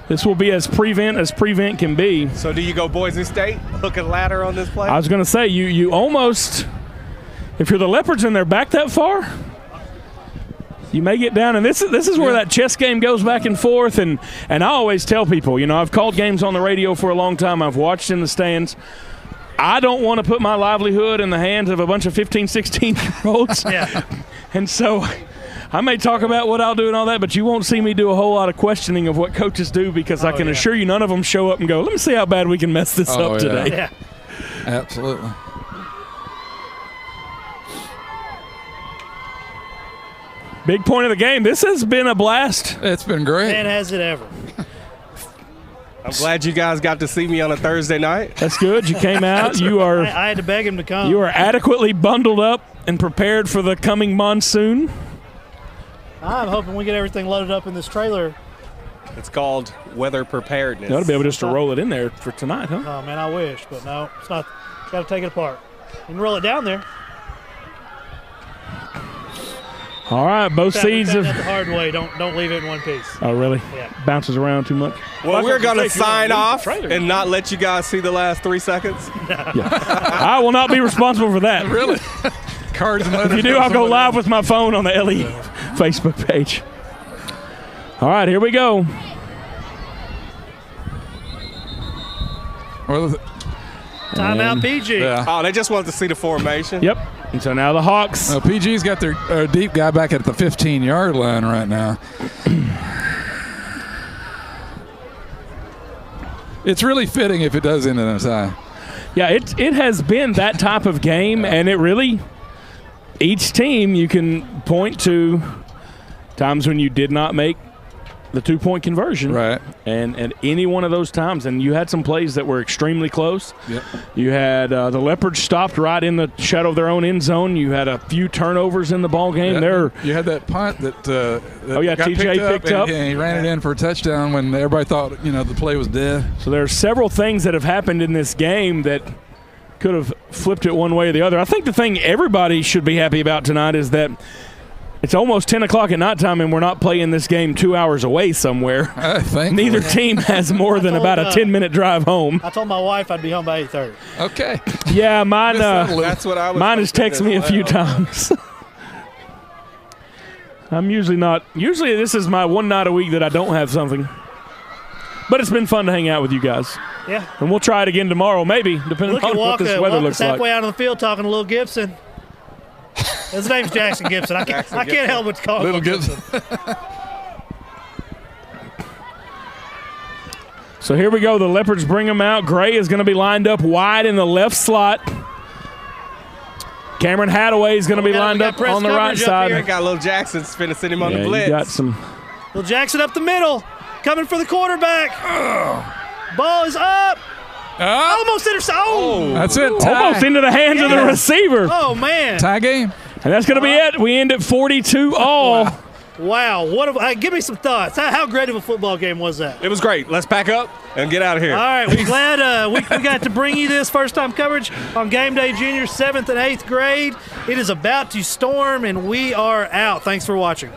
This will be as prevent can be. So do you go Boise State, hook and ladder on this play? I was going to say you almost. If you're the Leopards and they're back that far, you may get down. And this is where that chess game goes back and forth. And I always tell people, I've called games on the radio for a long time. I've watched in the stands. I don't want to put my livelihood in the hands of a bunch of 15, 16-year-olds. Yeah. And so I may talk about what I'll do and all that, but you won't see me do a whole lot of questioning of what coaches do because I can assure you none of them show up and go, let me see how bad we can mess this up today. Yeah. Absolutely. Big point of the game. This has been a blast. It's been great. Man, has it ever. I'm glad you guys got to see me on a Thursday night. That's good. You came out. I had to beg him to come. You are adequately bundled up and prepared for the coming monsoon. I'm hoping we get everything loaded up in this trailer. It's called weather preparedness. You ought to be able just to roll it in there for tonight, huh? Oh, man, I wish, but no, it's not. Got to take it apart. You can roll it down there. All right, both seeds of of. the hard way. Don't leave it in one piece. Oh, really? Yeah. Bounces around too much. Well, we're going to sign off and not let you guys see the last 3 seconds. I will not be responsible for that. Really? Cards and letters. If you do, I'll go live with my phone on the LE Facebook page. All right, here we go. Timeout, PG. Yeah. Oh, they just wanted to see the formation. Yep. And so now the Hawks. PG's got their deep guy back at the 15-yard line right now. It's really fitting if it does end in a tie. Yeah, it has been that type of game, and it really, each team you can point to times when you did not make the 2-point conversion. Right. And at any one of those times, and you had some plays that were extremely close. Yep. You had the Leopards stopped right in the shadow of their own end zone. You had a few turnovers in the ball game. You had that punt that got TJ picked up. And he ran it in for a touchdown when everybody thought the play was dead. So there are several things that have happened in this game that could have flipped it one way or the other. I think the thing everybody should be happy about tonight is that it's almost 10 o'clock at nighttime, and we're not playing this game 2 hours away somewhere. I think neither team has more than about a 10-minute drive home. I told my wife I'd be home by 8:30. Okay. Yeah, mine. That's what I was. Mine has texted me a few times. I'm usually not. Usually, this is my one night a week that I don't have something. But it's been fun to hang out with you guys. Yeah. And we'll try it again tomorrow, maybe, depending on what this weather looks like. Halfway out on the field talking to Lil Gibson. His name's Jackson Gibson. I can't help but call him Little Gibson. So here we go. The Leopards bring him out. Gray is going to be lined up wide in the left slot. Cameron Hadaway is going to be lined up on the right side. I got Lil Jackson finishing him on the blitz. You got some. Lil Jackson up the middle, coming for the quarterback. Ball is up. Almost intercepted. Oh, that's it. Almost into the hands of the receiver. Oh, man. Tie game. And that's going to be it. We end at 42 all. Wow. Give me some thoughts. How great of a football game was that? It was great. Let's pack up and get out of here. All right. We're glad we got to bring you this first-time coverage on Game Day Junior, 7th and 8th grade. It is about to storm, and we are out. Thanks for watching.